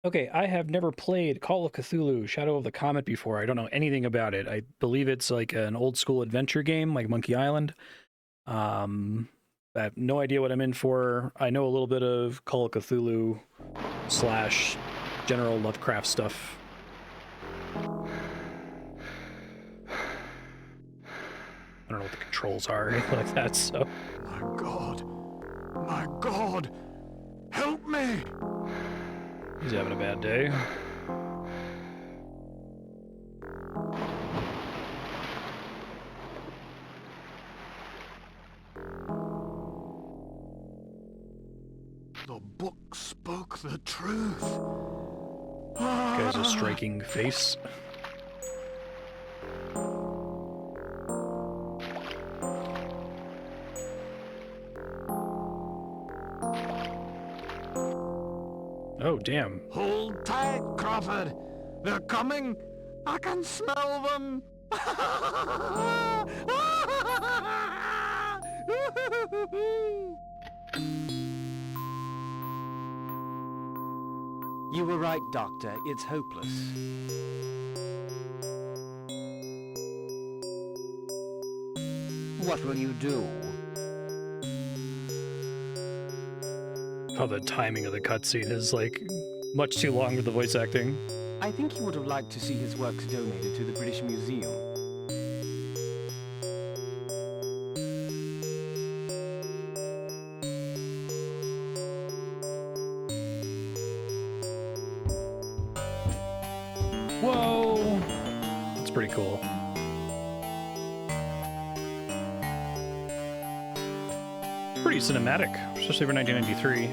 Okay, I have never played Call of Cthulhu, Shadow of the Comet before. I don't know anything about it. I believe it's like an old school adventure game, like Monkey Island. I have no idea what I'm in for. I know a little bit of Call of Cthulhu slash general Lovecraft stuff. I don't know what the controls are or anything like that, so. My God! My God! Help me! He's having a bad day. The book spoke the truth. Guy's a striking face. Oh, damn. Hold tight, Crawford. They're coming. I can smell them. You were right, Doctor. It's hopeless. What will you do? Oh, the timing of the cutscene is like much too long with the voice acting. I think he would have liked to see his works donated to the British Museum. Whoa! That's pretty cool. Pretty cinematic, especially for 1993.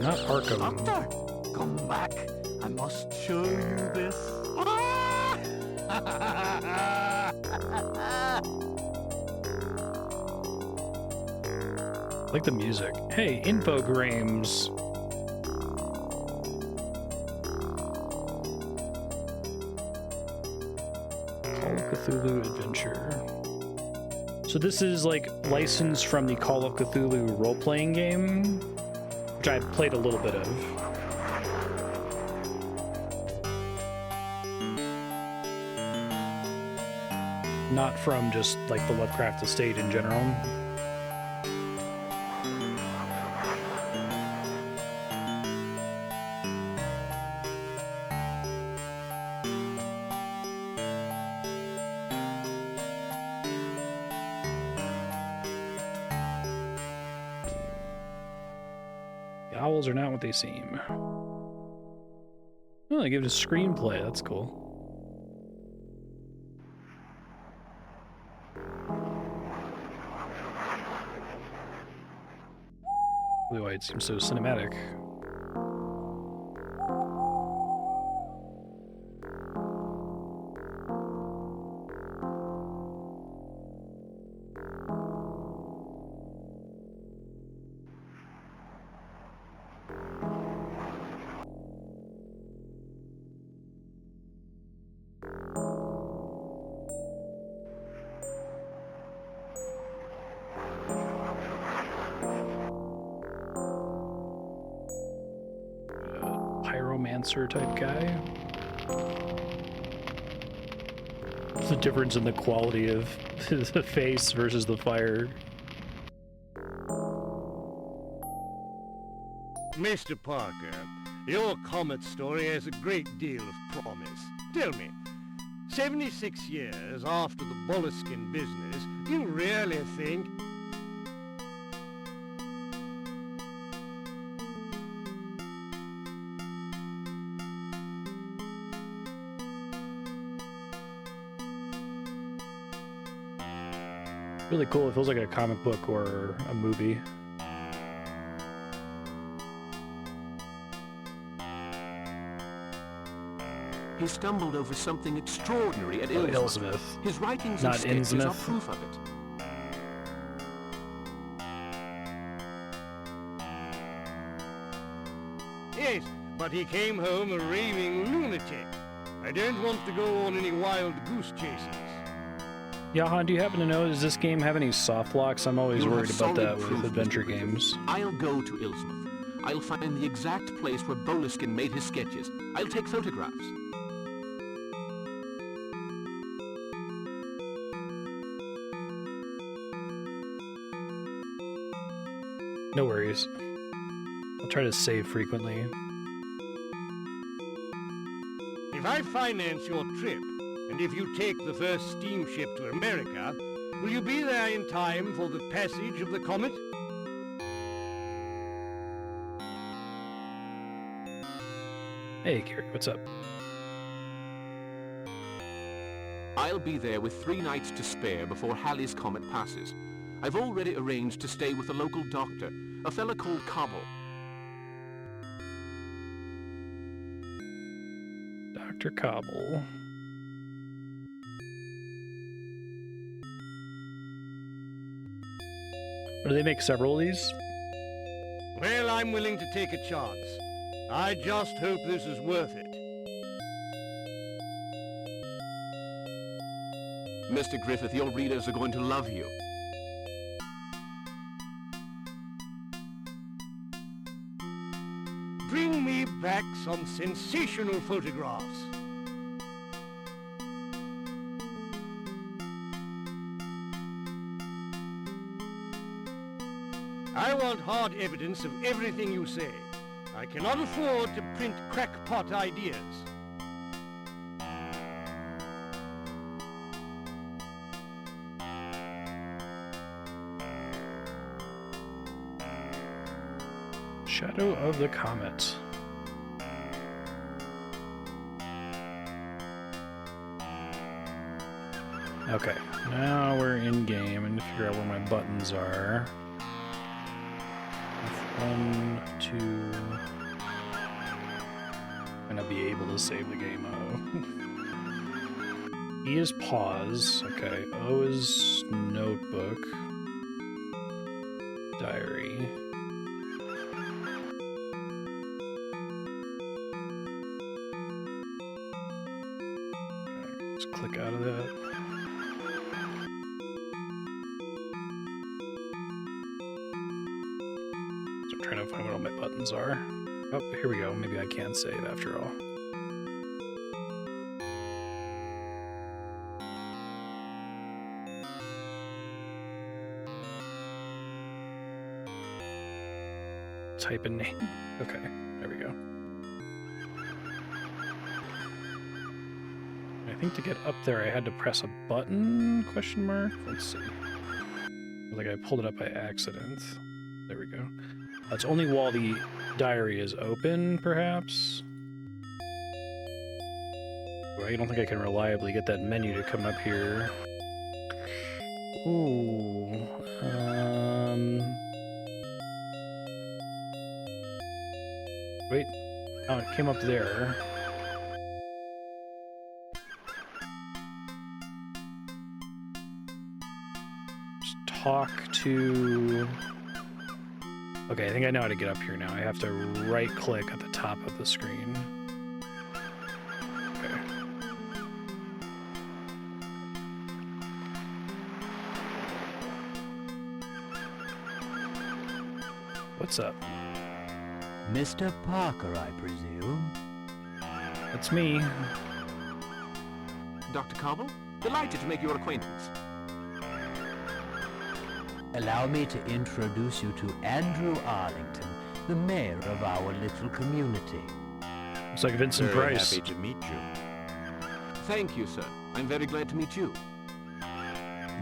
Not Arkham. Doctor, come back. I must show you this. I like the music. Hey, infogrames. Call of Cthulhu Adventure. So this is like licensed from the Call of Cthulhu role-playing game, which I've played a little bit of. Not from just like the Lovecraft estate in general. The owls are not what they seem. Oh, they give it a screenplay. That's cool. Blue White seems so cinematic. Pyromancer type guy. What's the difference in the quality of the face versus the fire? Mr. Parker, your Comet story has a great deal of promise. Tell me, 76 years after the Boleskine business, you really think... Really cool. It feels like a comic book or a movie. He stumbled over something extraordinary at Illsmouth. His writings Not and sketches are Innsmouth. proof of it. Yes, but he came home a raving lunatic. I don't want to go on any wild goose chases. Jahan, do you happen to know, does this game have any soft locks? I'm always You'll worried have about solid that proof, with adventure Mr. Griffith. games. I'll go to Illsmouth. I'll find the exact place where Boleskine made his sketches. I'll take photographs. No worries. I'll try to save frequently. If I finance your trip, and if you take the first steamship to America, will you be there in time for the passage of the Comet? Hey, Gary, what's up? I'll be there with 3 nights to spare before Halley's Comet passes. I've already arranged to stay with a local doctor, a fella called Cobble. Dr. Cobble. Do they make several of these? Well, I'm willing to take a chance. I just hope this is worth it. Mr. Griffith, your readers are going to love you. Bring me back some sensational photographs. I want hard evidence of everything you say. I cannot afford to print crackpot ideas. Shadow of the Comet. Okay, now we're in game and figure out where my buttons are. F1, 2. And I'll be able to save the game. Oh. E is pause. Okay. O is notebook. Diary. Let's click out of that. So I'm trying to find what all my buttons are. Oh, here we go. Maybe I can save after all. Type in name. Okay, there we go. I think to get up there I had to press a button, question mark? Let's see. Like I pulled it up by accident. There we go. That's only while the diary is open, perhaps? I don't think I can reliably get that menu to come up here. Ooh. Wait. Oh, it came up there. Just talk to... Okay, I think I know how to get up here now. I have to right-click at the top of the screen. Okay. What's up? Mr. Parker, I presume? That's me. Dr. Cobble? Delighted to make your acquaintance. Allow me to introduce you to Andrew Arlington, the mayor of our little community. Looks like Vincent Very Price. happy to meet you. Thank you, sir. I'm very glad to meet you.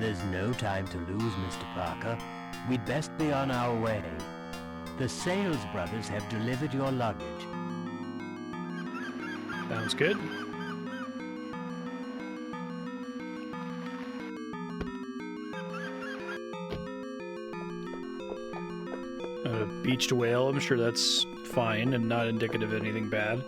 There's no time to lose, Mr. Parker. We'd best be on our way. The Sales brothers have delivered your luggage. Sounds good. A beached whale, I'm sure that's fine and not indicative of anything bad.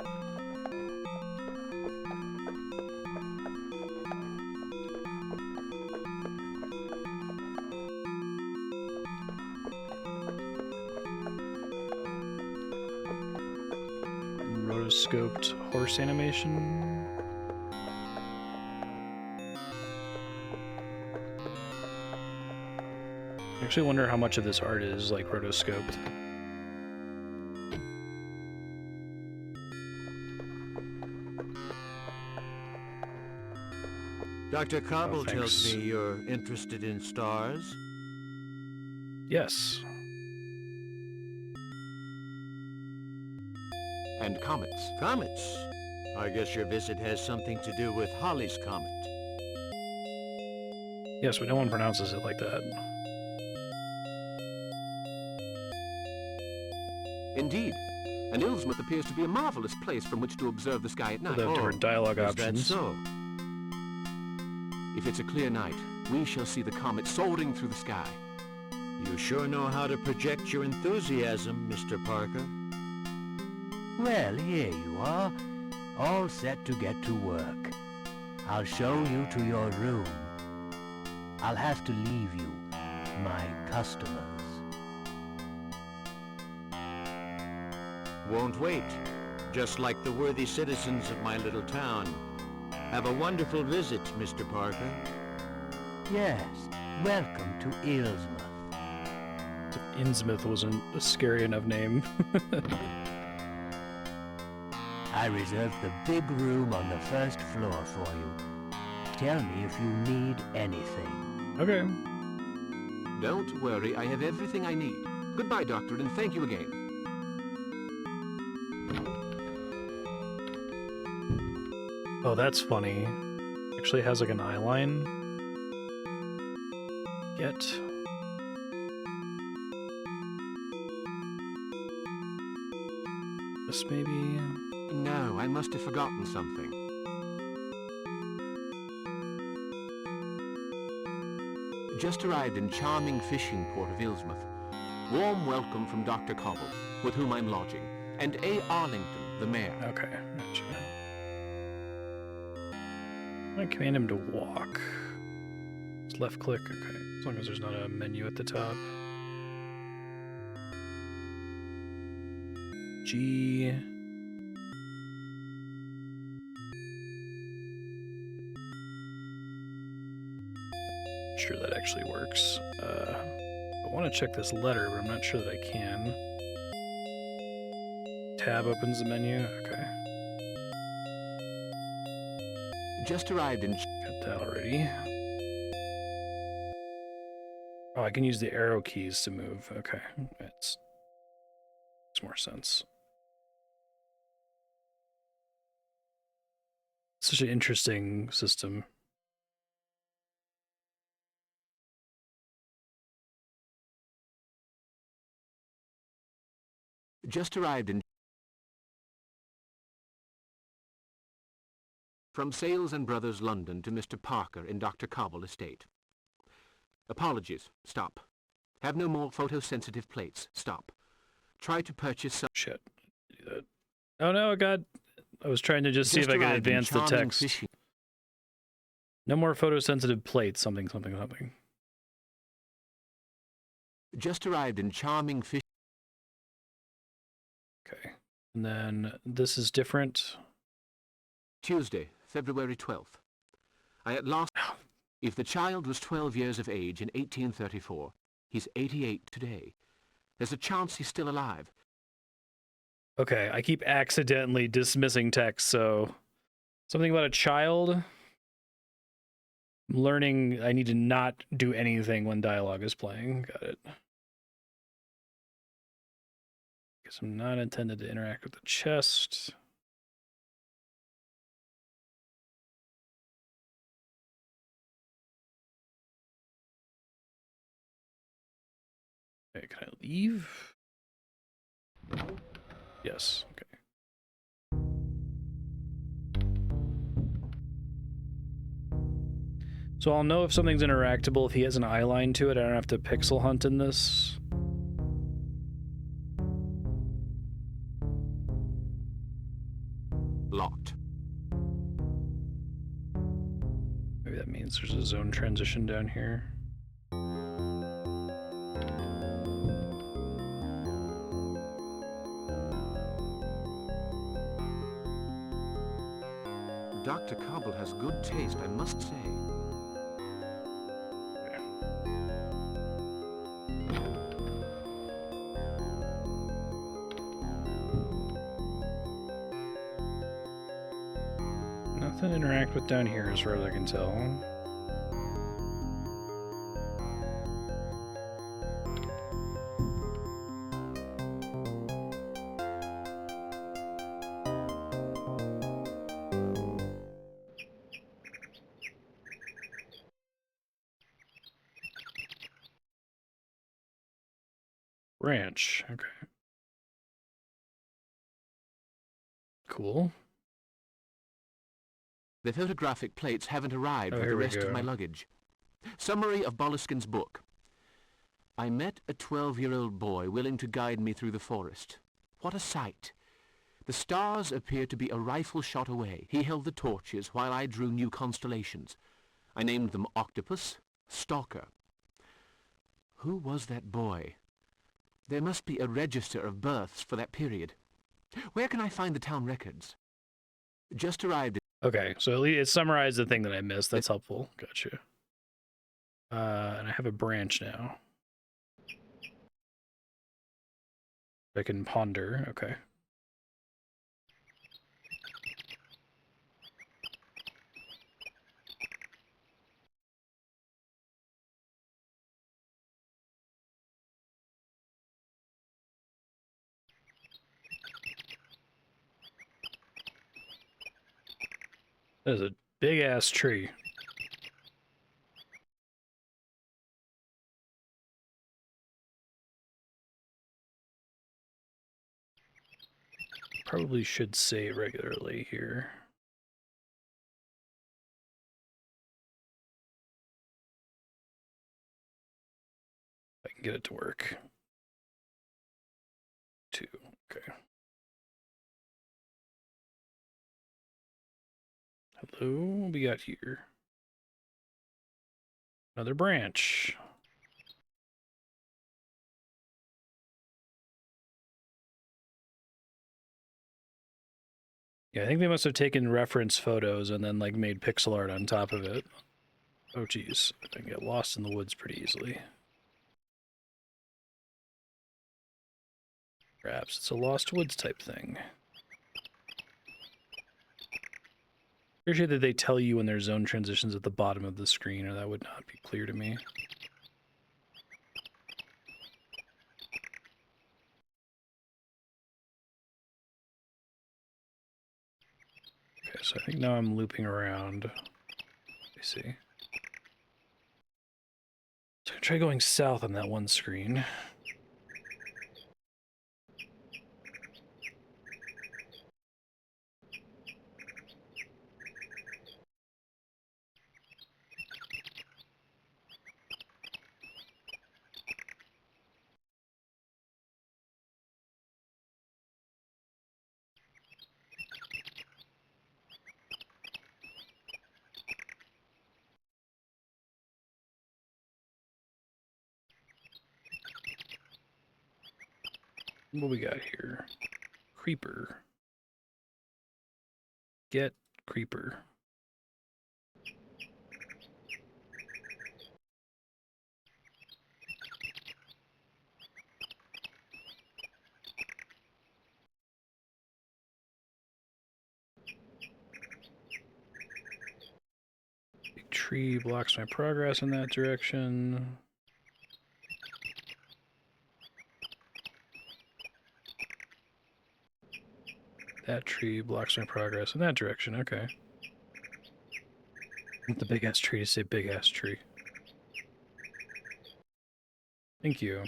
Rotoscoped horse animation. actually wonder how much of this art is like rotoscoped. Dr. Cobble thanks. tells me you're interested in stars. Yes. And comets. Comets. I guess your visit has something to do with Halley's Comet. Yes, but no one pronounces it like that. Indeed. And Illsmouth appears to be a marvelous place from which to observe the sky at night. They have different dialogue Is options. that so? If it's a clear night, we shall see the comet soaring through the sky. You sure know how to project your enthusiasm, Mr. Parker. Well, here you are, all set to get to work. I'll show you to your room. I'll have to leave you, my customers. Won't wait. Just like the worthy citizens of my little town. Have a wonderful visit, Mr. Parker. Yes, welcome to Illsmouth. Innsmouth wasn't a scary enough name. I reserved the big room on the first floor for you. Tell me if you need anything. Okay. Don't worry, I have everything I need. Goodbye, Doctor, and thank you again. Oh, that's funny. Actually has like an eye line. Get. This maybe. No, I must have forgotten something. Just arrived in charming fishing port of Illsmouth. Warm welcome from Dr. Cobble, with whom I'm lodging, and A. Arlington, the mayor. Okay. Gotcha. I command him to walk. Just left click. Okay. As long as there's not a menu at the top. G. Sure that actually works. I want to check this letter, but I'm not sure that I can. Tab opens the menu. Okay. Just arrived in... Got that already. Oh, I can use the arrow keys to move. Okay. Makes more sense. Such an interesting system. Just arrived in... From Sales and Brothers, London, to Mr. Parker in Dr. Cobble Estate. Apologies. Stop. Have no more photosensitive plates. Stop. Try to purchase some... Shit. Oh no, God. I was trying to just see if I could advance the text. Fishing. No more photosensitive plates. Something. Just arrived in charming fish... Okay. And then this is different. Tuesday, February 12th. I at last... If the child was 12 years of age in 1834, he's 88 today. There's a chance he's still alive. Okay, I keep accidentally dismissing text, so... Something about a child. I'm learning I need to not do anything when dialogue is playing. Got it. Guess I'm not intended to interact with the chest. Okay, can I leave? Yes, okay. So I'll know if something's interactable if he has an eye line to it. I don't have to pixel hunt in this. Locked. Maybe that means there's a zone transition down here. Dr. Cobble has good taste, I must say. Nothing to interact with down here as far as I can tell. Branch, okay. Cool. The photographic plates haven't arrived with here the we rest of my go. luggage. Summary of Boleskine's book. I met a 12-year-old boy willing to guide me through the forest. What a sight! The stars appeared to be a rifle shot away. He held the torches while I drew new constellations. I named them Octopus, Stalker. Who was that boy? There must be a register of births for that period. Where can I find the town records? Just arrived. Okay, so at least it summarized the thing that I missed. That's helpful. Gotcha. And I have a branch now. I can ponder. Okay. That is a big ass tree. Probably should say it regularly here. If I can get it to work. 2, okay. Hello, what we got here? Another branch. Yeah, I think they must have taken reference photos and then like made pixel art on top of it. Oh geez, I can get lost in the woods pretty easily. Perhaps it's a Lost Woods type thing. Appreciate that they tell you when there's zone transitions at the bottom of the screen, or that would not be clear to me. Okay, so I think now I'm looping around. Let me see. So I'm gonna try going south on that one screen. What we got here? Creeper. Get creeper. Big tree blocks my progress in that direction. That tree blocks my progress in that direction. Okay. The big ass tree to say big ass tree. Thank you.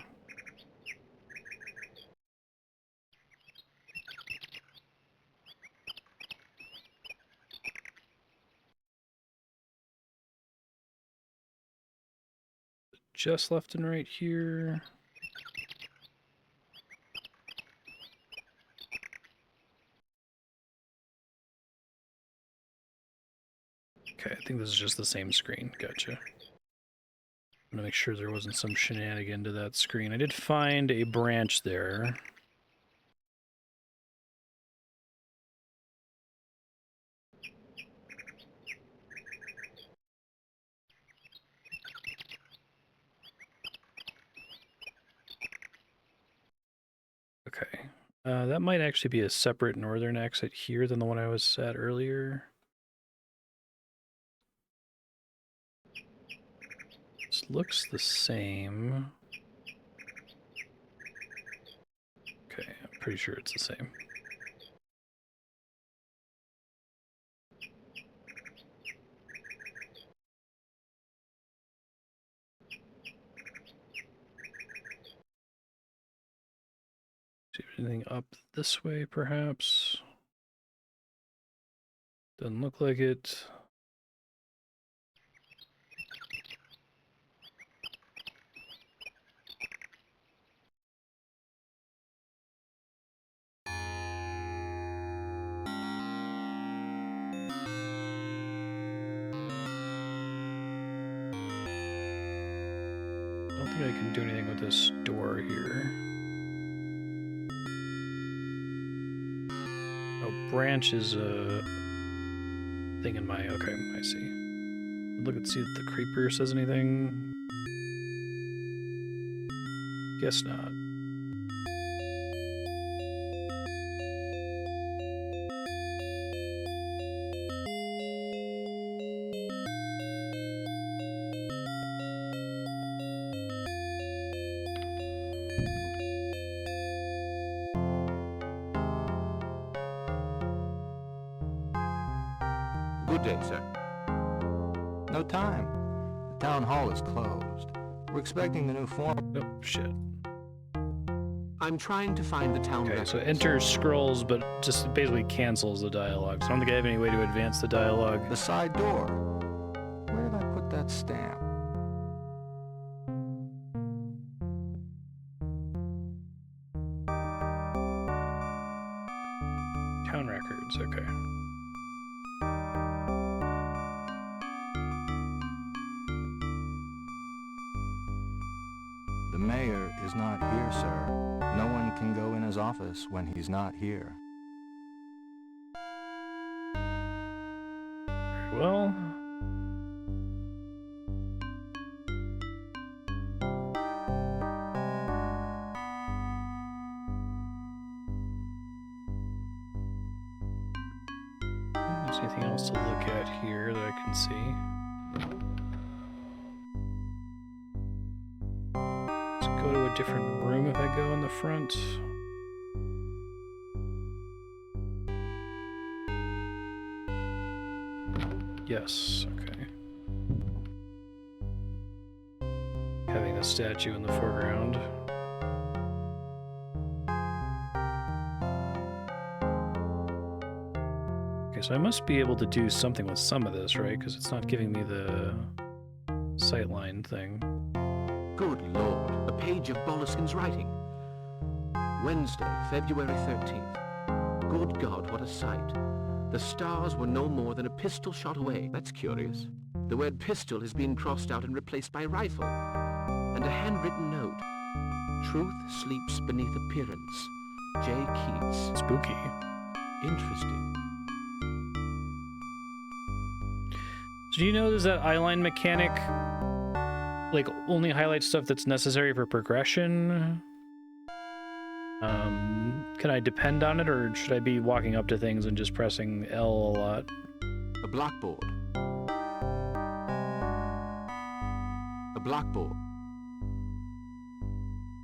Just left and right here. Okay, I think this is just the same screen. Gotcha. I'm gonna make sure there wasn't some shenanigan to that screen. I did find a branch there. Okay. That might actually be a separate northern exit here than the one I was at earlier. looks the same. Okay, I'm pretty sure it's the same. See if anything up this way, perhaps. Doesn't look like it. I don't think I can do anything with this door here. Oh, branch is a thing in my... Okay, I see. Look and see if the creeper says anything. Guess not. Good day, sir. No time. The town hall is closed. We're expecting the new form. Oh, shit. I'm trying to find the town Okay, records. so enter scrolls, but just basically cancels the dialogue. So I don't think I have any way to advance the dialogue. The side door. Where did I put that stamp? Town records, okay. The mayor is not here, sir. No one can go in his office when he's not here. Very well. There's anything else to look at here that I can see? Let's go to a different room if I go in the front. Yes, okay. Having a statue in the foreground. Okay, so I must be able to do something with some of this, right? Because it's not giving me the sightline thing. Good Lord, a page of Boleskine's writing. Wednesday, February 13th. Good God, what a sight. The stars were no more than a pistol shot away. That's curious. The word pistol has been crossed out and replaced by rifle. And a handwritten note. Truth sleeps beneath appearance. J. Keats. Spooky. Interesting. So do you know does that eyeline mechanic like only highlight stuff that's necessary for progression? Can I depend on it, or should I be walking up to things and just pressing L a lot? A blackboard. A blackboard.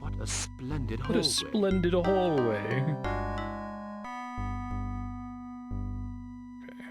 What a splendid What hallway. a splendid hallway. Okay.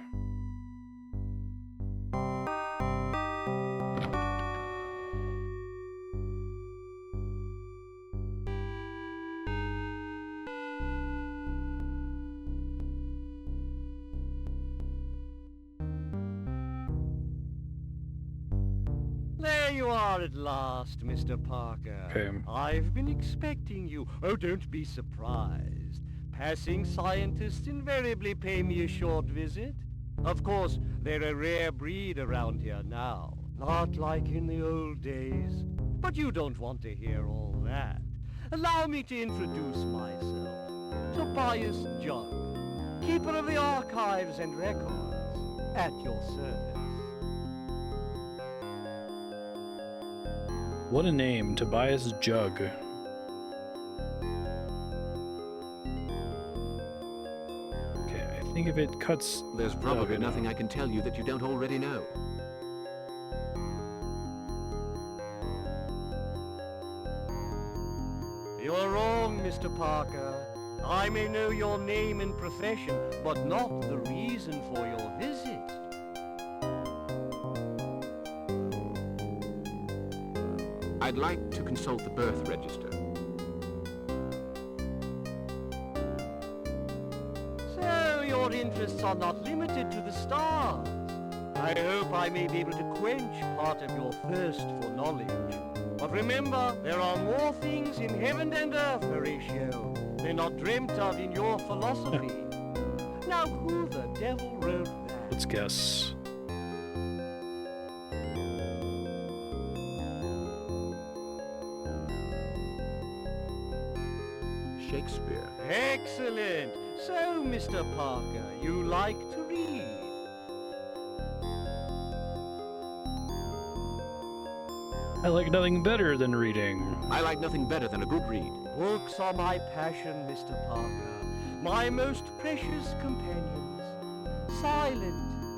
There you are at last, Mr. Parker. Okay. I've been expecting you. Oh, don't be surprised. Passing scientists invariably pay me a short visit. Of course, they're a rare breed around here now. Not like in the old days. But you don't want to hear all that. Allow me to introduce myself. Tobias Jugg, keeper of the archives and records, at your service. What a name, Tobias Jugg. Okay, I think if it cuts... There's probably okay, no. nothing I can tell you that you don't already know. You're wrong, Mr. Parker. I may know your name and profession, but not the reason for your visit. I'd like to consult the birth register. So your interests are not limited to the stars. I hope I may be able to quench part of your thirst for knowledge. But remember, there are more things in heaven and earth, Horatio. They're not dreamt of in your philosophy. Now who the devil wrote that? Let's guess. Shakespeare. Excellent. So, Mr. Parker, you like to read? I like nothing better than reading. I like nothing better than a good read. Books are my passion, Mr. Parker. My most precious companions. Silent,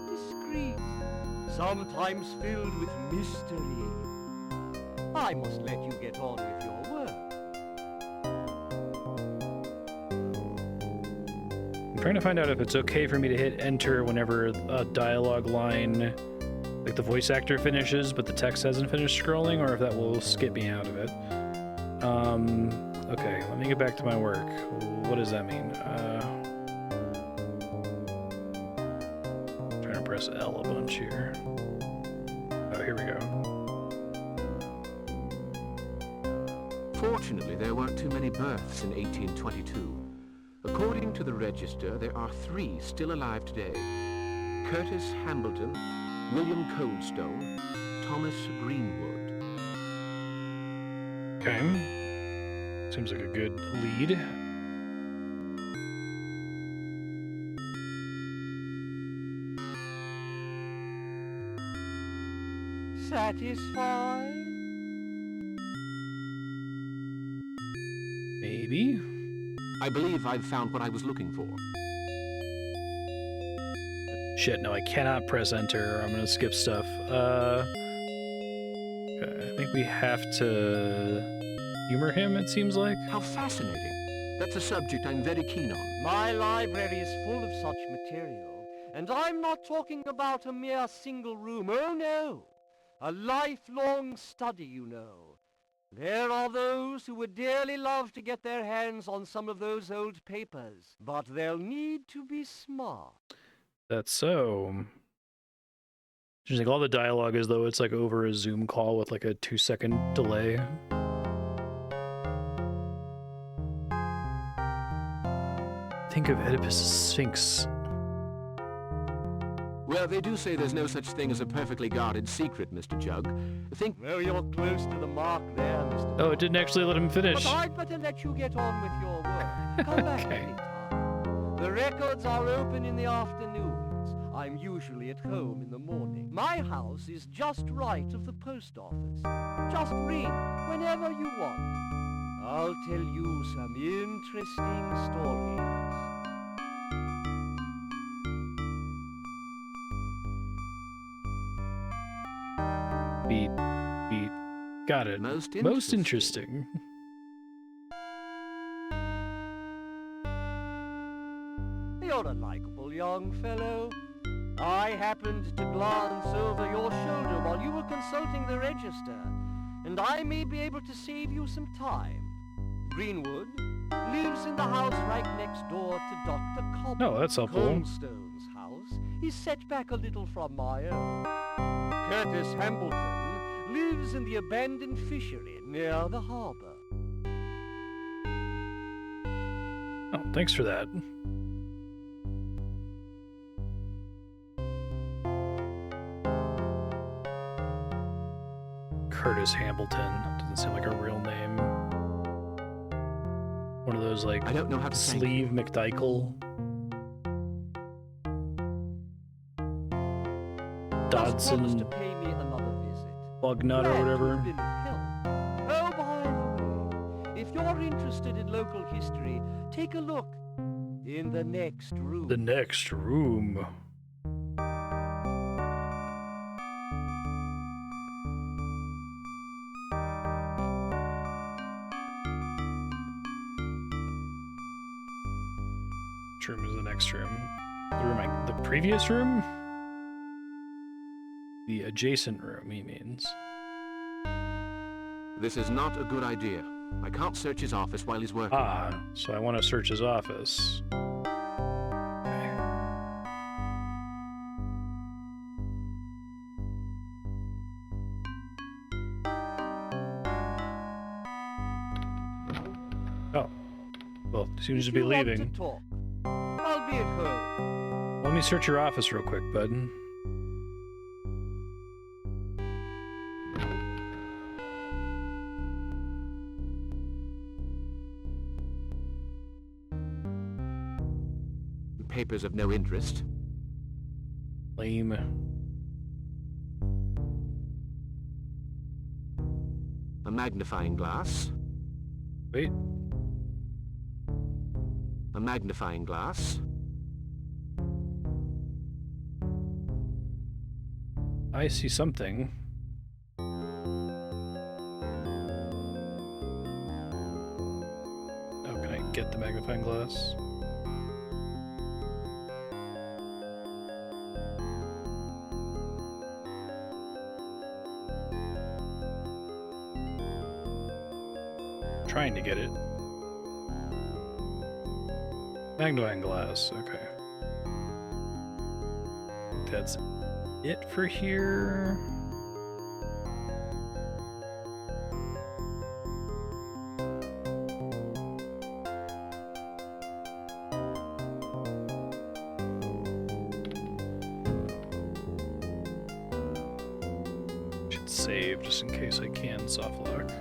discreet, sometimes filled with mystery. I must let you get on with your work. I'm trying to find out if it's okay for me to hit enter whenever a dialogue line, like the voice actor finishes, but the text hasn't finished scrolling, or if that will skip me out of it. Okay, let me get back to my work. What does that mean? Trying to press L a bunch here. Oh, here we go. Fortunately, there weren't too many births in 1822. According to the register, there are 3 still alive today. Curtis Hambleton, William Coldstone, Thomas Greenwood. Okay. Seems like a good lead. Satisfied? Maybe? I believe I've found what I was looking for. Shit, no, I cannot press enter. I'm gonna skip stuff. Okay, I think we have to humor him, it seems like. How fascinating. That's a subject I'm very keen on. My library is full of such material, and I'm not talking about a mere single room. Oh no! A lifelong study, you know. There are those who would dearly love to get their hands on some of those old papers, but they'll need to be smart. That's so. Just like all the dialogue as though it's like over a Zoom call with like a 2-second delay. Think of Oedipus' Sphinx. Well, they do say there's no such thing as a perfectly guarded secret, Mr. Jugg. Well, you're close to the mark there, Mr. Oh, it didn't actually let him finish. But I'd better let you get on with your work. Come back Okay. anytime. The records are open in the afternoons. I'm usually at home in the morning. My house is just right of the post office. Just ring whenever you want. I'll tell you some interesting stories. Beat. Got it. Most interesting. You're a likable young fellow. I happened to glance over your shoulder while you were consulting the register, and I may be able to save you some time. Greenwood lives in the house right next door to Dr. Cobble. Oh, that's helpful. Coldstone's house is set back a little from my own. Curtis Hambleton lives in the abandoned fishery near the harbor. Oh, thanks for that. Curtis Hambleton. Doesn't seem like a real name. One of those like I don't know how to thank Sleeve McDykel. Just promise Dodson to pay me another visit. Bugnut or Glad to whatever. have been of help. Oh, by the way, if you're interested in local history, take a look in the next room. The next room. Which room is the next room? The previous room? The adjacent room, he means. This is not a good idea. I can't search his office while he's working. Ah, so I want to search his office. Okay. Oh. Well, seems to be leaving. Want to talk, I'll be at home. Let me search your office real quick, bud. Papers of no interest. Lame. A magnifying glass. Wait. A magnifying glass. I see something. Oh, can I get the magnifying glass? Trying to get it. Magnifying glass, okay. That's it for here. Should save just in case I can soft lock.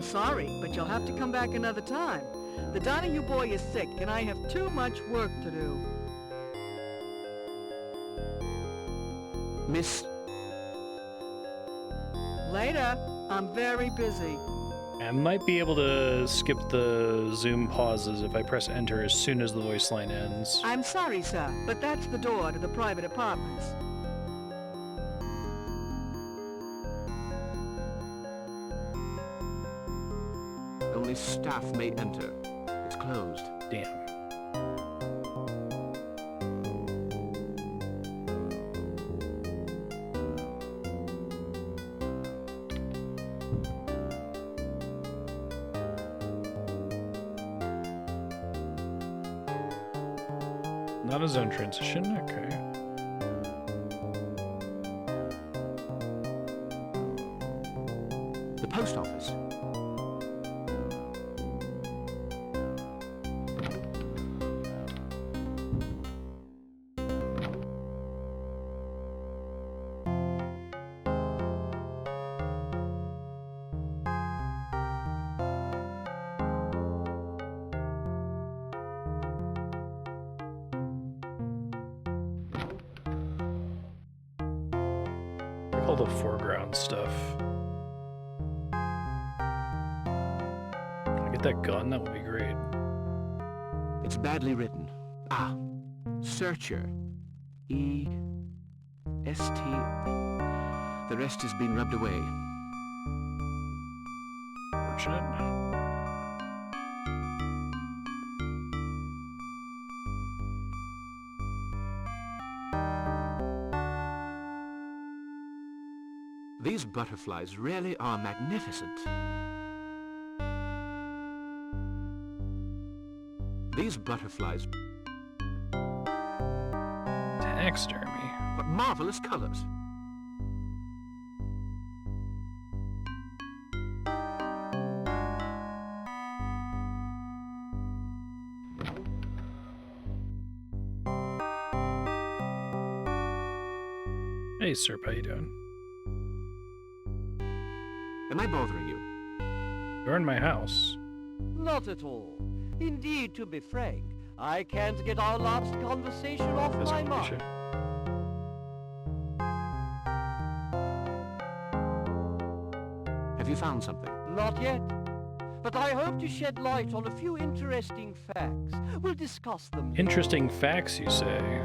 Sorry, but you'll have to come back another time. The Donahue boy is sick, and I have too much work to do. Miss... Later. I'm very busy. I might be able to skip the Zoom pauses if I press enter as soon as the voice line ends. I'm sorry, sir, but that's the door to the private apartments. Only staff may enter. It's closed. Damn. Not a zone transition, okay. The post office. All the foreground stuff. Can I get that gun? That would be great. It's badly written. Ah, searcher. E-S-T. The rest has been rubbed away. Fortunate. These butterflies really are magnificent. These butterflies... Taxidermy. What marvelous colors. Hey, Sirp, how you doing? Am I bothering you? You're in my house. Not at all. Indeed, to be frank, I can't get our last conversation off That's my Alicia. mind. you found something? Not yet. But I hope to shed light on a few interesting facts. We'll discuss them later. Interesting facts, you say?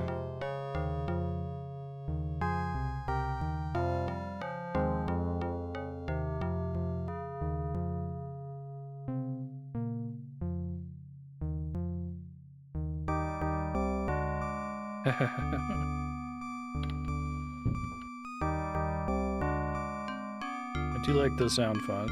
I do like the sound font.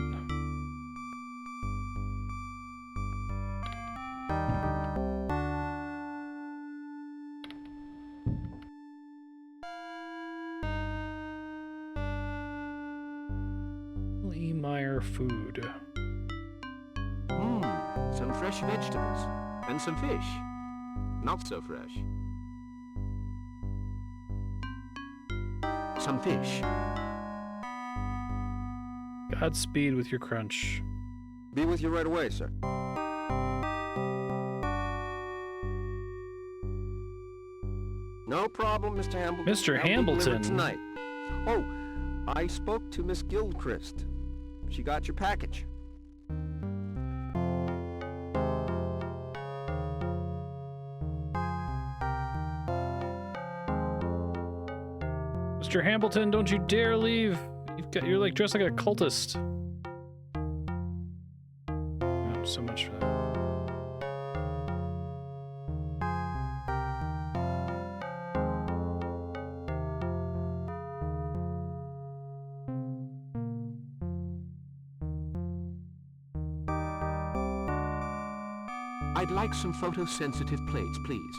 Myer Food. Some fresh vegetables. And some fish. Not so fresh. Some fish. Godspeed with your crunch. Be with you right away, sir. No problem, Mr. Hambleton. Mr. That'll be Hambleton. delivered tonight. Oh, I spoke to Miss Guildchrist. She got your package. Mr. Hambleton, don't you dare leave. You're like dressed like a cultist. Oh, so much for that. I'd like some photosensitive plates, please.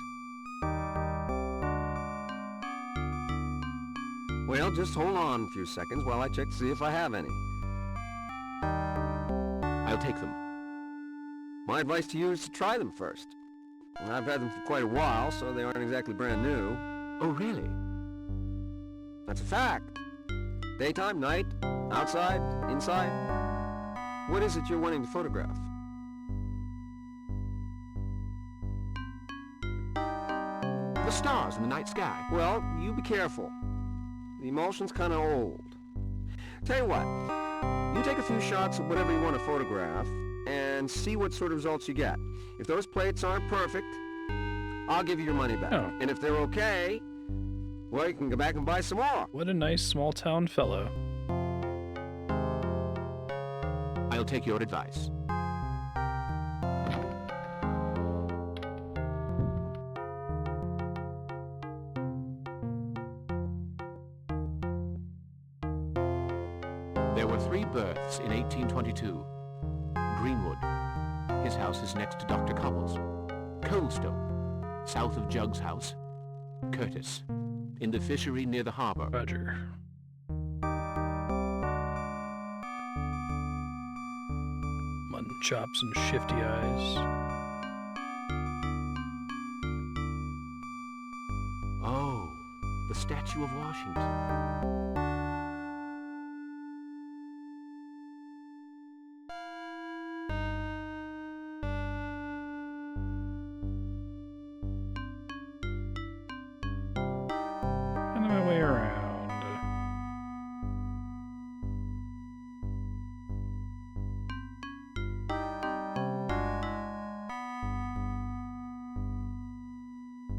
Well, just hold on a few seconds while I check to see if I have any. I'll take them. My advice to you is to try them first. I've had them for quite a while, so they aren't exactly brand new. Oh, really? That's a fact. Daytime, night, outside, inside. What is it you're wanting to photograph? The stars in the night sky. Well, you be careful. The emulsion's kind of old. Tell you what, you take a few shots of whatever you want to photograph and see what sort of results you get. If those plates aren't perfect, I'll give you your money back. Oh. And if they're okay, well, you can go back and buy some more. What a nice small-town fellow. I'll take your advice. There were 3 births in 1822. Greenwood. His house is next to Dr. Cobble's. Coldstone, south of Jugg's house. Curtis, in the fishery near the harbor. Roger. Mutton chops and shifty eyes. Oh, the statue of Washington. Finding my way around.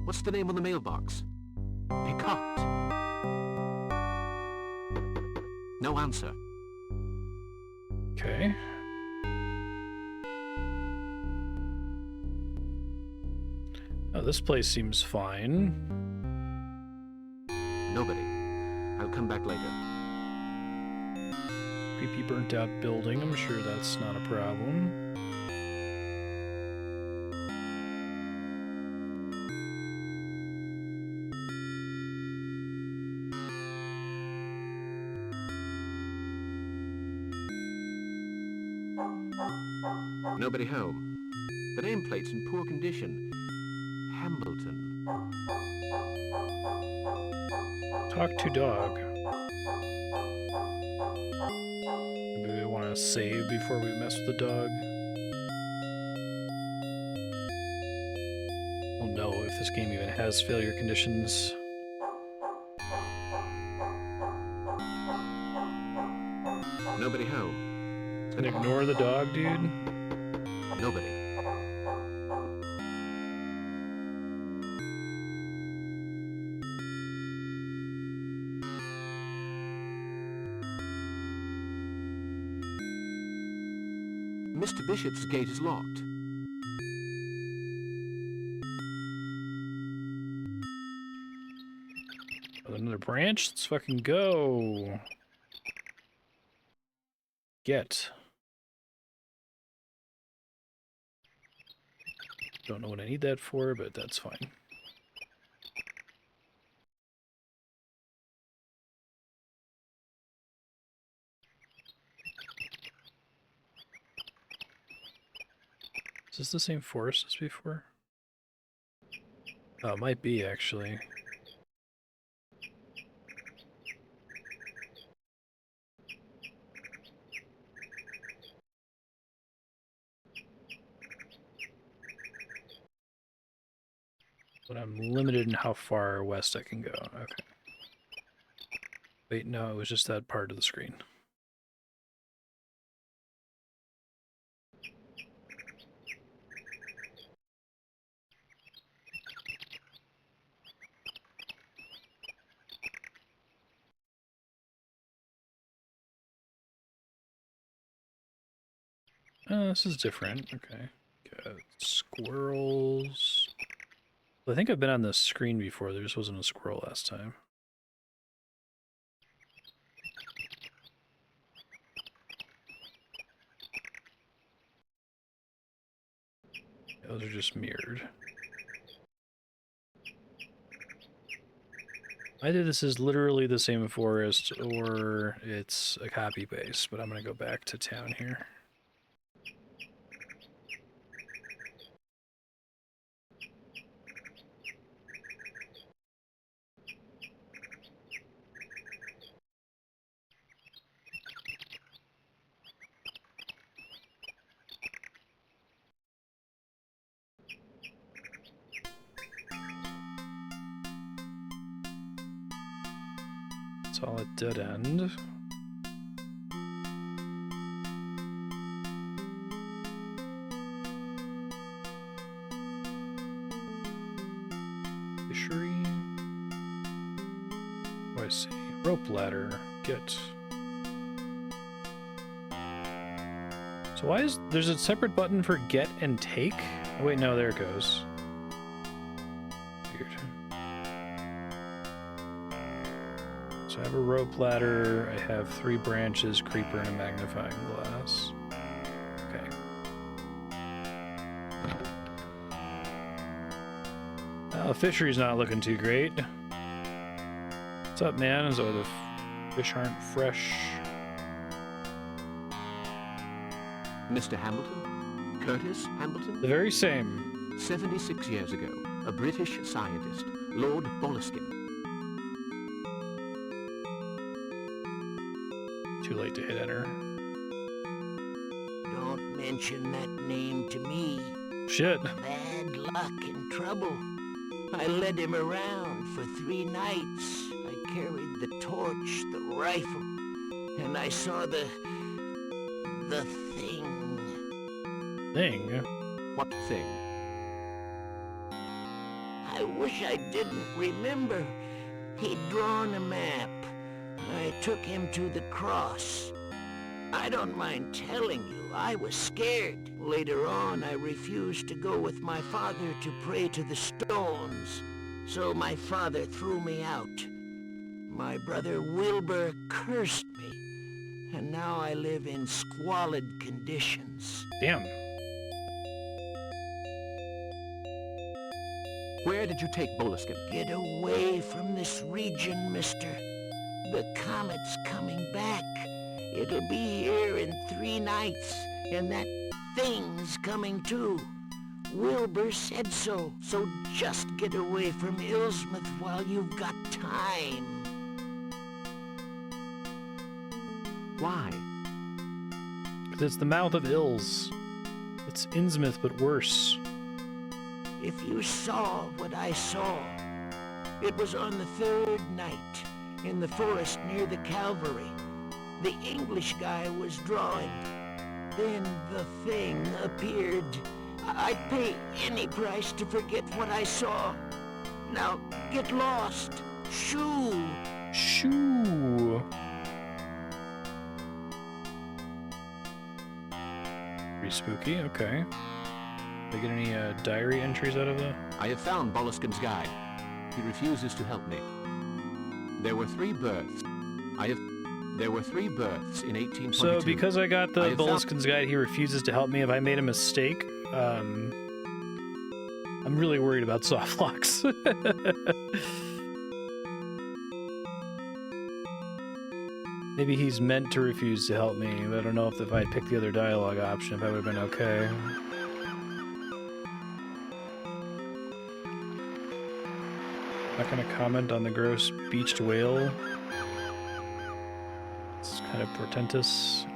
What's the name on the mailbox? Picot. No answer. Okay. Oh, this place seems fine. Nobody. I'll come back later. Creepy burnt out building. I'm sure that's not a problem. Nobody home. The nameplate's in poor condition. Hambleton. Talk to dog. Maybe we want to save before we mess with the dog. We'll know if this game even has failure conditions. Nobody home. And ignore the dog, dude? Nobody. Mr. Bishop's gate is locked. Another branch? Let's fucking go. Get. Don't know what I need that for, but that's fine. Is this the same forest as before? Oh, it might be, actually. But I'm limited in how far west I can go. Okay. Wait, no, it was just that part of the screen. This is different. Okay. Got squirrels. I think I've been on this screen before. There just wasn't a squirrel last time. Those are just mirrored. Either this is literally the same forest or it's a copy paste, but I'm going to go back to town here. It's all a dead end. Fishery. Oh, I see. Rope ladder. Get. So why is there's a separate button for get and take? Oh, wait, no, there it goes. Weird. So I have a rope ladder, I have 3 branches, creeper, and a magnifying glass. Okay. Well, the fishery's not looking too great. What's up, man? So the fish aren't fresh. Mr. Hambleton? Curtis Hambleton? The very same. 76 years ago, a British scientist, Lord Boleskine. Too late to hit enter. Don't mention that name to me. Shit. Bad luck and trouble. I led him around for 3 nights. I carried the torch, the rifle, and I saw the thing. Thing? What thing? I wish I didn't remember. He'd drawn a map. I took him to the cross. I don't mind telling you, I was scared. Later on, I refused to go with my father to pray to the stones, so my father threw me out. My brother Wilbur cursed me, and now I live in squalid conditions. Damn. Where did you take Boleskine? Get away from this region, mister. The Comet's coming back. It'll be here in 3 nights, and that thing's coming too. Wilbur said so, so just get away from Illsmouth while you've got time. Why? Because it's the mouth of Ills. It's Innsmouth, but worse. If you saw what I saw, it was on the 3rd night, in the forest near the Calvary. The English guy was drawing. Then the thing appeared. I'd pay any price to forget what I saw. Now, get lost. Shoo! Shoo! Pretty spooky, okay. Did I get any diary entries out of that? I have found Boleskine's guide. He refuses to help me. There were 3 births. There were 3 births in 1822. So because I got the Boleskine's guide, he refuses to help me. If I made a mistake, I'm really worried about soft locks. Maybe he's meant to refuse to help me, but I don't know if I'd picked the other dialogue option, if I would have been okay. Not gonna comment on the gross beached whale. It's kind of portentous.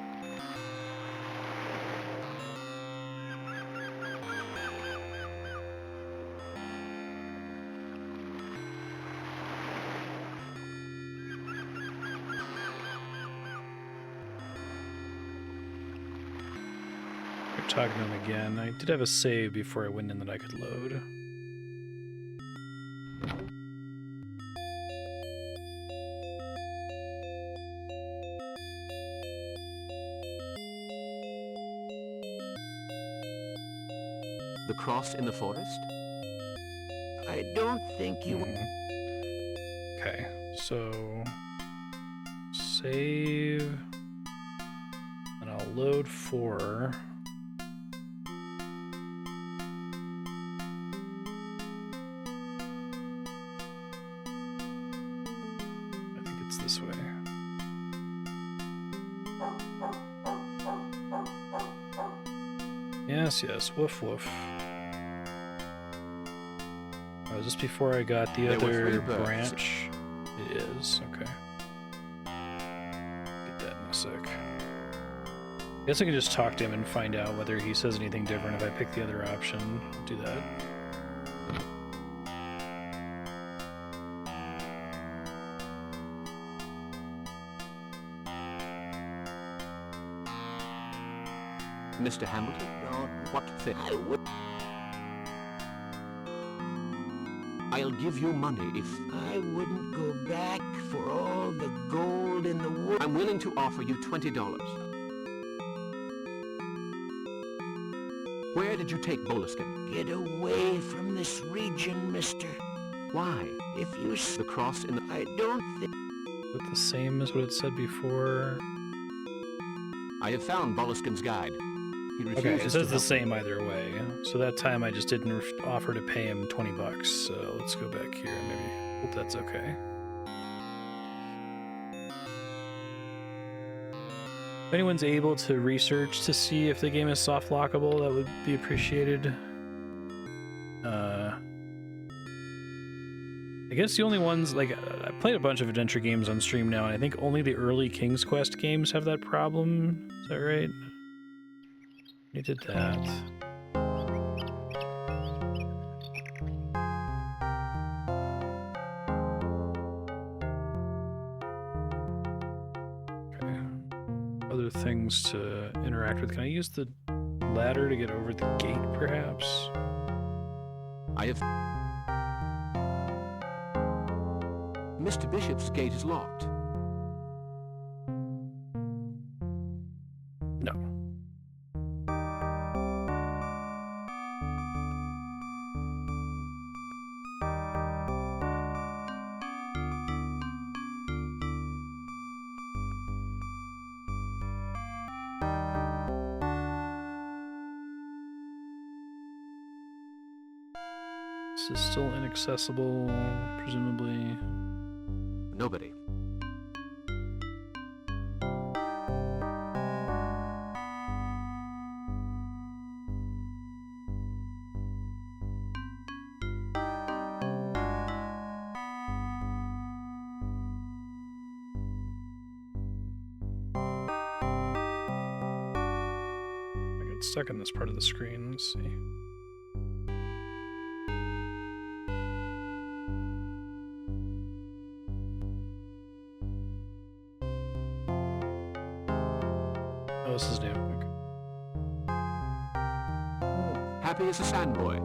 Talking to him again. I did have a save before I went in that I could load. The cross in the forest? I don't think you... Okay, so... Save... And I'll load 4. This way. Yes, yes, woof woof. Oh, is this before I got the other branch? It is, okay. Get that in a sec. I guess I can just talk to him and find out whether he says anything different if I pick the other option. I'll do that. Mr. Hambleton? What thing? I'll give you money if... I wouldn't go back for all the gold in the world. I'm willing to offer you $20. Where did you take Boleskine? Get away from this region, mister. Why? If you... The cross in the... I don't think... Is it the same as what it said before? I have found Boleskine's guide. Okay, it says the same either way. So that time I just didn't offer to pay him $20. So let's go back here and maybe hope that's okay. If anyone's able to research to see if the game is soft lockable, that would be appreciated. I guess the only ones, like, I played a bunch of adventure games on stream now, and I think only the early King's Quest games have that problem. Is that right? We did that. Okay. Other things to interact with. Can I use the ladder to get over the gate, perhaps? I have... Mr. Bishop's gate is locked. No. This is still inaccessible, presumably. Nobody. I got stuck in this part of the screen. Let's see. This is new. Okay. happy as a sandboy.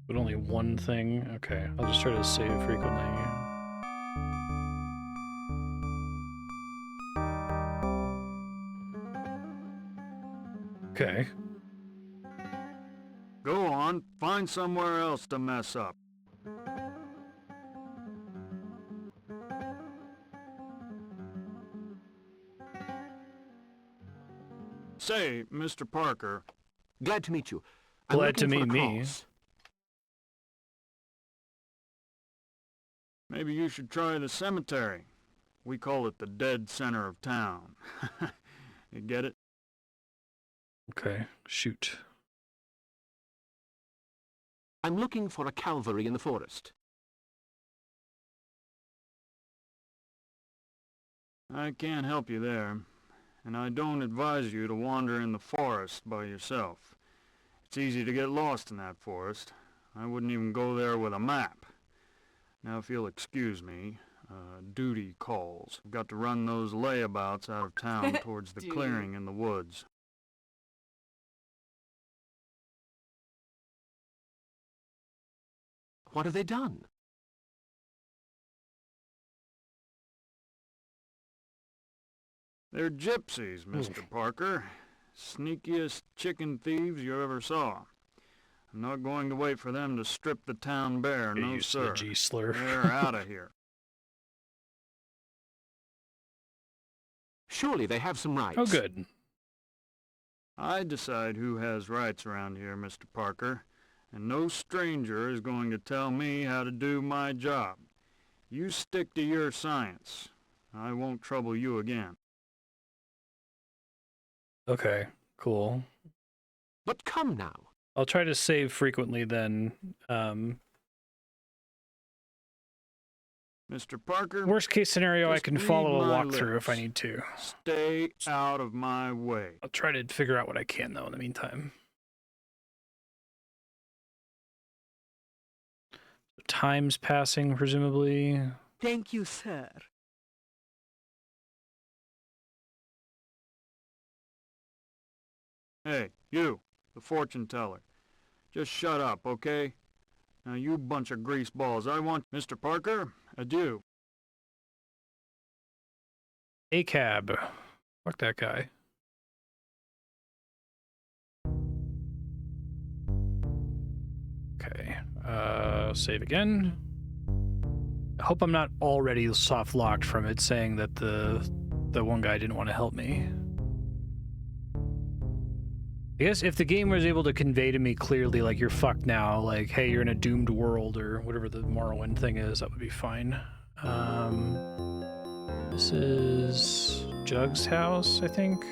But only one thing? Okay, I'll just try to save frequently. Okay. Go on, find somewhere else to mess up. Say, Mr. Parker. Glad to meet you. I'm Glad to looking for meet a me. cause. Maybe you should try the cemetery. We call it the dead center of town. You get it? Okay, shoot. I'm looking for a calvary in the forest. I can't help you there, and I don't advise you to wander in the forest by yourself. It's easy to get lost in that forest. I wouldn't even go there with a map. Now, if you'll excuse me, duty calls. I've got to run those layabouts out of town towards the clearing in the woods. What have they done? They're gypsies, Mr. Parker. Sneakiest chicken thieves you ever saw. I'm not going to wait for them to strip the town bare, Get no used to the sir. G-slur. They're out of here. Surely they have some rights. Oh, good. I decide who has rights around here, Mr. Parker, and no stranger is going to tell me how to do my job. You stick to your science. I won't trouble you again. Okay, cool. But come now. I'll try to save frequently then. Mr. Parker, Worst case scenario, I just can read follow a my walkthrough if I lips. need to. Stay out of my way. I'll try to figure out what I can, though, in the meantime. Time's passing, presumably. Thank you, sir. Hey, you, the fortune teller. Just shut up, okay? Now, you bunch of greaseballs, I want... Mr. Parker, adieu. A cab. Fuck that guy. Okay. Save again. I hope I'm not already soft locked from it saying that the one guy didn't want to help me. I guess if the game was able to convey to me clearly, like, you're fucked now, like, hey, you're in a doomed world, or whatever the Morrowind thing is, that would be fine. This is Jugg's house, I think.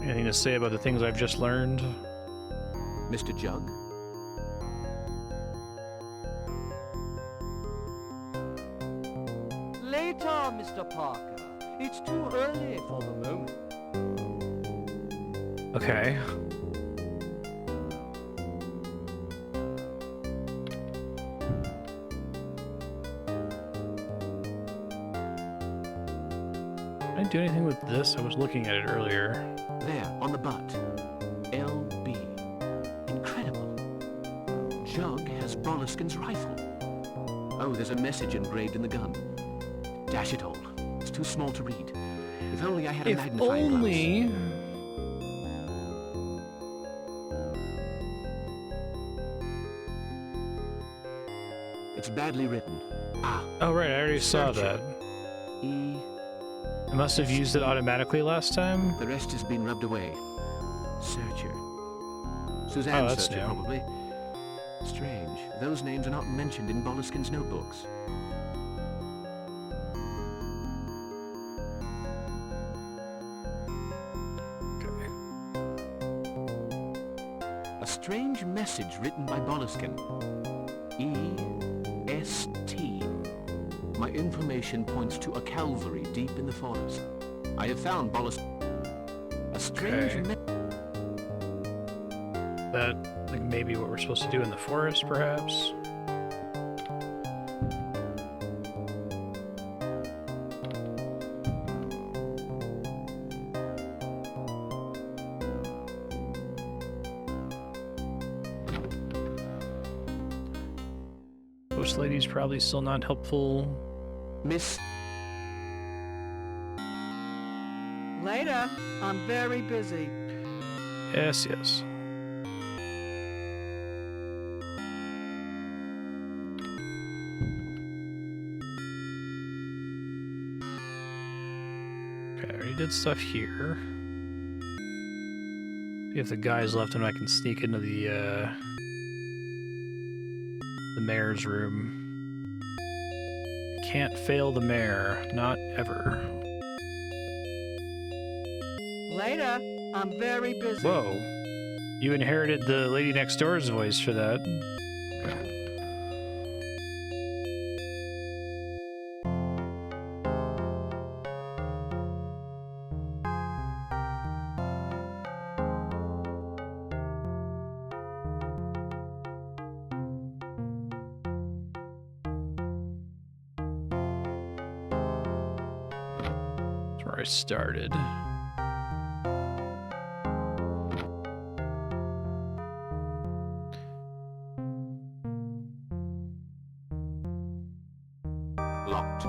Anything to say about the things I've just learned? Mr. Jugg? Later, Mr. Parker. It's too early for the moment. Okay. Did I do anything with this? I was looking at it earlier. There, on the butt. LB. Incredible. Jugg has Boleskine's rifle. Oh, there's a message engraved in the gun. Dash it all. It's too small to read. If only I had a magnifying glass. only... It's badly written. Ah. Oh, right, I already saw Search that. it. E. I must have used it automatically last time. The rest has been rubbed away. Searcher. Suzanne Oh, that's Searcher, new. probably. Strange. Those names are not mentioned in Boleskine's notebooks. strange message written by Boleskine. E-S-T. My information points to a calvary deep in the forest. I have found Boleskine. A strange That, like, maybe what we're supposed to do in the forest, perhaps? Ghost lady's probably still not helpful. Miss... Later. I'm very busy. Yes, yes. Okay, I already did stuff here. See if the guy's left and I can sneak into the mayor's room. Can't fail the mayor, not ever. Later. I'm very busy. Whoa. You inherited the lady next door's voice for that. That's where I started. Locked.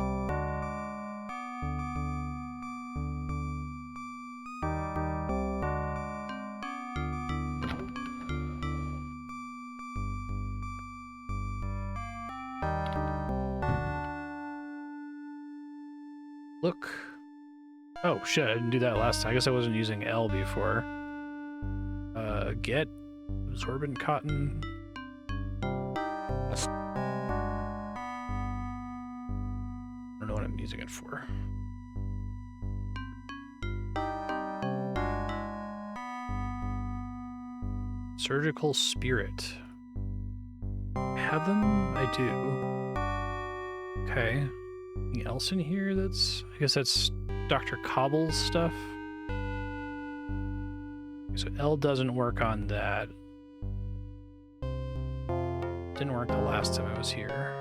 Look. Oh shit, I didn't do that last time. I guess I wasn't using L before. Get absorbent cotton. I don't know what I'm using it for. Surgical spirit. Have them? I do. Okay. Anything else in here that's... I guess that's Dr. Cobble's stuff. So L doesn't work on that. Didn't work the last time I was here.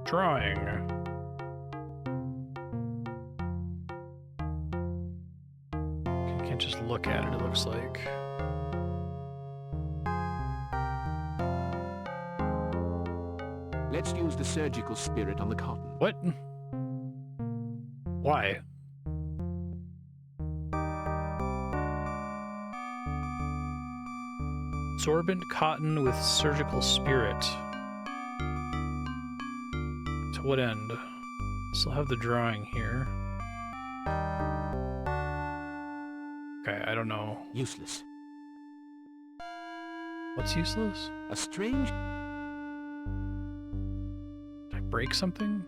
Drawing. You can't just look at it, it looks like. Let's use the surgical spirit on the cotton. What? Why? Absorbent cotton with surgical spirit. To what end? Still have the drawing here. Okay, I don't know. Useless. What's useless? A strange... Did I break something?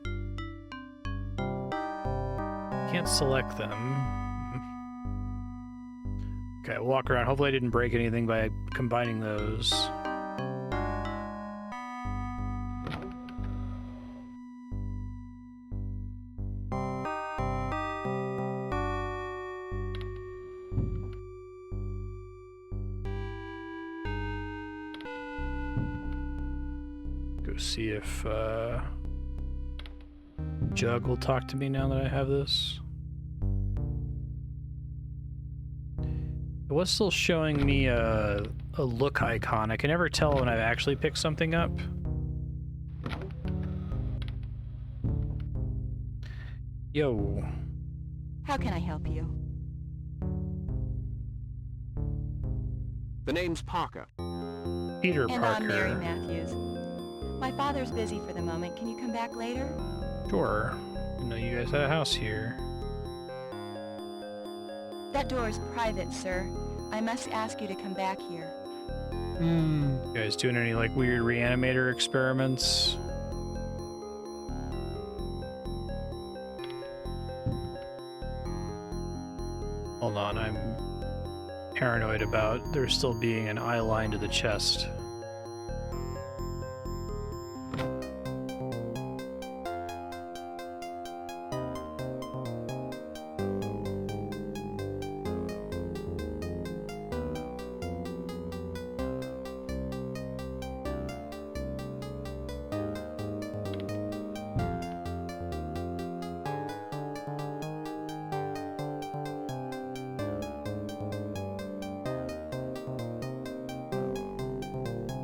Can't select them. Okay, we'll walk around. Hopefully I didn't break anything by combining those. Go see if Jugg will talk to me now that I have this. It was still showing me a look icon. I can never tell when I've actually picked something up. Yo. How can I help you? The name's Parker. Peter And Parker. I'm Mary Matthews. My father's busy for the moment. Can you come back later? Sure. I know you guys had a house here. That door is private, sir. I must ask you to come back here. You guys doing any, like, weird reanimator experiments? Hold on, I'm paranoid about there still being an eye line to the chest.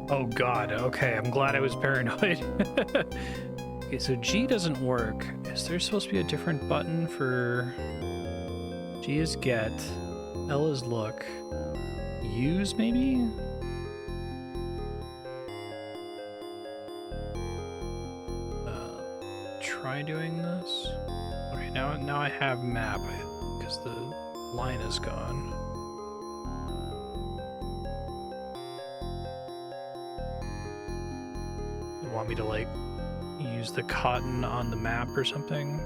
Oh god, okay, I'm glad I was paranoid. Okay, so G doesn't work. Is there supposed to be a different button for... G is get, L is look, use maybe? Try doing this? Okay, now I have map, because the line is gone. Want me to like use the cotton on the map or something?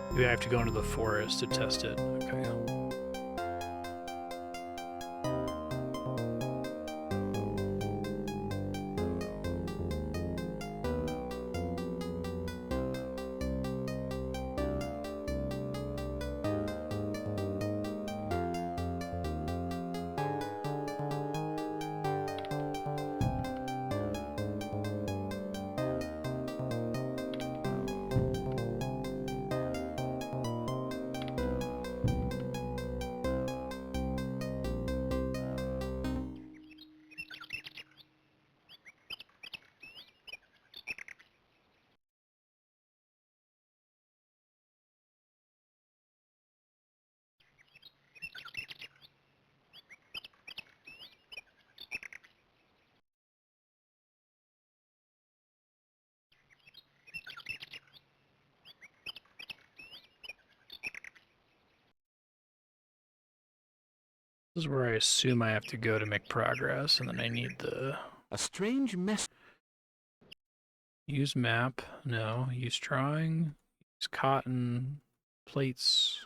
Maybe I have to go into the forest to test it. Okay. This is where I assume I have to go to make progress, and then I need the... A strange mess. Use map, no. Use drawing, use cotton, plates.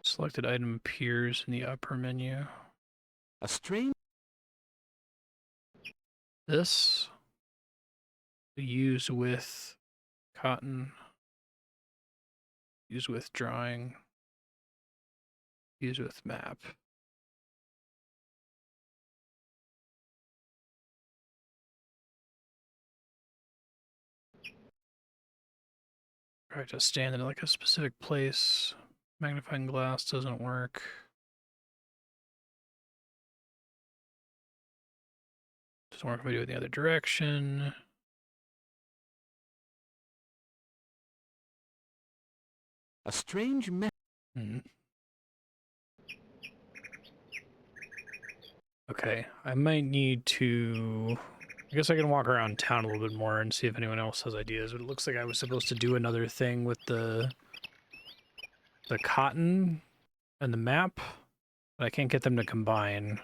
Selected item appears in the upper menu. A strange... This, use with cotton, use with drawing, use with map. Try to stand in like a specific place. Magnifying glass doesn't work. Doesn't work if I do it in the other direction. A strange mess. Okay, I might need to... I guess I can walk around town a little bit more and see if anyone else has ideas, but it looks like I was supposed to do another thing with the cotton and the map, but I can't get them to combine.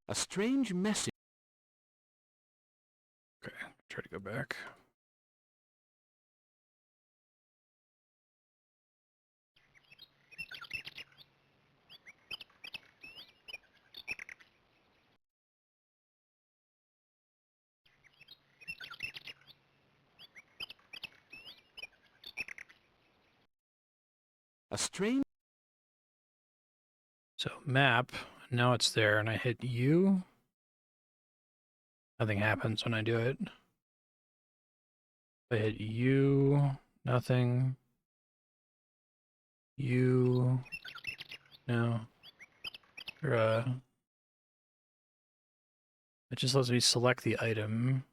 A strange message. Okay, try to go back. A strange... So map, now it's there, and I hit U. Nothing happens when I do it. I hit U, nothing. U, no. Or, it just lets me select the item.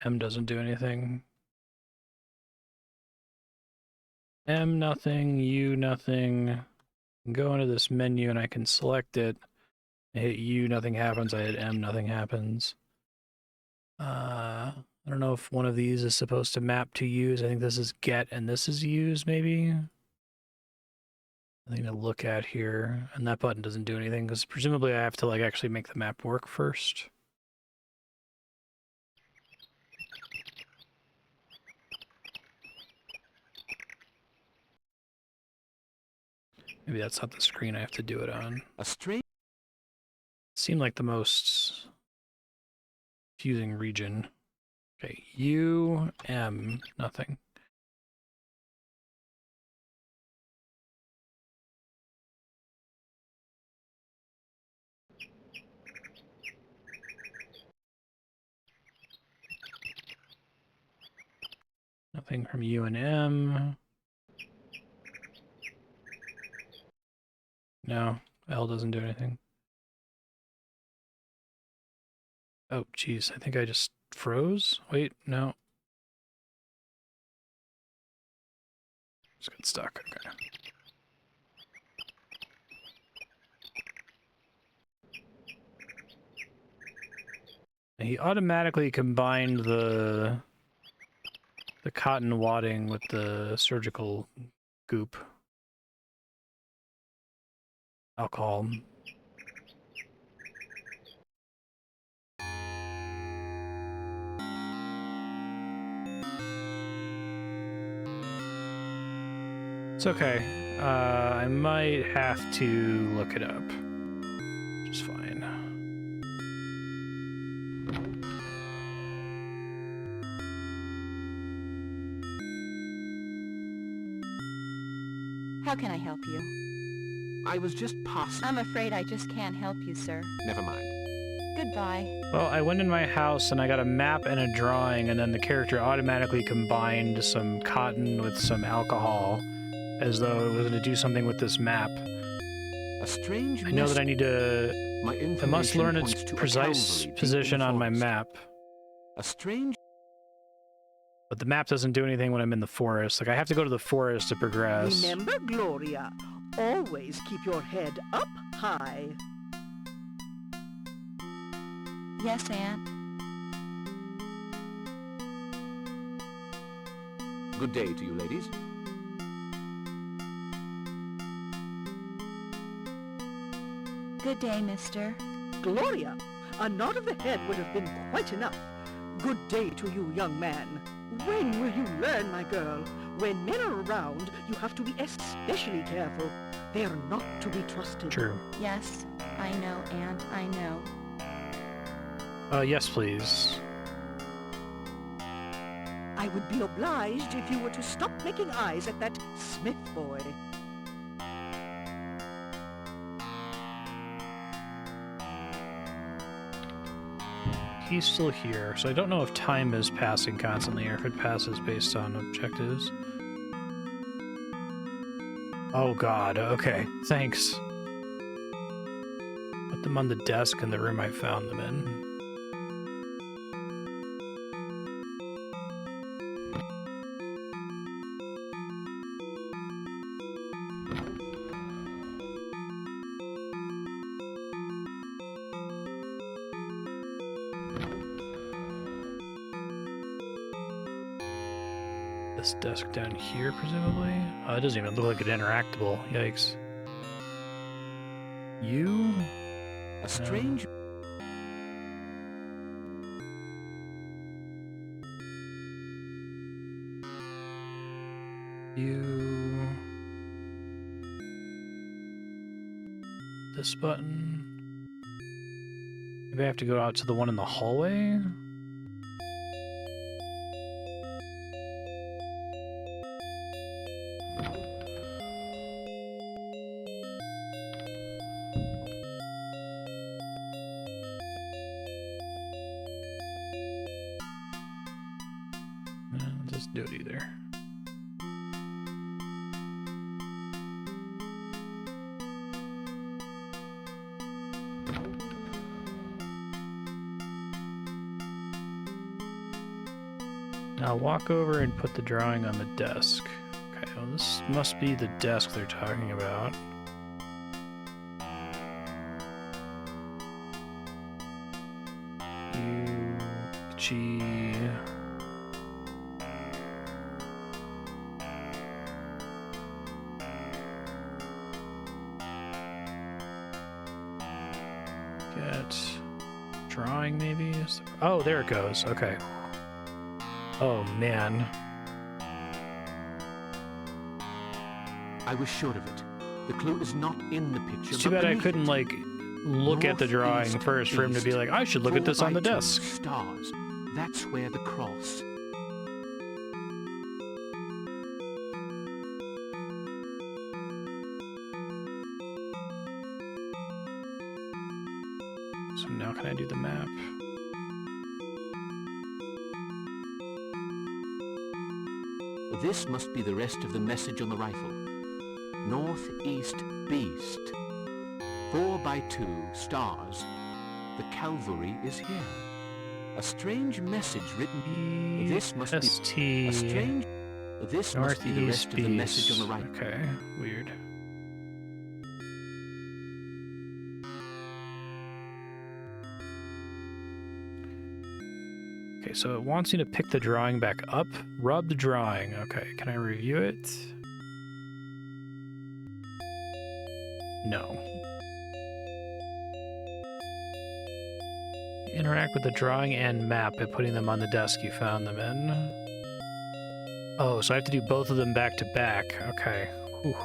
M doesn't do anything. M nothing, U nothing. Go into this menu and I can select it. I hit U, nothing happens. I hit M, nothing happens. I don't know if one of these is supposed to map to use. I think this is get and this is use, maybe. I think to look at here, and that button doesn't do anything because presumably I have to like actually make the map work first. Maybe that's not the screen I have to do it on. A strange... Seemed like the most confusing region. Okay, U, M, nothing. Nothing from U and M. No, L doesn't do anything. Oh, geez, I think I just froze. Wait, no. Just got stuck, okay. And he automatically combined the cotton wadding with the surgical goop. Alcohol. It's okay. I might have to look it up. Which is fine. How can I help you? I was just passing... I'm afraid I just can't help you, sir. Never mind. Goodbye. Well, I went in my house and I got a map and a drawing, and then the character automatically combined some cotton with some alcohol as though it was going to do something with this map. A strange... I know that I need to... I must learn its precise position on my map. A strange... But the map doesn't do anything when I'm in the forest. Like, I have to go to the forest to progress. Remember, Gloria, always keep your head up high. Yes, Aunt. Good day to you, ladies. Good day, mister. Gloria, a nod of the head would have been quite enough. Good day to you, young man. When will you learn, my girl? When men are around, you have to be especially careful. They are not to be trusted. True. Yes, I know, Aunt, I know. Yes, please. I would be obliged if you were to stop making eyes at that Smith boy. He's still here, so I don't know if time is passing constantly or if it passes based on objectives. Oh god, okay, thanks. Put them on the desk in the room I found them in. This desk down here, presumably? Oh, it doesn't even look like an interactable. Yikes. You? A strange... You... This button? Maybe I have to go out to the one in the hallway? Do it either. Now walk over and put the drawing on the desk. Okay, well this must be the desk they're talking about. Chi. Get drawing maybe. Oh, there it goes. Okay. Oh man. I was sure of it. The clue is not in the picture. It's too bad I couldn't like look at the drawing first for him to be like, I should look at this on the desk. Stars. That's where the cross. So now can I do the map? This must be the rest of the message on the rifle. Northeast Beast. 4x2 stars. The cavalry is here. A strange message written. This must be a strange. This must be the rest of the message on the rifle. Okay, weird. Okay, so it wants you to pick the drawing back up. Rub the drawing. Okay, can I review it? No. Interact with the drawing and map by putting them on the desk you found them in. Oh, so I have to do both of them back to back. Okay. Whew.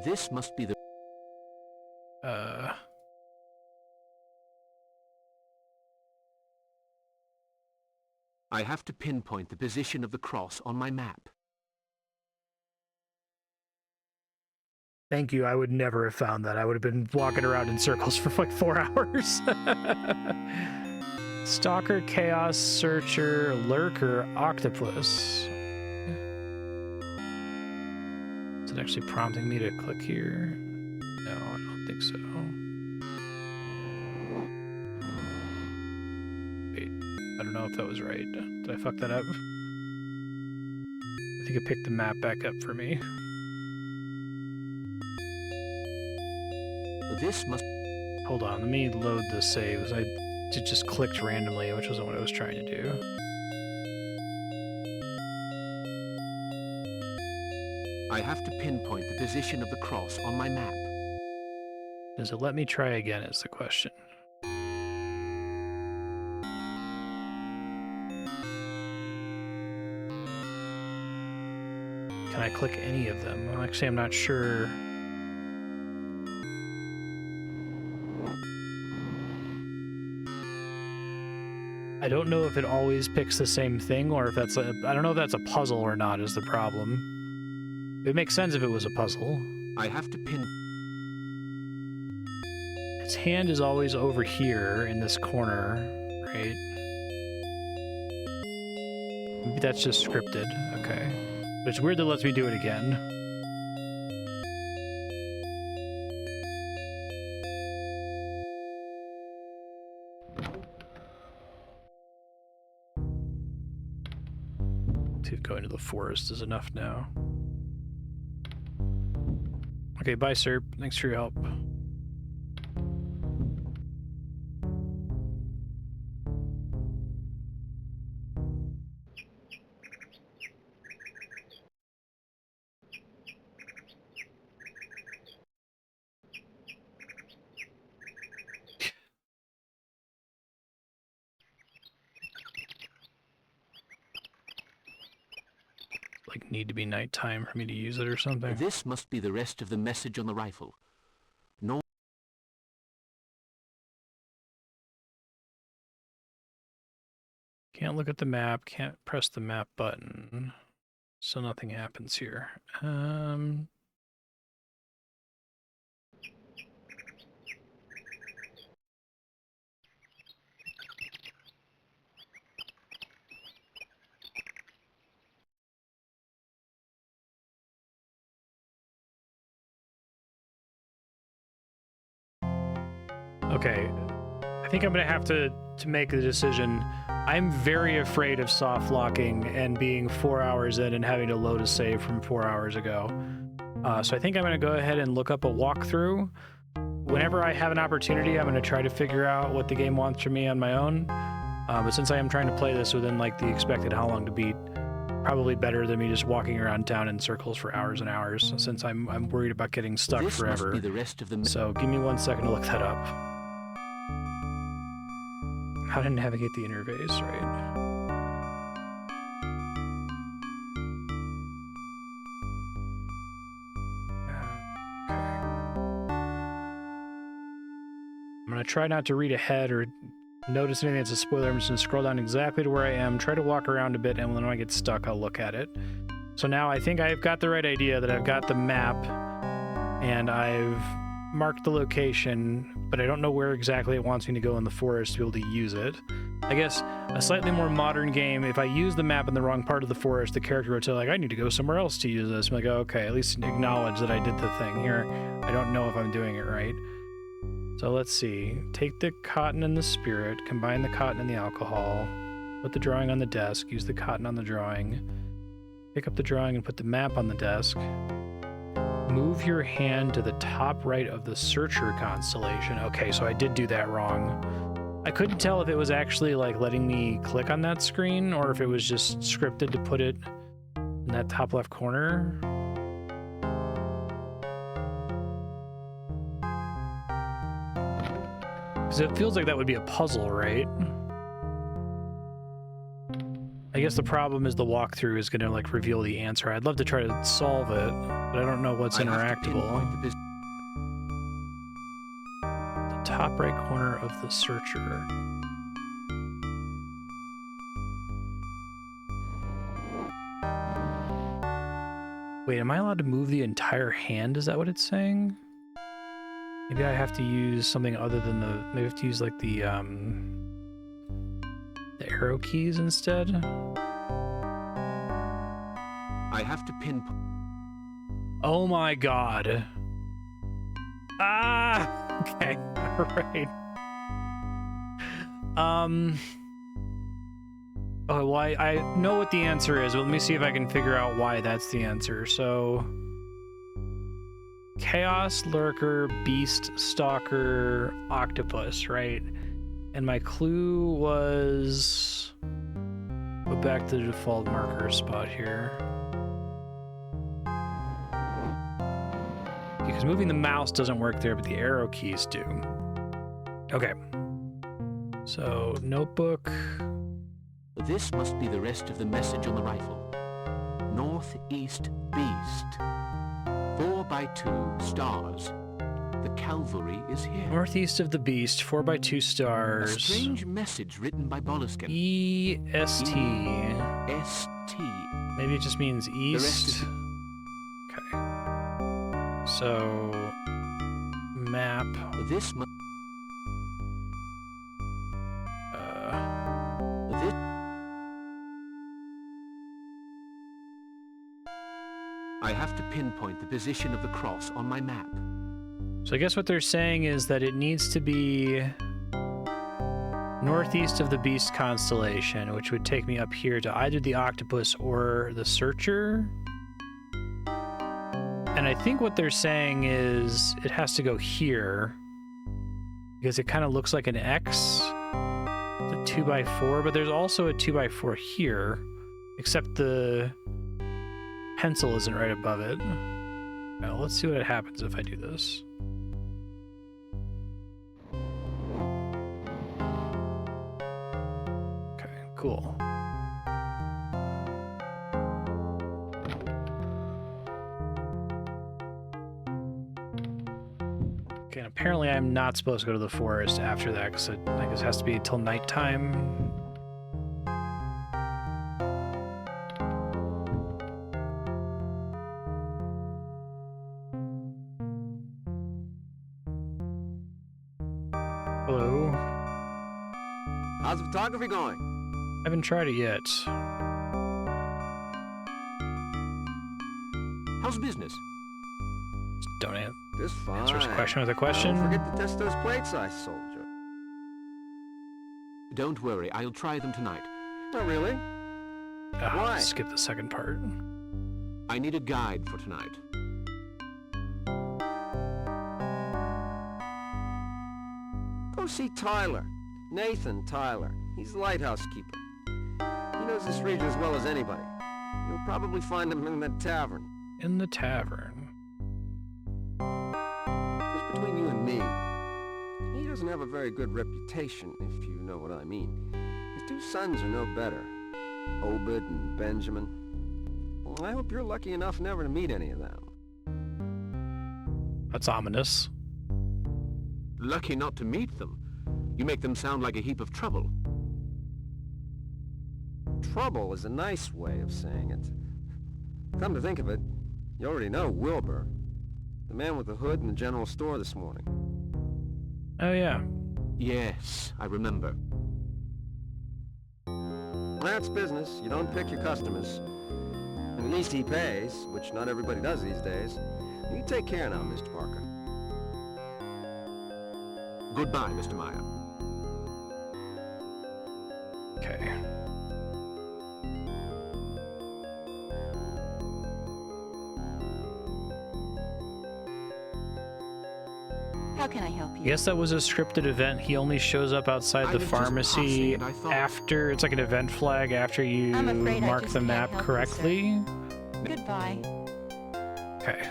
This must be the... I have to pinpoint the position of the cross on my map. Thank you. I would never have found that. I would have been walking around in circles for like 4 hours. Stalker, Chaos, Searcher, Lurker, Octopus. Is it actually prompting me to click here? No, I don't think so. Wait, I don't know if that was right. Did I fuck that up? I think it picked the map back up for me. This must... Hold on, let me load the saves. I just clicked randomly, which wasn't what I was trying to do. I have to pinpoint the position of the cross on my map. Does it let me try again is the question. Can I click any of them? Well, actually, I'm not sure. I don't know if it always picks the same thing or if that's I don't know if that's a puzzle or not is the problem. It makes sense if it was a puzzle. I have to pin... Its hand is always over here in this corner, right? Maybe that's just scripted. Okay. But it's weird that it lets me do it again. Going to the forest is enough now. Okay, bye, sir. Thanks for your help. Like need to be nighttime for me to use it or something. This must be the rest of the message on the rifle. No. Can't look at the map, can't press the map button. So nothing happens here. Okay, I think I'm gonna have to make the decision. I'm very afraid of soft locking and being 4 hours in and having to load a save from 4 hours ago. So I think I'm gonna go ahead and look up a walkthrough. Whenever I have an opportunity, I'm gonna try to figure out what the game wants from me on my own. But since I am trying to play this within like the expected how long to beat, Probably better than me just walking around town in circles for hours and hours, since I'm worried about getting stuck This forever. must be the rest of the So give me 1 second to look that up. How to navigate the interface, right? I'm going to try not to read ahead or notice anything that's a spoiler. I'm just going to scroll down exactly to where I am, try to walk around a bit, and when I get stuck, I'll look at it. So now I think I've got the right idea, that I've got the map, and I've marked the location, but I don't know where exactly it wants me to go in the forest to be able to use it. I guess a slightly more modern game, if I use the map in the wrong part of the forest, the character would say, like, I need to go somewhere else to use this. I'm like, oh, okay, at least acknowledge that I did the thing here. I don't know if I'm doing it right. So let's see. Take the cotton and the spirit, combine the cotton and the alcohol, put the drawing on the desk, use the cotton on the drawing, pick up the drawing and put the map on the desk, move your hand to the top right of the searcher constellation. Okay, so I did do that wrong. I couldn't tell if it was actually like letting me click on that screen or if it was just scripted to put it in that top left corner. Because it feels like that would be a puzzle, right? I guess the problem is the walkthrough is going to like reveal the answer. I'd love to try to solve it, but I don't know what's interactable. The top right corner of the searcher. Wait, am I allowed to move the entire hand? Is that what it's saying? Maybe I have to use something other than the... Maybe I have to use, like, the arrow keys instead? I have to pinpoint... Oh my god. Ah! Okay, alright. Oh, well, I know what the answer is. Well, let me see if I can figure out why that's the answer. So... Chaos, Lurker, Beast, Stalker, Octopus, right? And my clue was... Go back to the default marker spot here. Because moving the mouse doesn't work there, but the arrow keys do. Okay. So, notebook... This must be the rest of the message on the rifle. Northeast Beast. 4x2 stars. The cavalry is here. Northeast of the Beast, 4x2 stars. A strange message written by Boleskine. E-S-T. E-S-T. Maybe it just means east. Okay. So, map. This must... This... I have to pinpoint the position of the cross on my map. So I guess what they're saying is that it needs to be northeast of the Beast constellation, which would take me up here to either the Octopus or the Searcher. And I think what they're saying is it has to go here because it kind of looks like an X, the 2x4, but there's also a 2x4 here, except the pencil isn't right above it. Well, let's see what happens if I do this. Okay, cool. Okay, and apparently I'm not supposed to go to the forest after that because I guess it has to be until nighttime. Hello. How's the photography going? I haven't tried it yet. How's business? Don't Just fine. answer his question with a question. Don't forget to test those plates I sold you. Don't worry, I'll try them tonight. Not really. Why? Skip the second part. I need a guide for tonight. Go see Tyler. Nathan Tyler. He's the lighthouse keeper. He knows this region as well as anybody. You'll probably find him in the tavern. In the tavern. Just between you and me, he doesn't have a very good reputation, if you know what I mean. His two sons are no better, Obed and Benjamin. Well, I hope you're lucky enough never to meet any of them. That's ominous. Lucky not to meet them. You make them sound like a heap of trouble. Trouble is a nice way of saying it. Come to think of it, you already know Wilbur, the man with the hood in the general store this morning. Oh, yeah. Yes, I remember. That's business. You don't pick your customers. At least he pays, which not everybody does these days. You take care now, Mr. Parker. Goodbye, Mr. Myer. Okay. How can I help you? I guess that was a scripted event. He only shows up outside the pharmacy after, it's like an event flag after you mark the map correctly. Goodbye. Okay.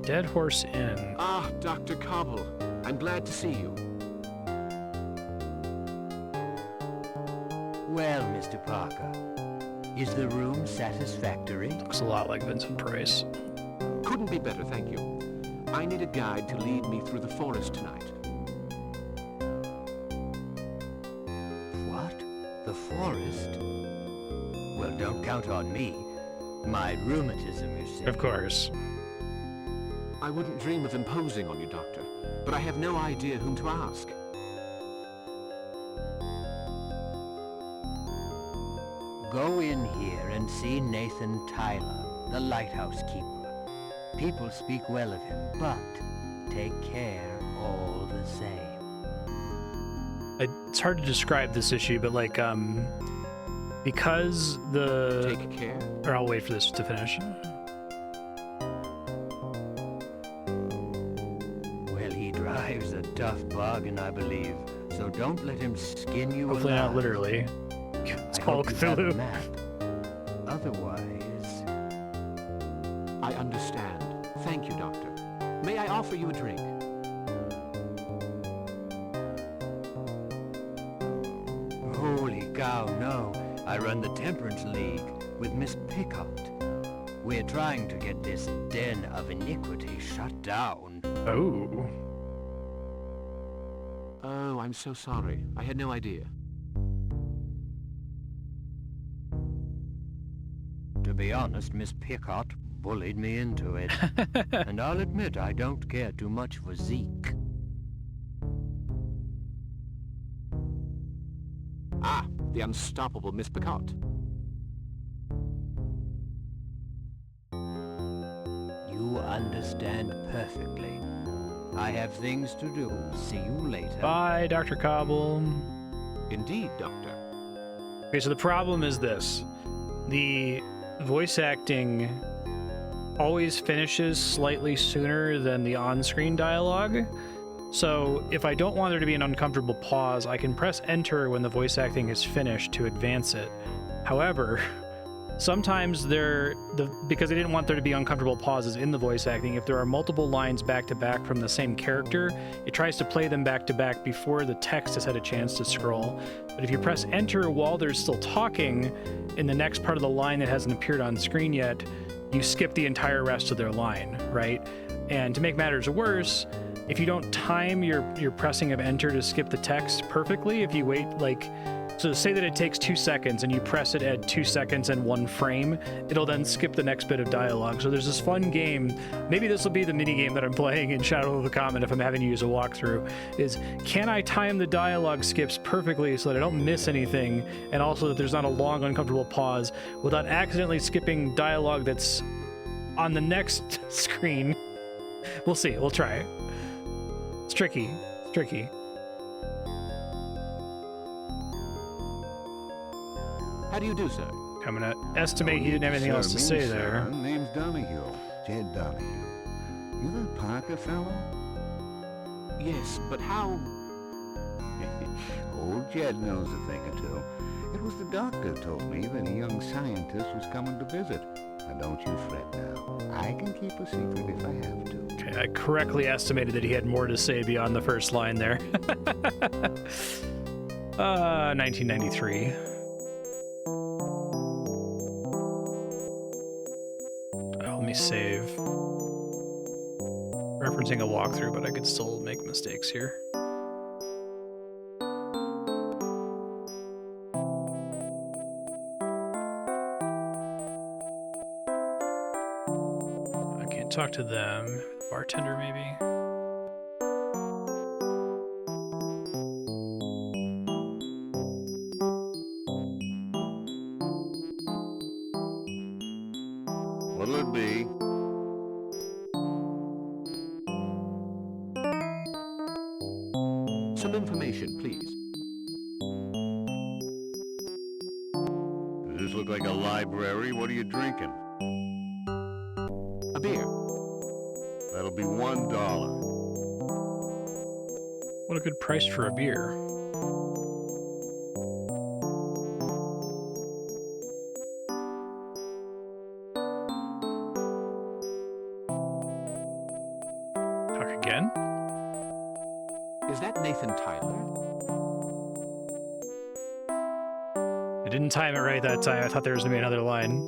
Dead Horse Inn. Ah, Dr. Cobble. I'm glad to see you. Well, Mr. Parker, is the room satisfactory? Looks a lot like Vincent Price. Couldn't be better, thank you. I need a guide to lead me through the forest tonight. What? The forest? Well, don't count on me. My rheumatism, you see. Of course. I wouldn't dream of imposing on you, Doctor, but I have no idea whom to ask. Go in here and see Nathan Tyler, the lighthouse keeper. People speak well of him, but take care all the same. It's hard to describe this issue, but like, because the... Take care? Or I'll wait for this to finish. Well, he drives a tough bargain, I believe, so don't let him skin you Hopefully alive. not literally. It's called Cthulhu. Otherwise... I understand. Thank you, Doctor. May I offer you a drink? Holy cow, no. I run the Temperance League with Miss Pickott. We're trying to get this den of iniquity shut down. Oh. Oh, I'm so sorry. I had no idea. To be honest, Miss Pickott bullied me into it. And I'll admit I don't care too much for Zeke. Ah, the unstoppable Miss Pickott. You understand perfectly. I have things to do. See you later. Bye, Dr. Cobble. Indeed, Doctor. Okay, so the problem is this. The voice acting always finishes slightly sooner than the on-screen dialogue. So if I don't want there to be an uncomfortable pause, I can press enter when the voice acting is finished to advance it. However, sometimes because I didn't want there to be uncomfortable pauses in the voice acting, if there are multiple lines back to back from the same character, it tries to play them back to back before the text has had a chance to scroll. But if you press enter while they're still talking in the next part of the line that hasn't appeared on screen yet, you skip the entire rest of their line, right? And to make matters worse, if you don't time your pressing of enter to skip the text perfectly, if you wait so say that it takes 2 seconds and you press it at 2 seconds and 1 frame, it'll then skip the next bit of dialogue. So there's this fun game, maybe this will be the mini game that I'm playing in Shadow of the Comet if I'm having to use a walkthrough, is can I time the dialogue skips perfectly so that I don't miss anything, and also that there's not a long uncomfortable pause without accidentally skipping dialogue that's on the next screen. We'll see, we'll try. It's tricky, it's tricky. How do you do, sir? I'm gonna estimate he didn't have anything else to say there. Name's Donahue, Ted Donahue. You the Parker fellow? Yes, but how... Old Jed knows a thing or two. It was the doctor told me that a young scientist was coming to visit. Now don't you fret now. I can keep a secret if I have to. Okay, I correctly estimated that he had more to say beyond the first line there. 1993. Let me save. Referencing a walkthrough, but I could still make mistakes here. I can't talk to them. Bartender, maybe? What'll it be? Some information, please. Does this look like a library? What are you drinking? A beer. That'll be $1. What a good price for a beer. Talk again? Is that Nathan Tyler? I didn't time it right that time. I thought there was going to be another line.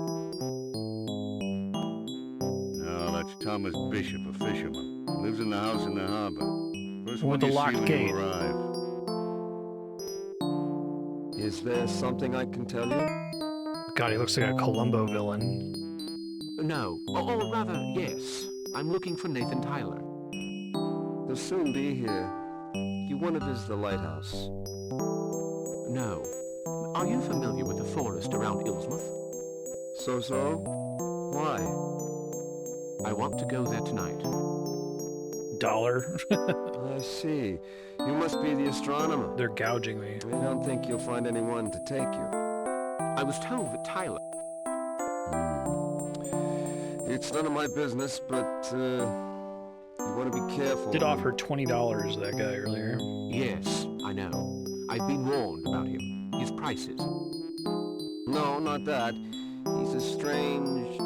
No, that's Thomas Bishop, a fisherman. Lives in the house in the harbor. First With one the you see locked when gate. you arrive. Is there something I can tell you? God, he looks like a Columbo villain. No. Or rather, yes. I'm looking for Nathan Tyler. He'll soon be here. You want to visit the Lighthouse? No. Are you familiar with the forest around Illsmouth? So? Why? I want to go there tonight. Dollar. I see. You must be the astronomer. They're gouging me. I don't think you'll find anyone to take you. I was told that Tyler... It's none of my business, but, you want to be careful. Did offer $20 that guy earlier. Yes, I know. I've been warned about him. His prices. No, not that. He's a strange...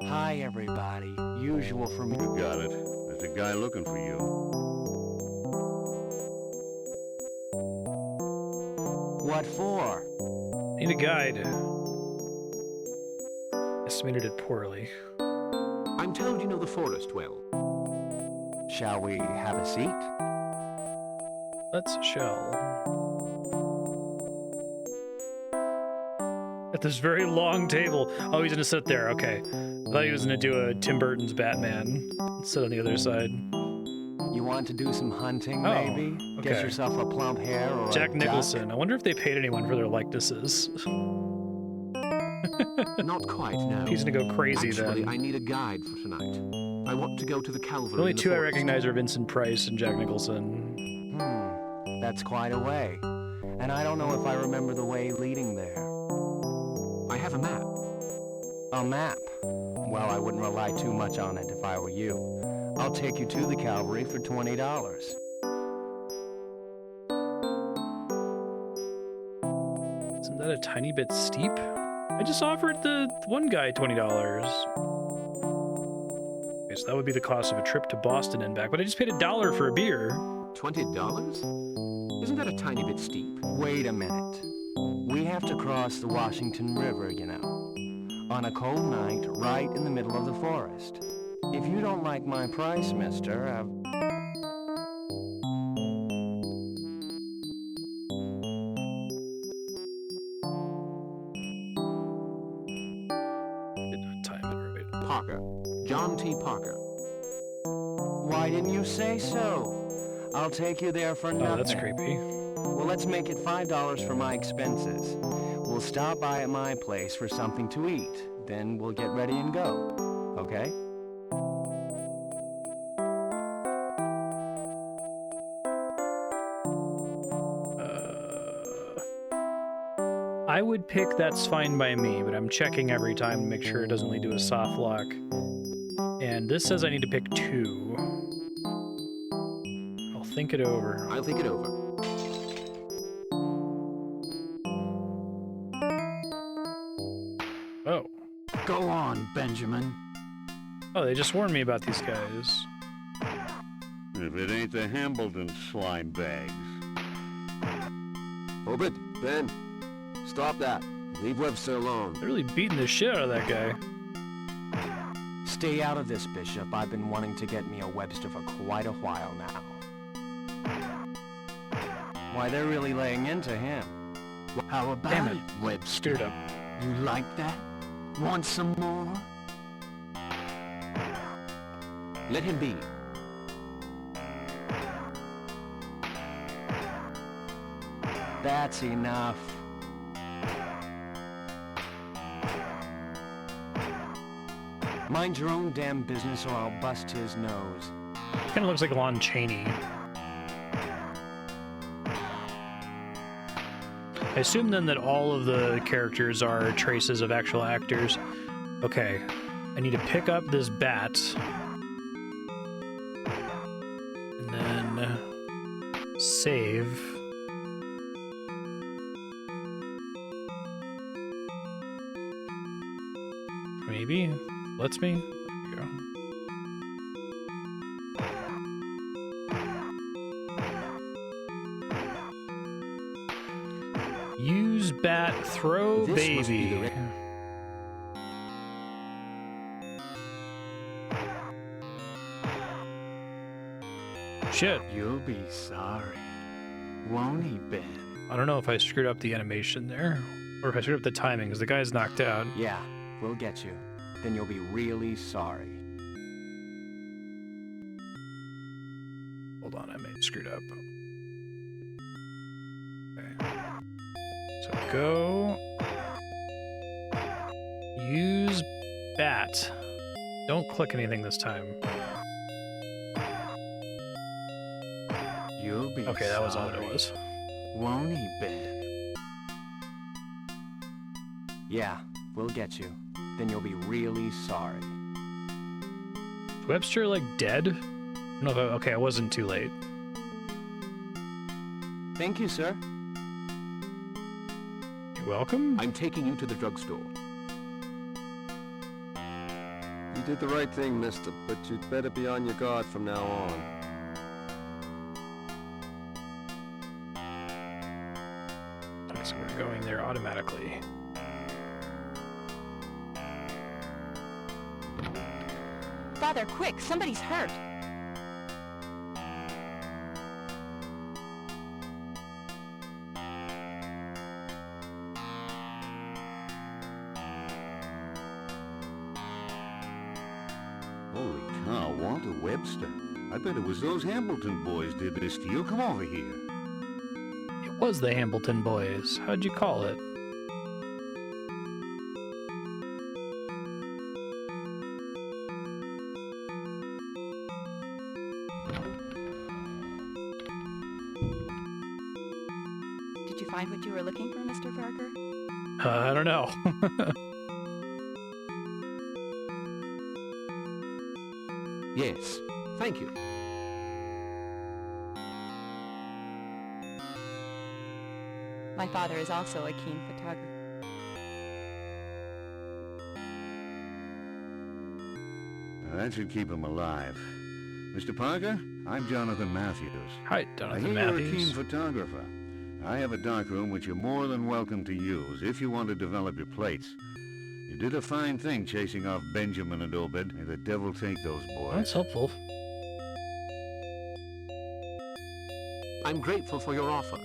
Hi, everybody. Usual for me. You got it. There's a guy looking for you. What for? Need a guide. Estimated it poorly. I'm told you know the forest well. Shall we have a seat? Let's shell. At this very long table. Oh, he's gonna sit there. Okay. I thought he was gonna do a Tim Burton's Batman. Sit on the other side. You want to do some hunting, Oh, maybe? okay. Get yourself a plump hair or Jack a Nicholson. duck? I wonder if they paid anyone for their likenesses. Not quite, no. He's gonna go crazy Actually, then. I need a guide for tonight. I want to go to the Calvary. The only in the two I forest. recognize are Vincent Price and Jack Nicholson. That's quite a way. And I don't know if I remember the way leading there. I have a map. A map? Well, I wouldn't rely too much on it if I were you. I'll take you to the Calvary for $20. Isn't that a tiny bit steep? I just offered the one guy $20. Okay, so that would be the cost of a trip to Boston and back, but I just paid $1 for a beer. $20? Isn't that a tiny bit steep? Wait a minute. We have to cross the Washington River, you know. On a cold night, right in the middle of the forest. If you don't like my price, mister, Did not time it right. Parker. John T. Parker. Why didn't you say so? I'll take you there for nothing. Oh, that's creepy. Well, let's make it $5 for my expenses. We'll stop by at my place for something to eat. Then we'll get ready and go. Okay? I would pick That's Fine by Me, but I'm checking every time to make sure it doesn't lead to a soft lock. And this says I need to pick 2. I'll think it over. I'll think it over. Oh. Go on, Benjamin. Oh, they just warned me about these guys. If it ain't the Hambleton slime bags. Obed, Ben, stop that. Leave Webster alone. They're really beating the shit out of that guy. Stay out of this, Bishop. I've been wanting to get me a Webster for quite a while now. Why, they're really laying into him. How about Damn it, Webster? Stirred up. You like that? Want some more? Let him be. That's enough. Mind your own damn business or I'll bust his nose. Kind of looks like Lon Chaney. I assume then that all of the characters are traces of actual actors. Okay, I need to pick up this bat. And then save. Maybe? Lets me? There we go. Use bat, throw This must be baby. the Shit. You'll be sorry. Won't he, Ben? I don't know if I screwed up the animation there, or if I screwed up the timing, because the guy's knocked out. Yeah, we'll get you. Then you'll be really sorry. Hold on, I may have screwed up. Okay. So go. Use bat. Don't click anything this time. You'll be Okay, that was all sorry. it was. Won't he, Ben? Yeah, we'll get you. Then you'll be really sorry. Is Webster, like, dead? No, okay, I wasn't too late. Thank you, sir. You're welcome. I'm taking you to the drugstore. You did the right thing, mister, but you'd better be on your guard from now on. So we're going there automatically. Father, quick! Somebody's hurt! Holy cow, Walter Webster. I bet it was those Hambleton boys did this to you. Come over here. It was the Hambleton boys. How'd you call it? Did you find what you were looking for, Mr. Parker? I don't know. Yes, thank you. My father is also a keen photographer. Now, that should keep him alive. Mr. Parker, I'm Jonathan Matthews. Hi, I Jonathan hear you're a Matthews. keen photographer. I have a darkroom which you're more than welcome to use if you want to develop your plates. You did a fine thing chasing off Benjamin and Obed. May the devil take those boys. That's helpful. I'm grateful for your offer.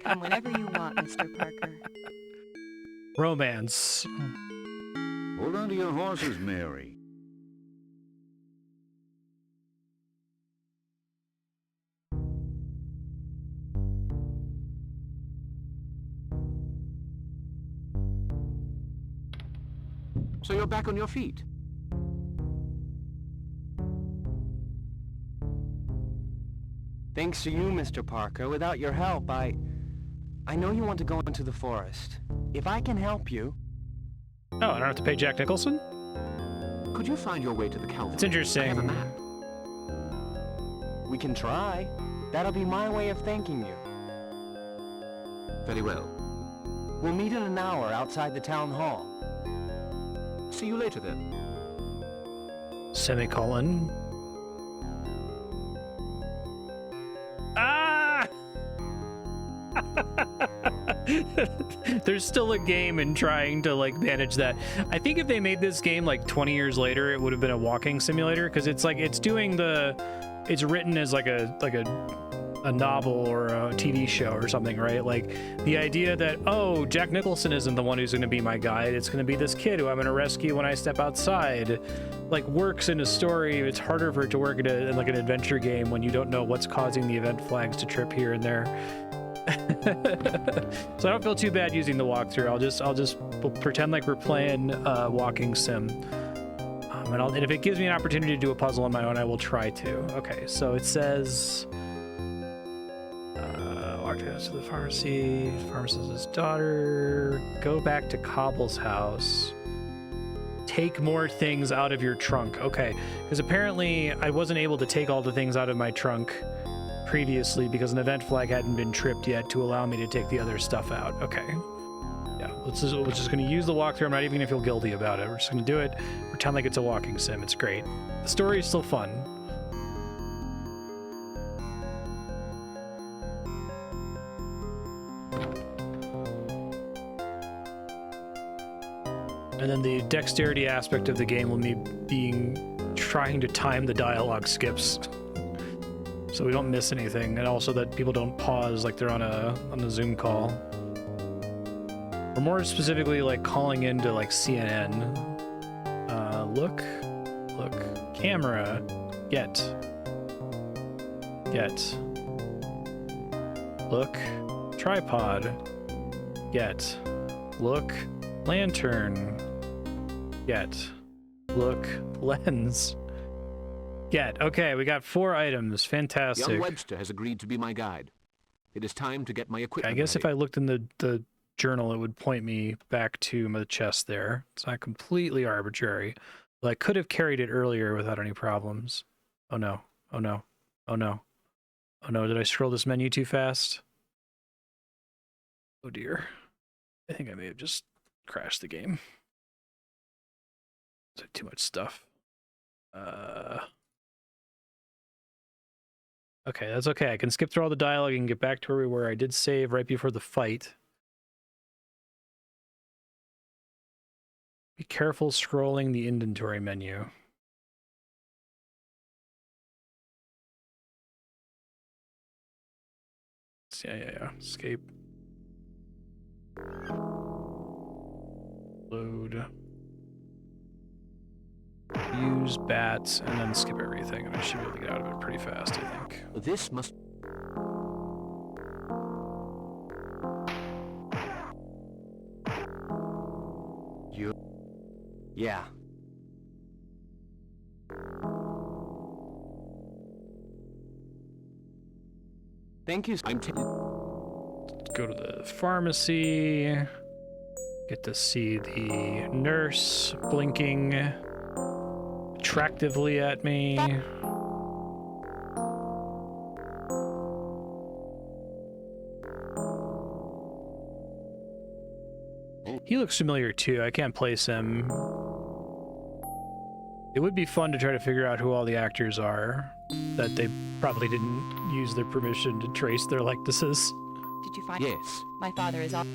Come whenever you want, Mr. Parker. Romance. Hold on to your horses, Mary. So you're back on your feet. Thanks to you, Mr. Parker. Without your help, I know you want to go into the forest. If I can help you... Oh, I don't have to pay Jack Nicholson? Could you find your way to the cavalry? It's interesting. I have a map. We can try. That'll be my way of thanking you. Very well. We'll meet in an hour outside the town hall. See you later, then. Semicolon. Ah! There's still a game in trying to like manage that. I think if they made this game like 20 years later, it would have been a walking simulator, because it's like it's written as like a novel or a TV show or something, right? Like the idea that, oh, Jack Nicholson isn't the one who's going to be my guide. It's going to be this kid who I'm going to rescue when I step outside. Like works in a story. It's harder for it to work in like an adventure game when you don't know what's causing the event flags to trip here and there. So I don't feel too bad using the walkthrough. We'll pretend like we're playing walking sim. And if it gives me an opportunity to do a puzzle on my own, I will try to. Okay, so it says... walk to the pharmacy, pharmacist's daughter, go back to Cobble's house, take more things out of your trunk. Okay, because apparently I wasn't able to take all the things out of my trunk previously because an event flag hadn't been tripped yet to allow me to take the other stuff out. Okay. Yeah, we're just going to use the walkthrough. I'm not even going to feel guilty about it. We're just going to do it, pretend like it's a walking sim. It's great. The story is still fun. And then the dexterity aspect of the game will be trying to time the dialogue skips, so we don't miss anything, and also that people don't pause like they're on a Zoom call. Or more specifically, like calling into like CNN. Look, camera, get, look, tripod, get, look, lantern, get, look, lens, get. Okay, we got 4 items. Fantastic. Young Webster has agreed to be my guide. It is time to get my equipment I guess ready. if I looked in the journal, it would point me back to my chest there. It's not completely arbitrary. But I could have carried it earlier without any problems. Oh no. Oh no. Oh no. Oh no, did I scroll this menu too fast? Oh dear. I think I may have just crashed the game. There's too much stuff. Okay, that's okay. I can skip through all the dialogue and get back to where we were. I did save right before the fight. Be careful scrolling the inventory menu. Yeah. Escape. Load. Use bats, and then skip everything, and I should be able to get out of it pretty fast, I think. This must... Yeah. Thank you. Go to the pharmacy. Get to see the nurse blinking attractively at me. He looks familiar too. I can't place him. It would be fun to try to figure out who all the actors are that they probably didn't use their permission to trace their likenesses. Did you find? Yes. My father is off.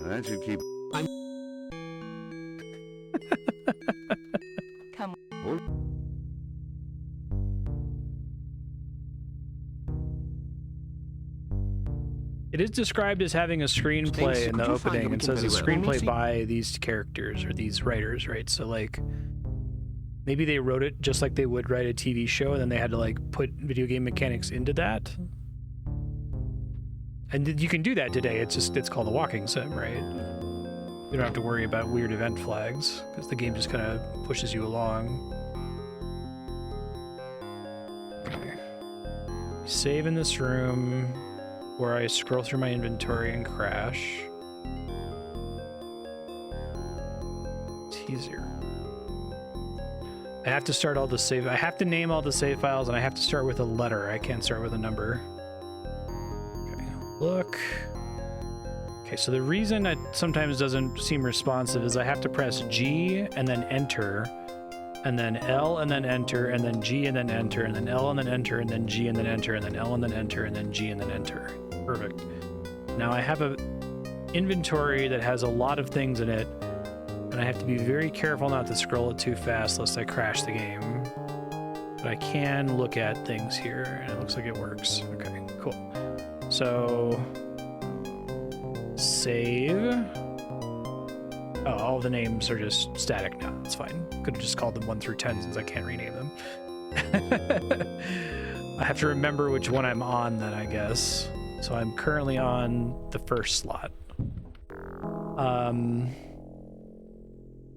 That should keep... Come. It is described as having a screenplay in the opening. It says a screenplay by these characters or these writers, right? So like maybe they wrote it just like they would write a TV show, and then they had to like put video game mechanics into that. And you can do that today. It's called a walking sim, right? You don't have to worry about weird event flags because the game just kind of pushes you along. Save in this room where I scroll through my inventory and crash. It's easier. I have to start all the save. I have to name all the save files, and I have to start with a letter. I can't start with a number. Okay, look. Okay, so the reason it sometimes doesn't seem responsive is I have to press G and then enter, and then L and then enter, and then G and then enter, and then L and then enter, and then G and then enter, and then L and then enter, and then G and then enter. Perfect. Now I have a inventory that has a lot of things in it, and I have to be very careful not to scroll it too fast lest I crash the game. But I can look at things here, and it looks like it works. Okay, cool. So, save. Oh, all the names are just static now. That's fine. Could have just called them 1 through 10 since I can't rename them. I have to remember which one I'm on then, I guess. So I'm currently on the first slot.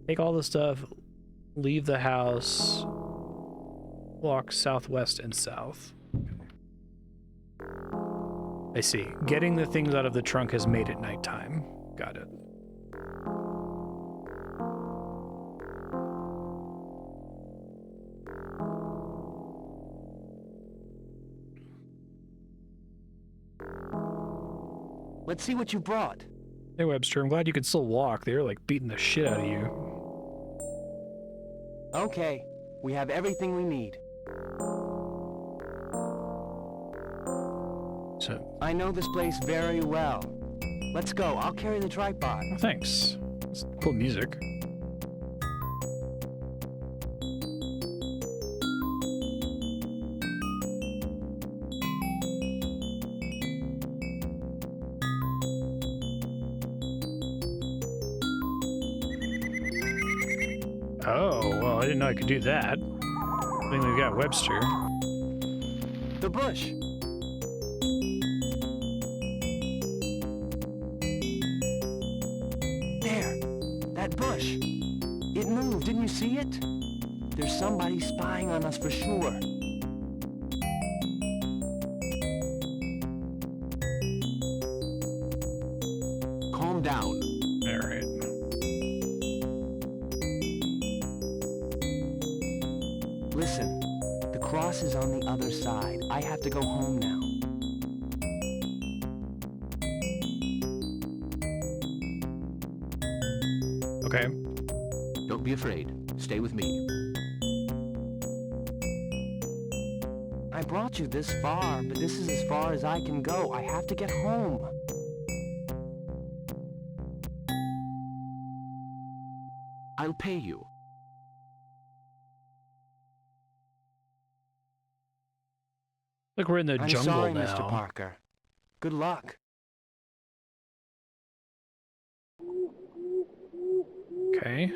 Take all the stuff, leave the house, walk southwest and south. I see. Getting the things out of the trunk has made it nighttime. Got it. Let's see what you brought. Hey, Webster, I'm glad you could still walk. They were like beating the shit out of you. Okay, we have everything we need. So, I know this place very well. Let's go. I'll carry the tripod. oh, thanks. It's cool music. Oh, well, I didn't know I could do that. I think we've got Webster. The bush. There. That bush. It moved. Didn't you see it? There's somebody spying on us for sure. Calm down. All right. Listen, the cross is on the other side. I have to go home now. Okay. Don't be afraid. Stay with me. I brought you this far, but this is as far as I can go. I have to get home. I'll pay you. Look, we're in the I'm jungle sorry, now. Mr. Parker. Good luck. Okay.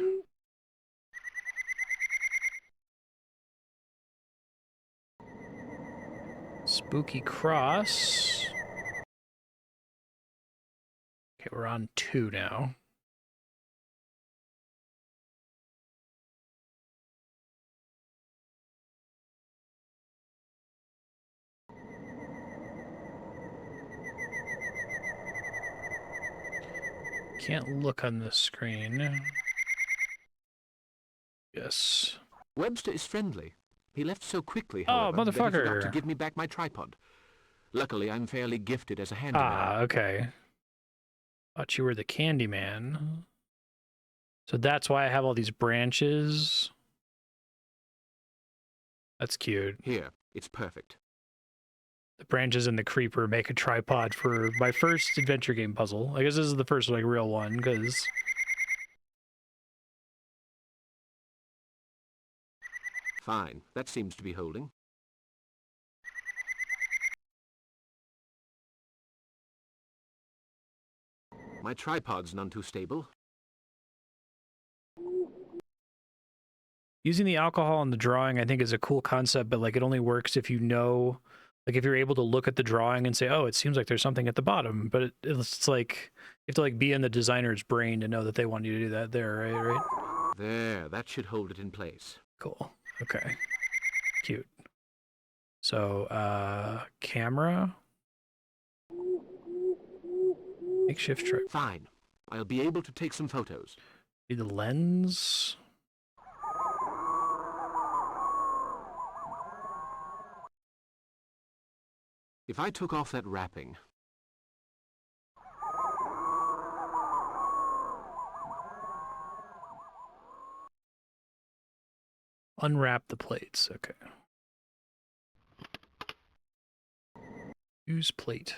Spooky Cross. Okay, we're on 2 now. Can't look on the screen. Yes. Webster is friendly. He left so quickly, Oh, however, that he forgot motherfucker. to give me back my tripod. Luckily, I'm fairly gifted as a handyman. Ah, okay. Thought you were the Candyman. So that's why I have all these branches. That's cute. Here, it's perfect. The branches and the creeper make a tripod for my first adventure game puzzle. I guess this is the first like real one, because Fine, that seems to be holding. My tripod's none too stable. using the alcohol in the drawing I think is a cool concept, but like it only works if you know, like if you're able to look at the drawing and say, oh, it seems like there's something at the bottom, but it's like you have to like be in the designer's brain to know that they want you to do that there, right? There, that should hold it in place. Cool. Okay. Cute. So, camera. Makeshift trip. Fine. I'll be able to take some photos. Need the lens. If I took off that wrapping... Unwrap the plates. Okay. Use plate.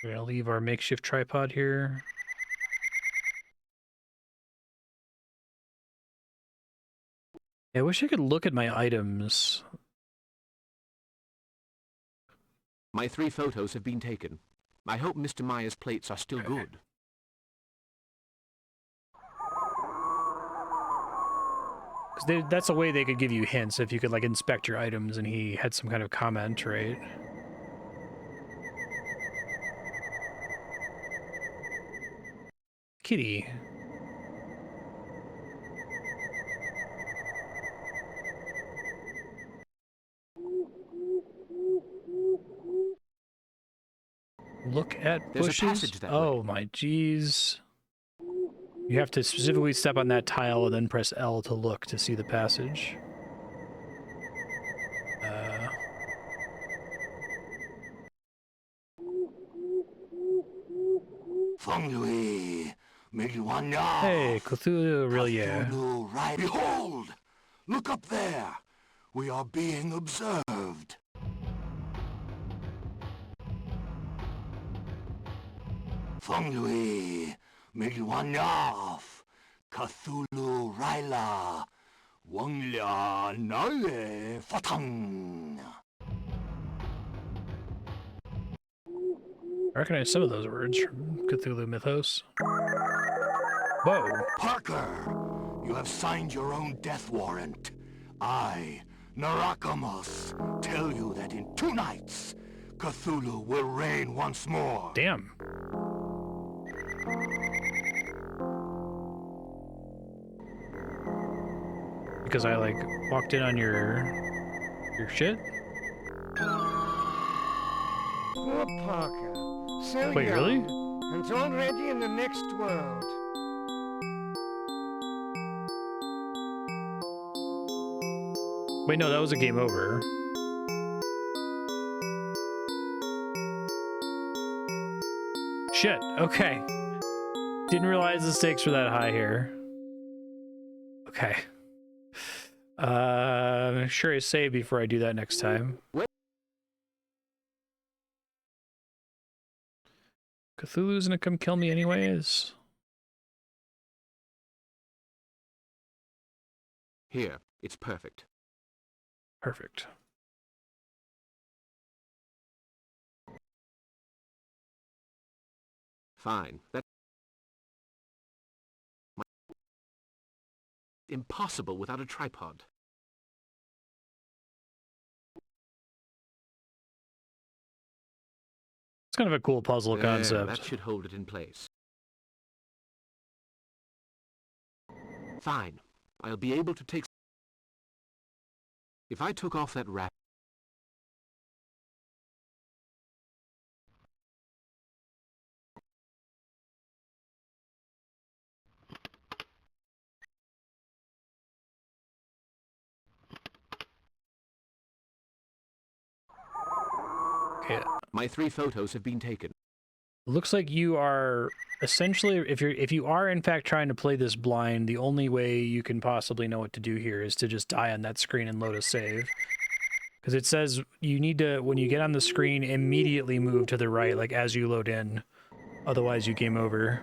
We're gonna leave our makeshift tripod here. Yeah, I wish I could look at my items. My 3 photos have been taken. I hope Mr. Myers' plates are still good. Because that's a way they could give you hints if you could, like, inspect your items and he had some kind of comment, right? Kitty. Look at There's bushes. a passage that Oh way. my jeez. You have to specifically step on that tile and then press L to look to see the passage. Hey, Cthulhu, really, yeah. Right. Behold! Look up there! We are being observed. Fungui, Milwanaf, Cthulhu Raila, Wanglia Nale Fatang. I recognize some of those words from Cthulhu mythos. Whoa. Parker, you have signed your own death warrant. I, Narackamous, tell you that in 2 nights, Cthulhu will reign once more. Damn. Because I, like, walked in on your shit? Poor Parker. So Wait, young, really? and already in the next world. Wait, no, that was a game over. Shit, okay. Didn't realize the stakes were that high here. Okay. I'm sure I save before I do that next time. Cthulhu's gonna come kill me anyways. Here, it's perfect. Perfect. Fine. That's impossible without a tripod. It's kind of a cool puzzle concept. That should hold it in place. Fine. I'll be able to take... If I took off that wrap... Okay. My 3 photos have been taken. Looks like you are essentially, if you are in fact trying to play this blind, the only way you can possibly know what to do here is to just die on that screen and load a save. Because it says you need to, when you get on the screen, immediately move to the right, like as you load in. Otherwise, you game over.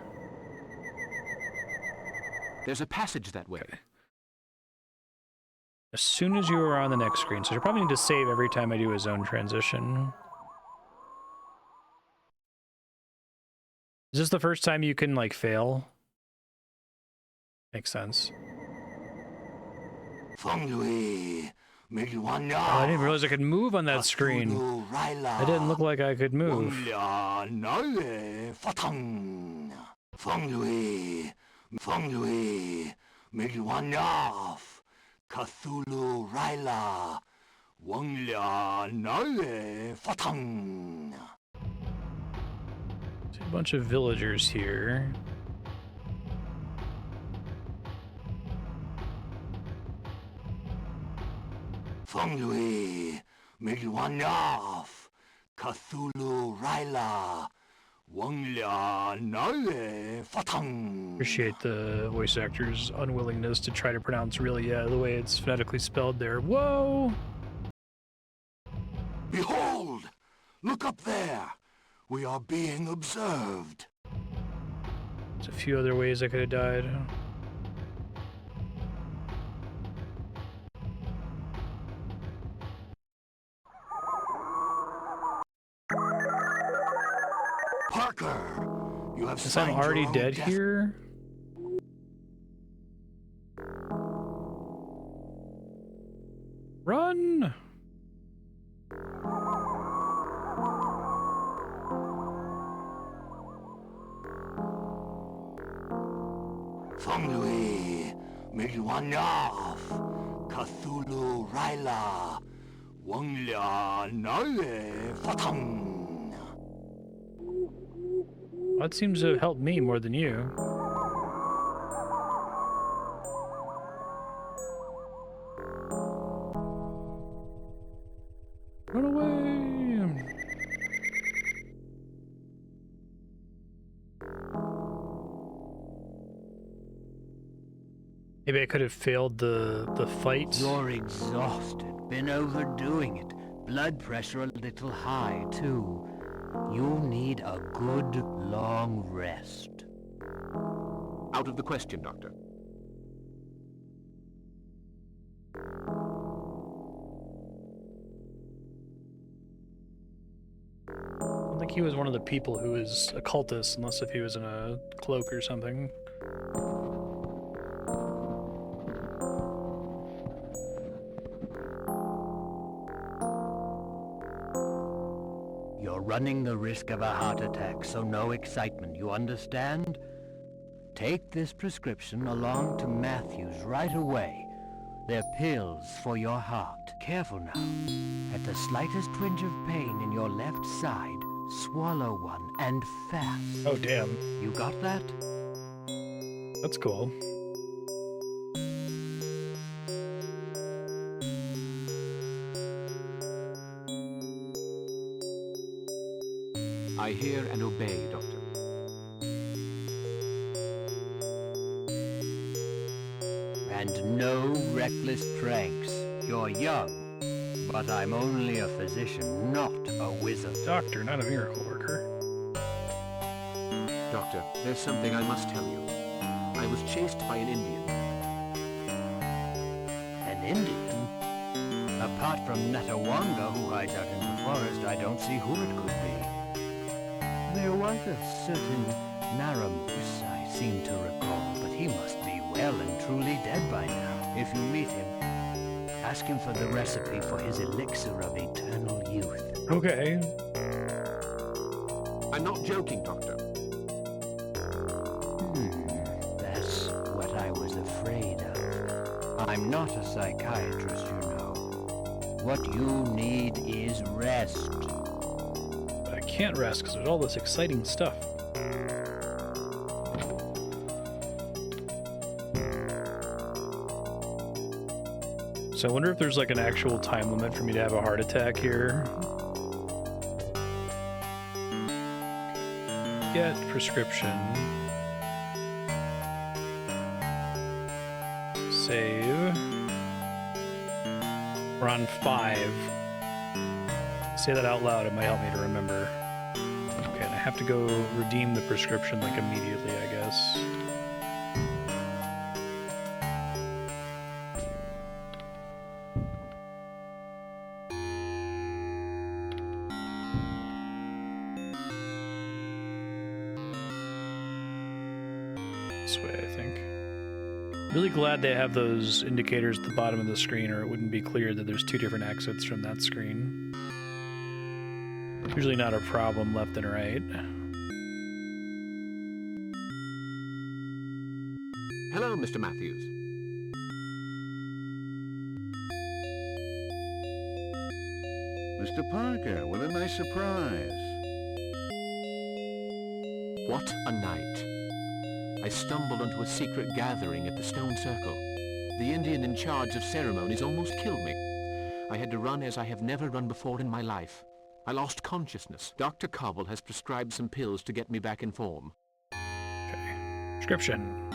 There's a passage that way. Okay. As soon as you are on the next screen, so you probably need to save every time I do a zone transition. Is this the first time you can, like, fail? Makes sense. Fungui, I didn't realize I could move on that screen. It didn't look like I could move. Cthulhu Ryla Wanglia Nae Fatang. See a bunch of villagers here. Fonglui Milwanaf Cthulhu Ryla Wanglia Nae Fatang. Appreciate the voice actor's unwillingness to try to pronounce really the way it's phonetically spelled there. Whoa! Behold! Look up there! We are being observed. There's a few other ways I could have died. Parker! You have Guess I'm signed your already own dead death. here? Run! Fonglui Milwanaf Cthulhu Ryla Wanglia Nae Fatang. That seems to have helped me more than you. Run away! Maybe I could have failed the fight. You're exhausted, been overdoing it. Blood pressure a little high, too. You'll need a good, long rest. Out of the question, Doctor. I don't think he was one of the people who was a cultist, unless if he was in a cloak or something. You're running the risk of a heart attack, so no excitement, you understand? Take this prescription along to Matthews right away. They're pills for your heart. Careful now. At the slightest twinge of pain in your left side, swallow one, and fast. Oh, damn. You got that? That's cool. I hear and obey, Doctor. And no reckless pranks. You're young, but I'm only a physician, not a wizard. Doctor, not a miracle worker. Doctor, there's something I must tell you. I was chased by an Indian. An Indian? Apart from Netawanga, who hides out in the forest, I don't see who it could be. There was a certain Narackamous, I seem to recall, but he must be well and truly dead by now. If you meet him, ask him for the recipe for his elixir of eternal youth. Okay. I'm not joking, Doctor. That's what I was afraid of. I'm not a psychiatrist, you know. What you need is rest. But I can't rest because there's all this exciting stuff. So I wonder if there's like an actual time limit for me to have a heart attack here. Get prescription. Save. We're on 5. Say that out loud, it might help me to remember. Okay, and I have to go redeem the prescription like immediately, I guess. This way, I think. Really glad they have those indicators at the bottom of the screen, or it wouldn't be clear that there's two different exits from that screen. Usually not a problem left and right. Hello, Mr. Matthews. Mr. Parker, what a nice surprise. What a night. I stumbled onto a secret gathering at the Stone Circle. The Indian in charge of ceremonies almost killed me. I had to run as I have never run before in my life. I lost consciousness. Dr. Cobble has prescribed some pills to get me back in form. Okay. Prescription.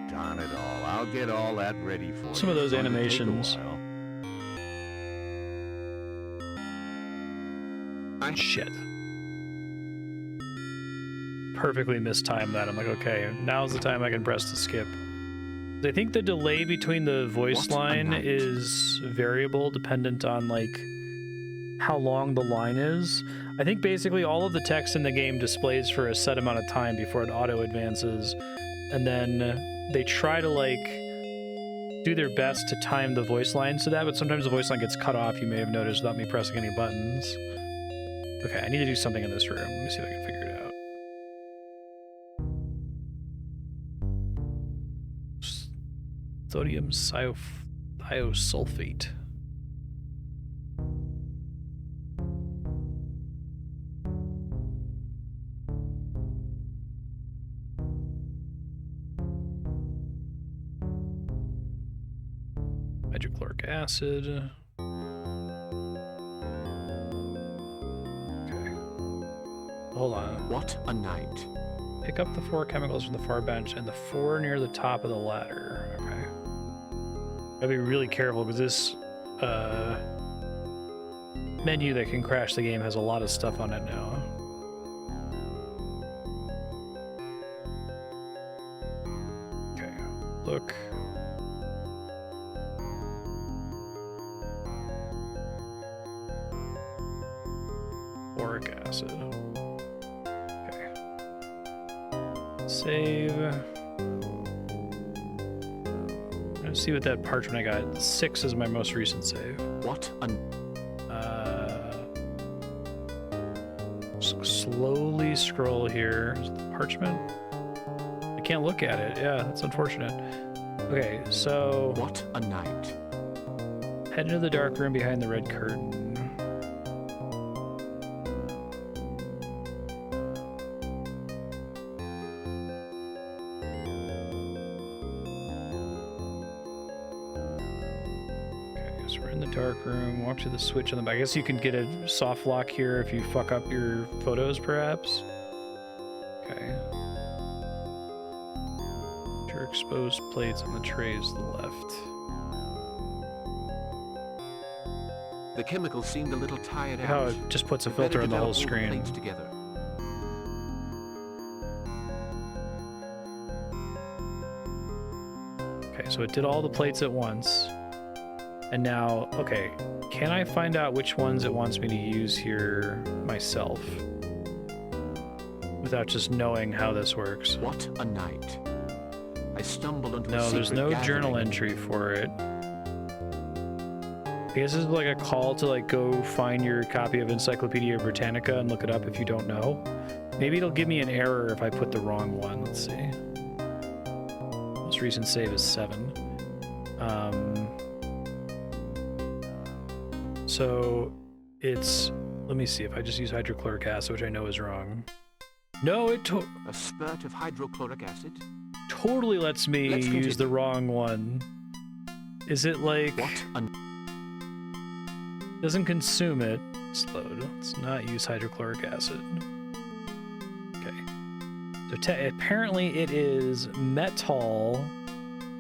Darn it all. I'll get all that ready for you. Some of those It's going to take a animations. while. Shit. Perfectly mistimed that. I'm like, okay, now's the time I can press to skip. I think the delay between the voice line is variable, dependent on like how long the line is. I think basically all of the text in the game displays for a set amount of time before it auto advances, and then they try to like do their best to time the voice line to that, but sometimes the voice line gets cut off, you may have noticed, without me pressing any buttons. Okay, I need to do something in this room. Let me see if I can figure it out. Sodium thiosulfate. Hydrochloric acid. Okay. Hold on. What a night. Pick up the 4 chemicals from the far bench and the 4 near the top of the ladder. Okay. Gotta be really careful because this menu that can crash the game has a lot of stuff on it now. Okay. Look. Boric acid. Okay. Save. Let's see what that parchment I got. 6 is my most recent save. What an... slowly scroll here. Is it the parchment? I can't look at it. Yeah, that's unfortunate. Okay, so... What a night. Head into the dark room behind the red curtain. Dark room, walk to the switch on the back. I guess you can get a soft lock here if you fuck up your photos, perhaps. Okay. Your exposed plates on the trays to the left. The chemicals seemed a little tired out. How it just puts a filter on the whole screen. Plates together. Okay, so it did all the plates at once. And now, okay, can I find out which ones it wants me to use here myself? Without just knowing how this works. What a night. I stumbled into No, there's no journal entry for it. I guess this is like a call to like go find your copy of Encyclopedia Britannica and look it up if you don't know. Maybe it'll give me an error if I put the wrong one. Let's see. Most recent save is 7. So it's, let me see if I just use hydrochloric acid, which I know is wrong. No, it a spurt of hydrochloric acid totally lets me use the wrong one. Is it like doesn't consume it? Slowed. Let's not use hydrochloric acid. Okay. So apparently it is metol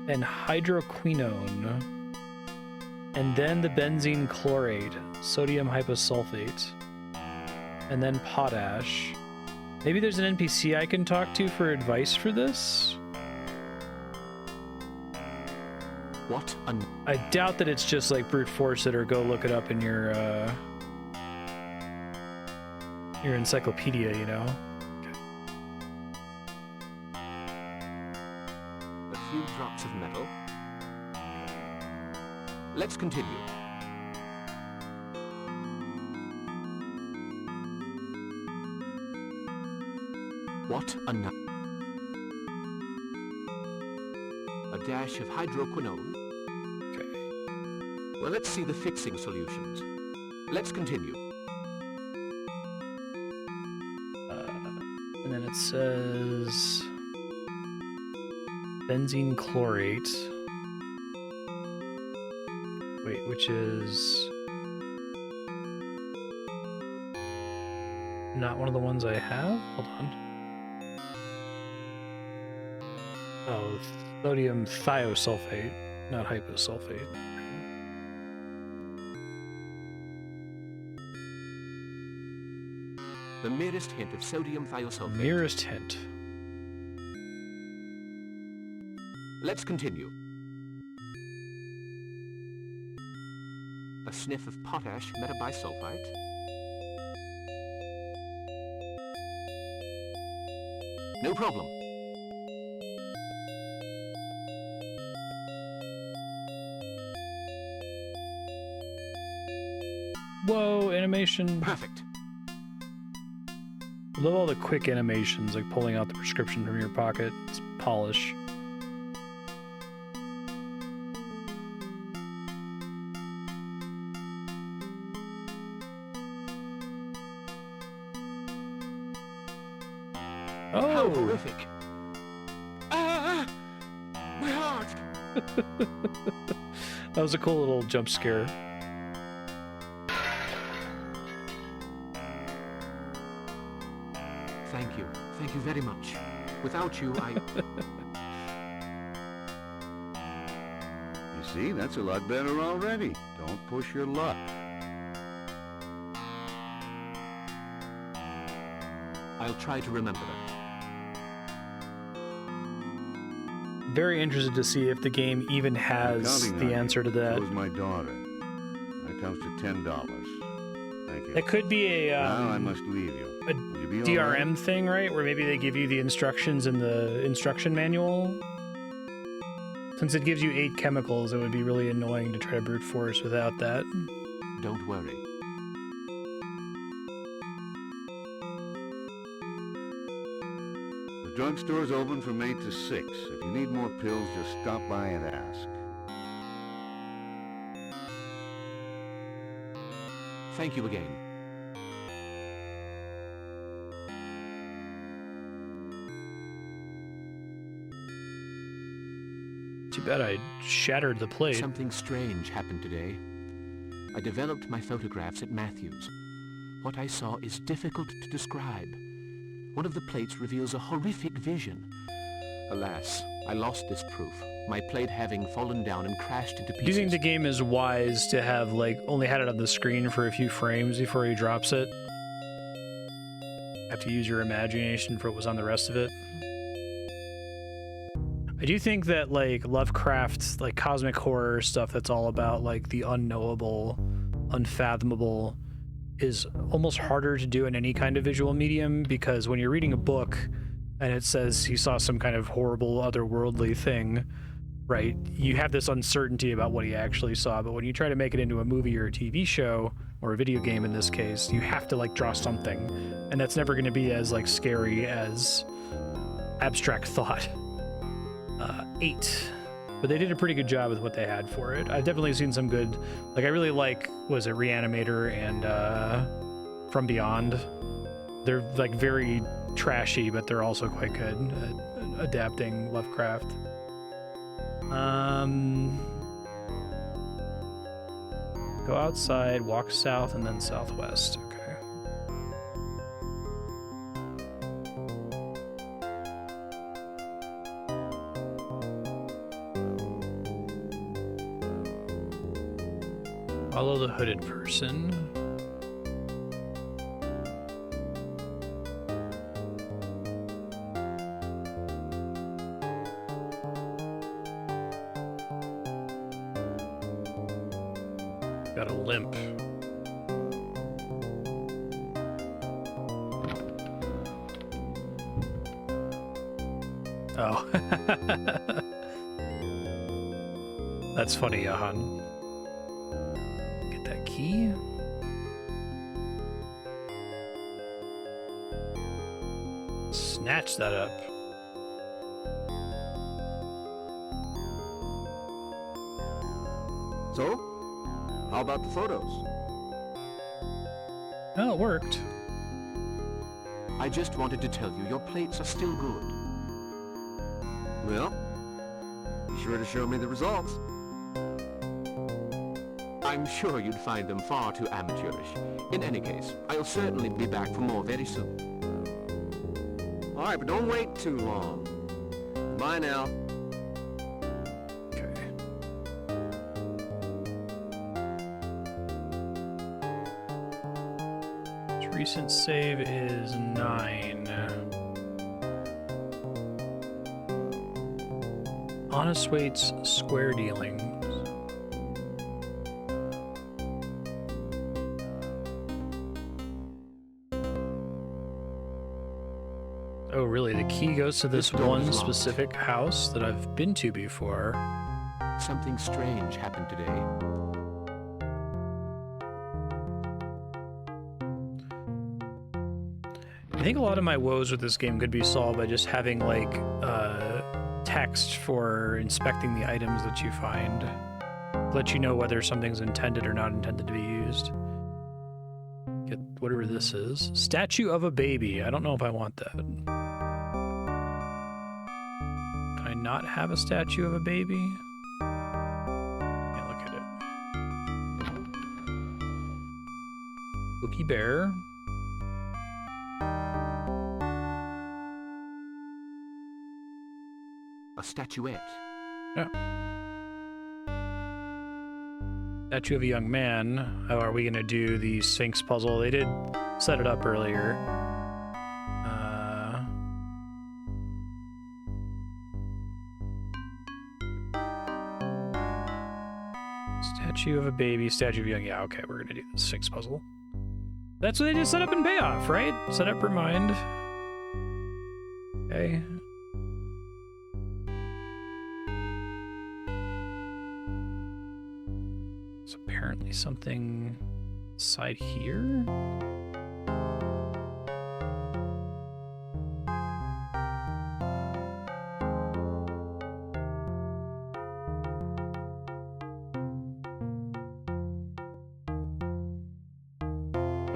and hydroquinone. And then the benzene chlorate, sodium hyposulfate, and then potash. Maybe there's an NPC I can talk to for advice for this? What? I doubt that it's just like brute force it or go look it up in your encyclopedia, you know? A few drops of metal. Let's continue. What a night. A dash of hydroquinone. Okay. Well, let's see the fixing solutions. Let's continue. And then it says benzene chlorate. Wait, which is not one of the ones I have? Hold on. Oh, sodium thiosulfate, not hyposulfate. The merest hint of sodium thiosulfate. Merest hint. Let's continue. A sniff of potash metabisulfite. No problem. Whoa, animation. Perfect. I love all the quick animations, like pulling out the prescription from your pocket. It's polish. Oh! How horrific. Ah! My heart! That was a cool little jump scare. Thank you. Thank you very much. Without you, I... You see, that's a lot better already. Don't push your luck. I'll try to remember that. Very interested to see if the game even has the answer to that. Who's my daughter? That comes to $10. Thank you. That could be a now I must leave you. A Will you be all DRM right? thing, right? Where maybe they give you the instructions in the instruction manual. Since it gives you 8 chemicals, it would be really annoying to try to brute force without that. Don't worry. The drugstore's open from 8 to 6. If you need more pills, just stop by and ask. Thank you again. Too bad I shattered the plate. Something strange happened today. I developed my photographs at Matthews. What I saw is difficult to describe. One of the plates reveals a horrific vision. Alas, I lost this proof, my plate having fallen down and crashed into pieces. Do you think the game is wise to have, like, only had it on the screen for a few frames before he drops it? Have to use your imagination for what was on the rest of it? I do think that, like, Lovecraft's, like, cosmic horror stuff that's all about, like, the unknowable, unfathomable is almost harder to do in any kind of visual medium, because when you're reading a book and it says he saw some kind of horrible otherworldly thing, right, you have this uncertainty about what he actually saw. But when you try to make it into a movie or a TV show, or a video game in this case, you have to, like, draw something, and that's never going to be as, like, scary as abstract thought. 8. But they did a pretty good job with what they had for it. I've definitely seen some good, like, I really like, was it Reanimator and From Beyond? They're, like, very trashy, but they're also quite good at adapting Lovecraft. Go outside, walk south, and then southwest. Okay. Follow the hooded person. Got a limp. Oh. That's funny, Jahan. Get that key. Snatch that up. So, how about the photos? Oh, it worked. I just wanted to tell you your plates are still good. Well, be sure to show me the results. I'm sure you'd find them far too amateurish. In any case, I'll certainly be back for more very soon. All right, but don't wait too long. Bye now. Okay. His recent save is 9. Honest Wait's square dealings. Oh, really? The key goes to this one specific house that I've been to before. Something strange happened today. I think a lot of my woes with this game could be solved by just having, like, text for inspecting the items that you find. Let you know whether something's intended or not intended to be used. Get whatever this is. Statue of a baby. I don't know if I want that. Can I not have a statue of a baby? Can't look at it. Cookie bear. A statuette. Yeah. Statue of a young man. How are we going to do the Sphinx puzzle? They did set it up earlier. Statue of a baby, statue of a young... Yeah, okay, we're going to do the Sphinx puzzle. That's what they just set up and pay off, right? Set up, remind. Okay. There's apparently something inside here.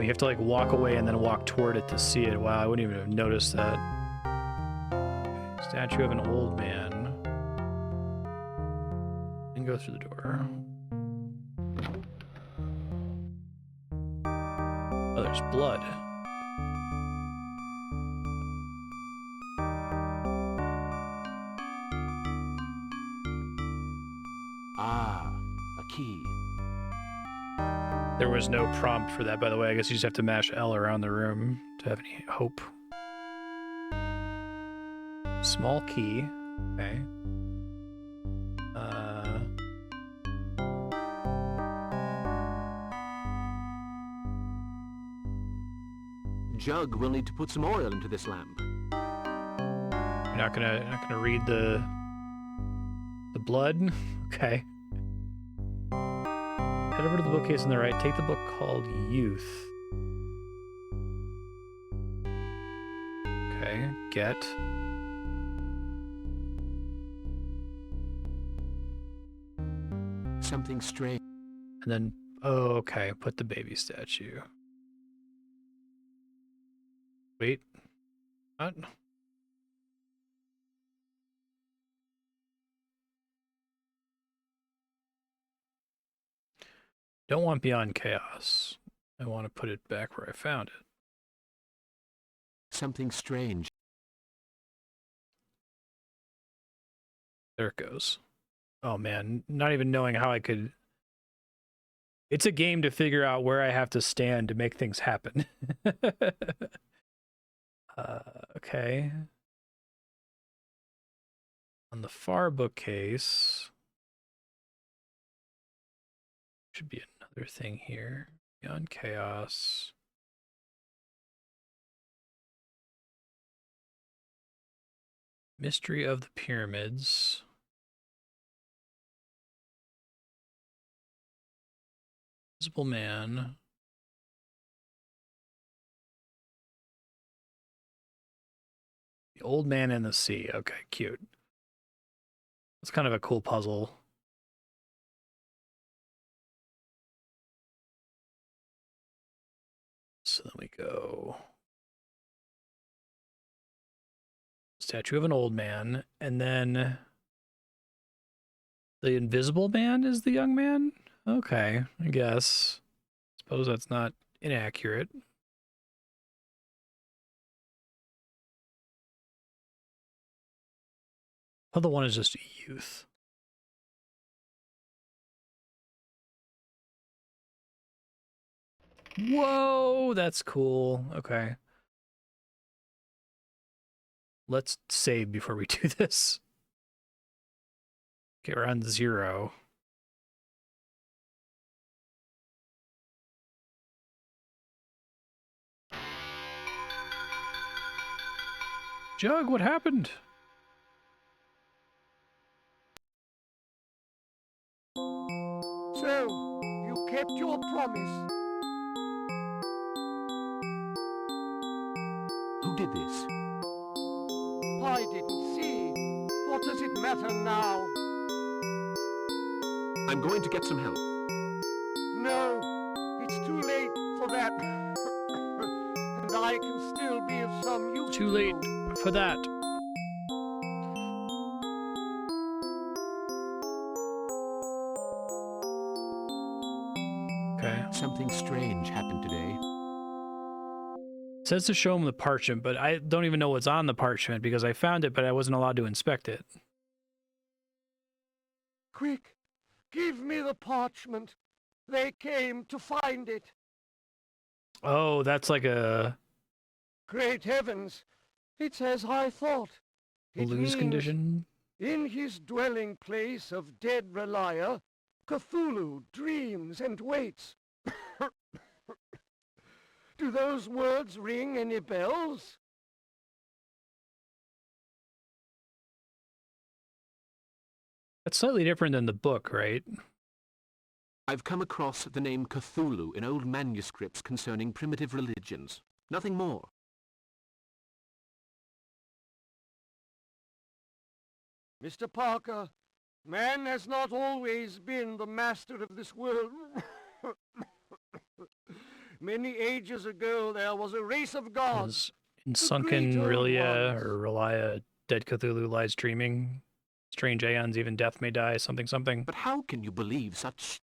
You have to like walk away and then walk toward it to see it. Wow, I wouldn't even have noticed that. Okay, statue of an old man. And go through the door. Oh, there's blood. Ah, a key. There was no prompt for that, by the way. I guess you just have to mash L around the room to have any hope. Small key. Okay. Jugg will need to put some oil into this lamp. You're not gonna read the blood? Okay. Head over to the bookcase on the right. Take the book called Youth. Okay, get. Something strange. And then, oh, okay, put the baby statue. Wait. What? Don't want Beyond Chaos. I want to put it back where I found it. Something strange. There it goes. Oh man, not even knowing how I could... It's a game to figure out where I have to stand to make things happen. Okay. On the far bookcase... Should be another thing here. Beyond Chaos. Mystery of the Pyramids. Invisible Man. The Old Man in the Sea. Okay, cute. It's kind of a cool puzzle. So then we go statue of an old man, and then the Invisible Man is the young man? Okay, I guess. Suppose that's not inaccurate. Other one is just youth. Whoa, that's cool. Okay. Let's save before we do this. Okay, we're on 0. Jugg, what happened? So, you kept your promise. Who did this? I didn't see. What does it matter now? I'm going to get some help. No, it's too late for that. And I can still be of some use. Too late for that. Okay. Something strange happened today. It says to show him the parchment, but I don't even know what's on the parchment because I found it, but I wasn't allowed to inspect it. Quick, give me the parchment. They came to find it. Oh, that's like a Great heavens, it's as I thought. It lose means condition. in his dwelling place of dead Relia, Cthulhu dreams and waits. Do those words ring any bells? That's slightly different than the book, right? I've come across the name Cthulhu in old manuscripts concerning primitive religions. Nothing more. Mr. Parker, man has not always been the master of this world. Many ages ago there was a race of gods. In sunken great old Relia ones. or Relia, dead Cthulhu lies dreaming. Strange aeons, even death may die, something, something. But how can you believe such...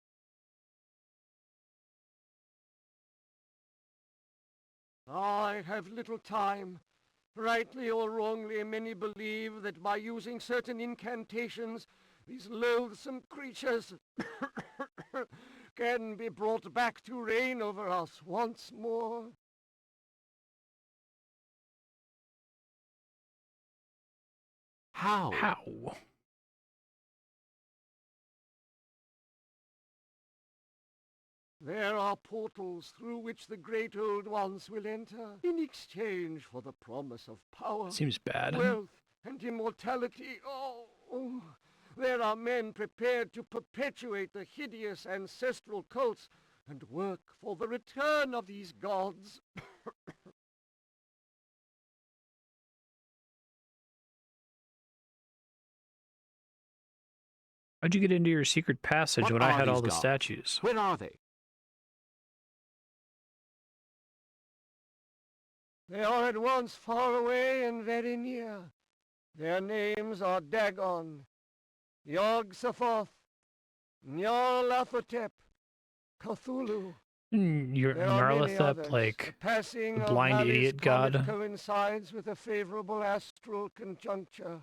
I have little time. Rightly or wrongly, many believe that by using certain incantations, these loathsome creatures can be brought back to reign over us once more. How? How? There are portals through which the great old ones will enter in exchange for the promise of power, Seems bad. wealth, and immortality. Oh, there are men prepared to perpetuate the hideous ancestral cults and work for the return of these gods. How'd you get into your secret passage What when I are had all these the gods? statues? Where are they? They are at once far away and very near. Their names are Dagon, Yog-Sothoth, Nyarlathotep, Cthulhu. Your There are many Nyarlathotep, others. like The passing the of blind Halley's idiot comet god. coincides with a favorable astral conjuncture.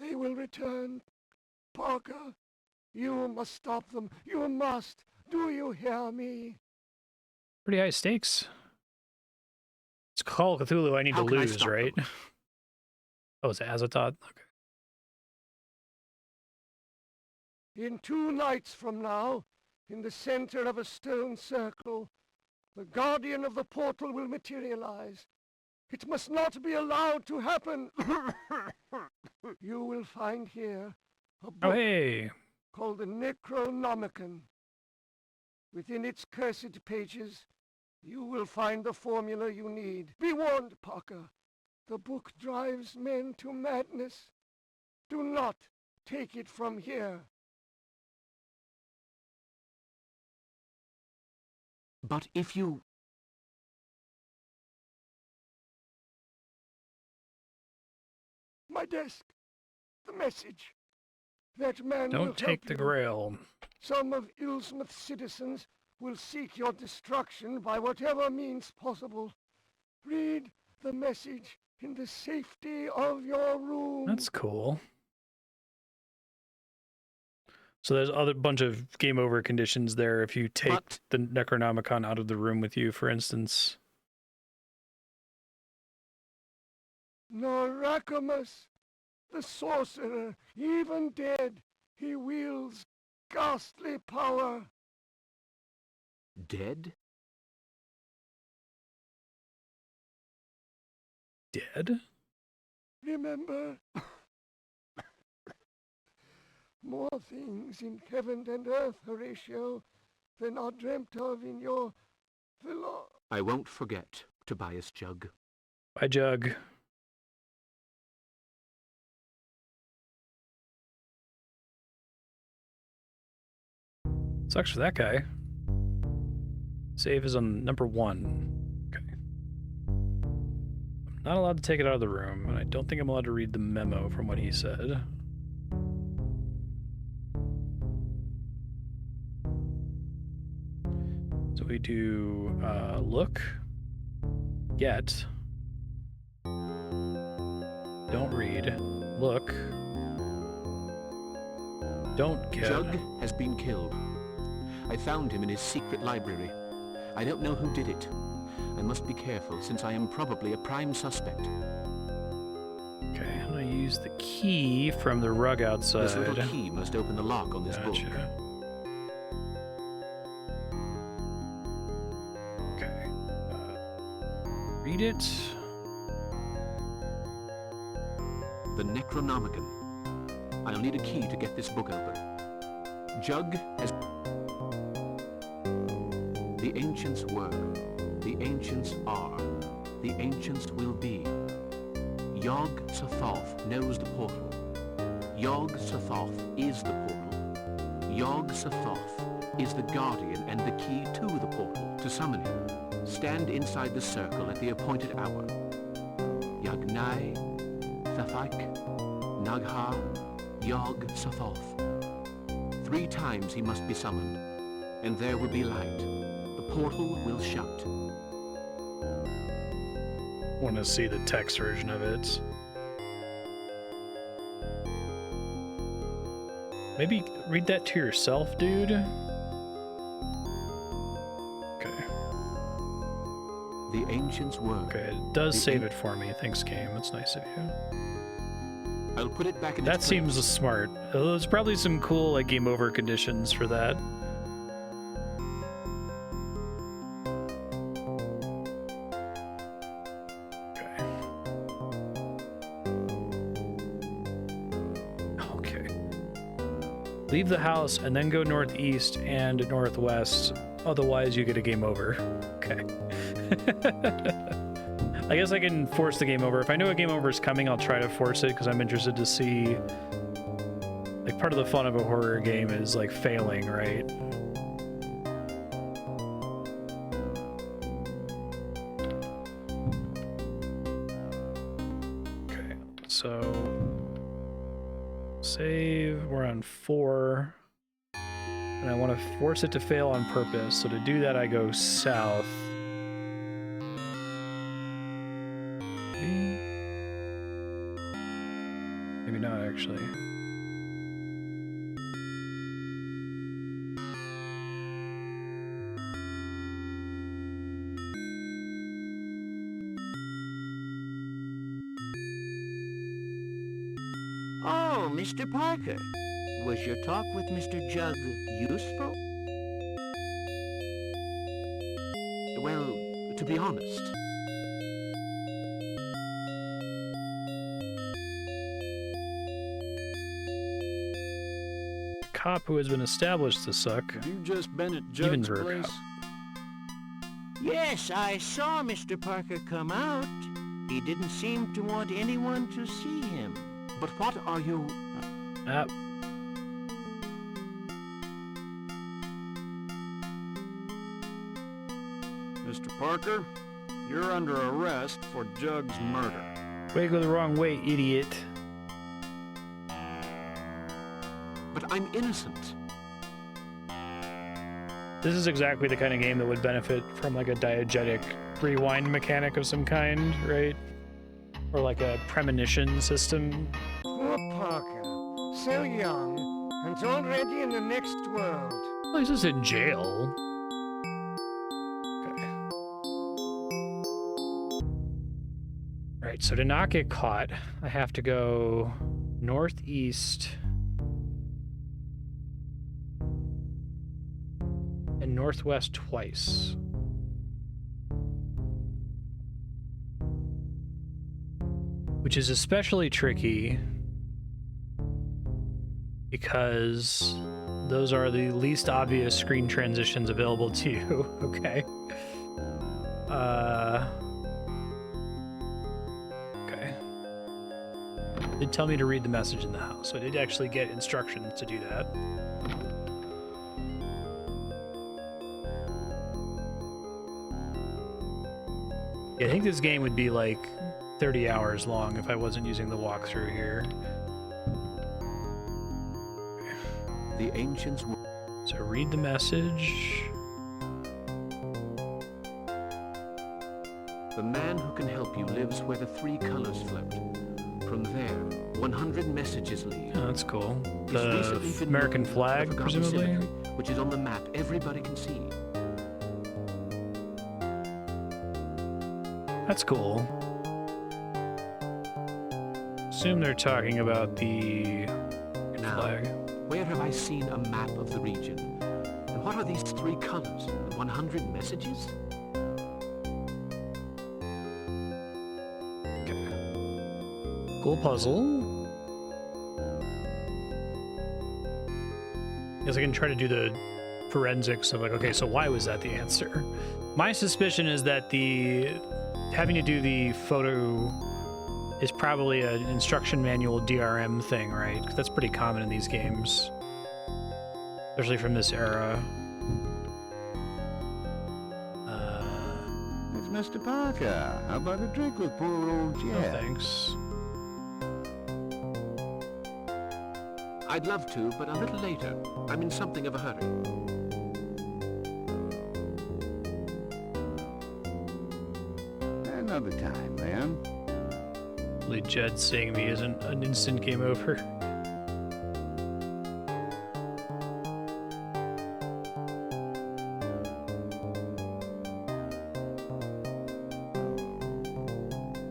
They will return. Parker, you must stop them. You must. Do you hear me? Pretty high stakes. It's Call of Cthulhu, I need How to can I lose, stop right? them? Oh, it's Azathoth? Okay. In 2 nights from now, in the center of a stone circle, the guardian of the portal will materialize. It must not be allowed to happen. You will find here a book Oh, hey. called the Necronomicon. Within its cursed pages, you will find the formula you need. Be warned, Parker. The book drives men to madness. Do not take it from here. But if you... My desk. The message. That man will Don't take help the you. grail. Some of Illsmouth's citizens will seek your destruction by whatever means possible. Read the message in the safety of your room. That's cool. So there's other bunch of game over conditions there if you take the Necronomicon out of the room with you, for instance. Narackamous, the sorcerer, even dead, he wields ghastly power. Dead? Dead? Remember, more things in heaven and earth, Horatio, than are dreamt of in your I won't forget, Tobias Jugg. Bye, Jug. Sucks for that guy. Save is on number 1. Okay. I'm not allowed to take it out of the room, and I don't think I'm allowed to read the memo from what he said. So we do look, get, don't read, look, don't get. Jugg has been killed. I found him in his secret library. I don't know who did it. I must be careful, since I am probably a prime suspect. Okay, I'm gonna use the key from the rug outside. This little key must open the lock on this book. Okay. Read it. The Necronomicon. I'll need a key to get this book open. Jugg has... The ancients were. The ancients are. The ancients will be. Yog Sothoth knows the portal. Yog Sothoth is the portal. Yog Sothoth is the guardian and the key to the portal. To summon him, stand inside the circle at the appointed hour. Yagnai, Thathaik, Nagha, Yog Sothoth. 3 times he must be summoned, and there will be light. The portal will shut. Want to see the text version of it. Maybe read that to yourself, dude. Okay. The ancients were. Okay, it does save it for me. Thanks, game. That's nice of you. I'll put it back in That its seems place. smart. There's probably some cool like game over conditions for that. Okay. Leave the house and then go northeast and northwest. Otherwise, you get a game over. Okay. I guess I can force the game over. If I know a game over is coming, I'll try to force it because I'm interested to see. Like, part of the fun of a horror game is like failing, right? Okay, so save. We're on 4. And I want to force it to fail on purpose. So to do that, I go south. Maybe not, actually. Oh, Mr. Parker. Was your talk with Mr. Jugg useful? Well, to be honest, cop who has been established to suck. Have you just been at Even Jugg's for a place? cop. Yes, I saw Mr. Parker come out. He didn't seem to want anyone to see him. But what are you... Mr. Parker, you're under arrest for Jugg's murder. Way to go the wrong way, idiot. But I'm innocent. This is exactly the kind of game that would benefit from like a diegetic rewind mechanic of some kind, right? Or like a premonition system. Poor Parker. So young, and already in the next world. Well, he's just in jail. Okay. Right, so to not get caught, I have to go northeast and northwest twice. Which is especially tricky because those are the least obvious screen transitions available to you. Okay. Okay. It did tell me to read the message in the house, so I did actually get instructions to do that. Yeah, I think this game would be like 30 hours long if I wasn't using the walkthrough here. The ancients... So read the message. The man who can help you lives where the three colors float. From there, 100 messages lead. Oh, that's cool. He's The recently been American looking flag, for the forgotten presumably? cemetery, which is on the map everybody can see. That's cool. Assume they're talking about the flag. Where have I seen a map of the region? And what are these three colors? 100 messages? Cool puzzle. Guess I can try to do the forensics of like, okay, so why was that the answer? My suspicion is that having to do the photo is probably an instruction manual DRM thing, right? 'Cause that's pretty common in these games, especially from this era. It's Mr. Parker. How about a drink with poor old Jeff? No thanks. I'd love to, but a little later. I'm in something of a hurry. Another time, then. Hopefully Jed seeing me isn't an instant game over.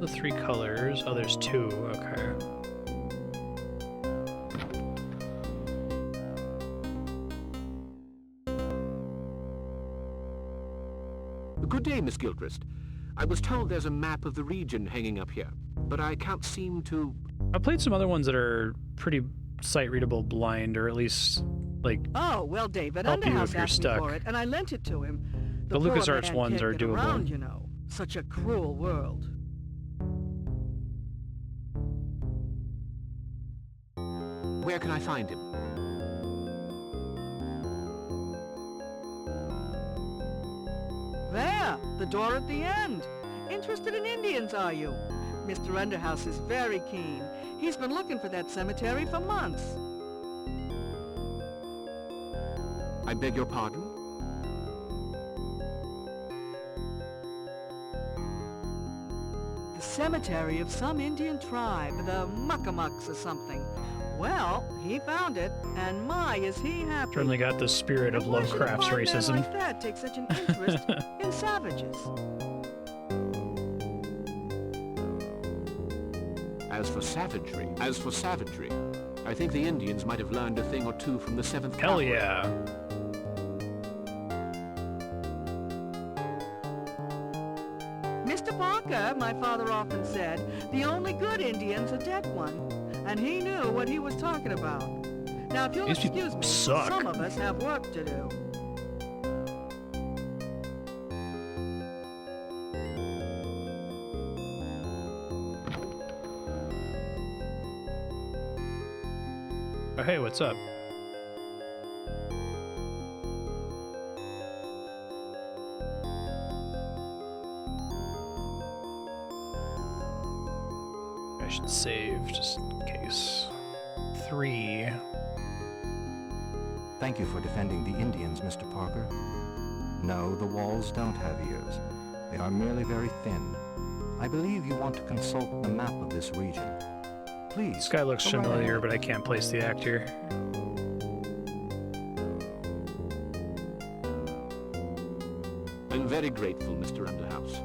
The three colors. Oh, there's two. Okay. Good day, Miss Guildchrist. I was told there's a map of the region hanging up here, but I can't seem to... I played some other ones that are pretty sight-readable blind, or at least, like, Oh, well, David, help you Underhouse if you're asked me stuck. for it, and I lent it to him. The poor LucasArts man ones can't are get doable. around, you know. Such a cruel world. Where can I find him? There, the door at the end. Interested in Indians, are you? Mr. Underhouse is very keen. He's been looking for that cemetery for months. I beg your pardon? The cemetery of some Indian tribe, the Muckamucks or something. Well, he found it, and my, is he happy. Certainly got the spirit of Why should a Lovecraft's fine man racism. like that take such an interest in savages? As for savagery, I think the Indians might have learned a thing or two from the 7th Hell Cavalry. yeah. Mr. Parker, my father often said, the only good Indian's a dead one, and he knew what he was talking about. Now, if you'll These people excuse me, suck. some of us have work to do. Oh, hey, what's up? I should save just in case. 3. Thank you for defending the Indians, Mr. Parker. No, the walls don't have ears. They are merely very thin. I believe you want to consult the map of this region. Please. This guy looks go right familiar, ahead. but I can't place the actor. I'm very grateful, Mr. Underhouse.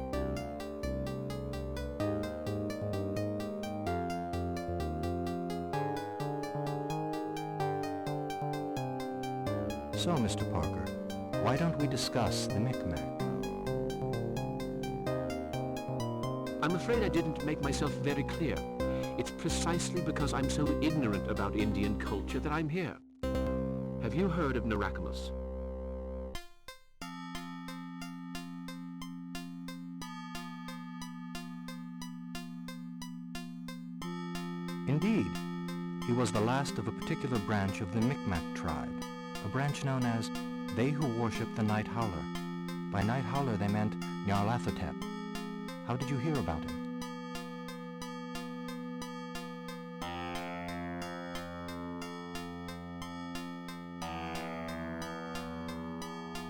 So, Mr. Parker, why don't we discuss the Micmac? I'm afraid I didn't make myself very clear. It's precisely because I'm so ignorant about Indian culture that I'm here. Have you heard of Narackamous? Indeed. He was the last of a particular branch of the Micmac tribe, a branch known as they who worship the Night Howler. By Night Howler they meant Nyarlathotep. How did you hear about him?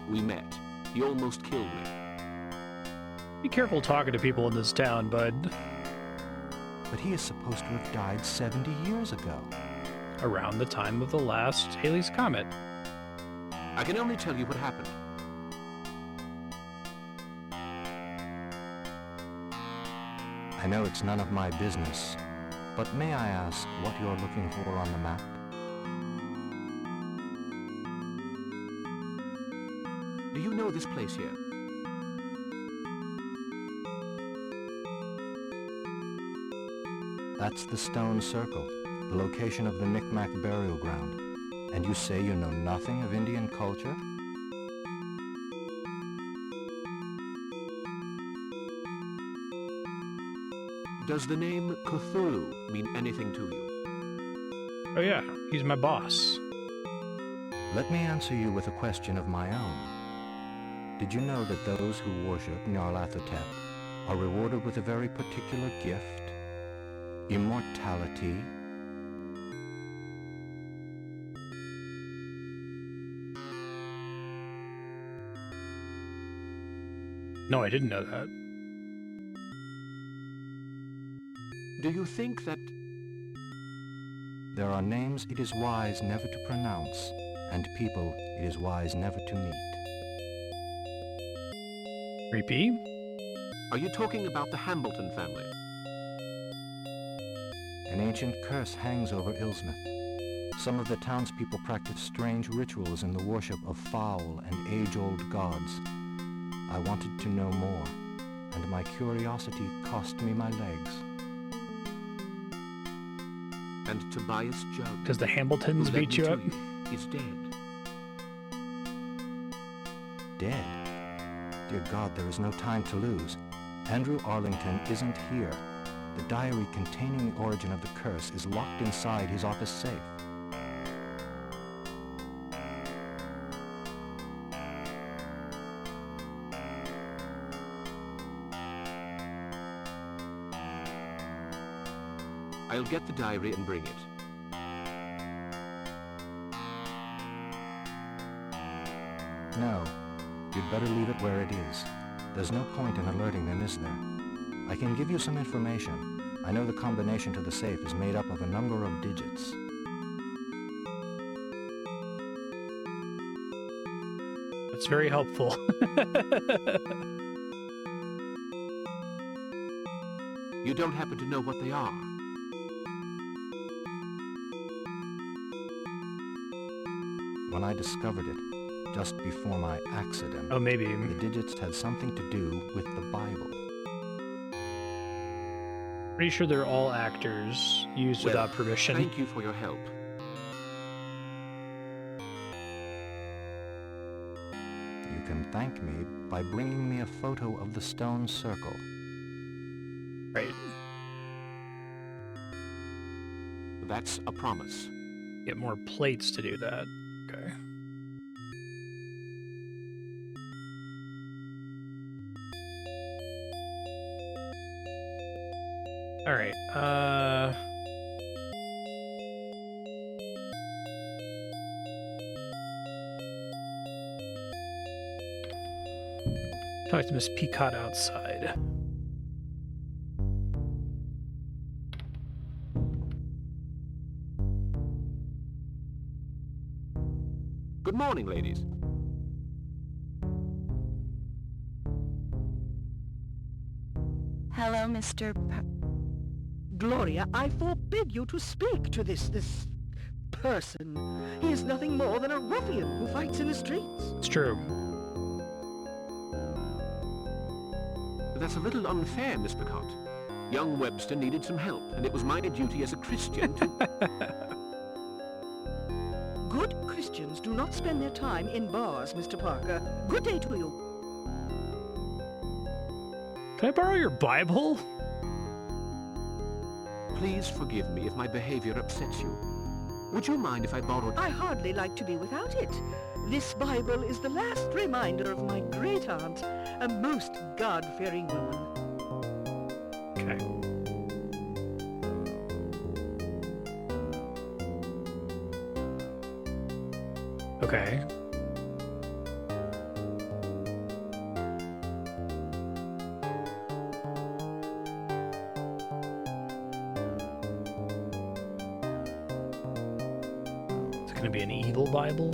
We met. He almost killed me. Be careful talking to people in this town, bud. But he is supposed to have died 70 years ago. Around the time of the last Halley's Comet. I can only tell you what happened. I know it's none of my business, but may I ask what you're looking for on the map? Do you know this place here? That's the stone circle, the location of the Micmac burial ground. And you say you know nothing of Indian culture? Does the name Cthulhu mean anything to you? Oh yeah, he's my boss. Let me answer you with a question of my own. Did you know that those who worship Nyarlathotep are rewarded with a very particular gift? Immortality? No, I didn't know that. Do you think that... There are names it is wise never to pronounce, and people it is wise never to meet. Creepy? Are you talking about the Hambleton family? An ancient curse hangs over Illsmouth. Some of the townspeople practice strange rituals in the worship of foul and age-old gods. I wanted to know more, and my curiosity cost me my legs. And Tobias Jugg, Because the Hambletons who led beat me you to up? is dead. Dead? Dear God, there is no time to lose. Andrew Arlington isn't here. The diary containing the origin of the curse is locked inside his office safe. I'll get the diary and bring it. No, you'd better leave it where it is. There's no point in alerting them, is there? I can give you some information. I know the combination to the safe is made up of a number of digits. That's very helpful. You don't happen to know what they are? When I discovered it, just before my accident, Oh, maybe. the digits had something to do with the Bible. Pretty sure they're all actors used Well, without permission. Thank you for your help. can thank me by bringing me a photo of the stone circle. Right. That's a promise. Get more plates to do that. Okay. All right. Talk to Miss Peacock outside. Good morning, ladies. Hello, Mr. Gloria, I forbid you to speak to this person. He is nothing more than a ruffian who fights in the streets. It's true. That's a little unfair, Miss Picot. Young Webster needed some help, and it was my duty as a Christian to... Good Christians do not spend their time in bars, Mr. Parker. Good day to you. Can I borrow your Bible? Please forgive me if my behavior upsets you. Would you mind if I borrowed... I hardly like to be without it. This Bible is the last reminder of my great-aunt, a most God-fearing woman. Okay. Okay. Is it going to be an evil Bible?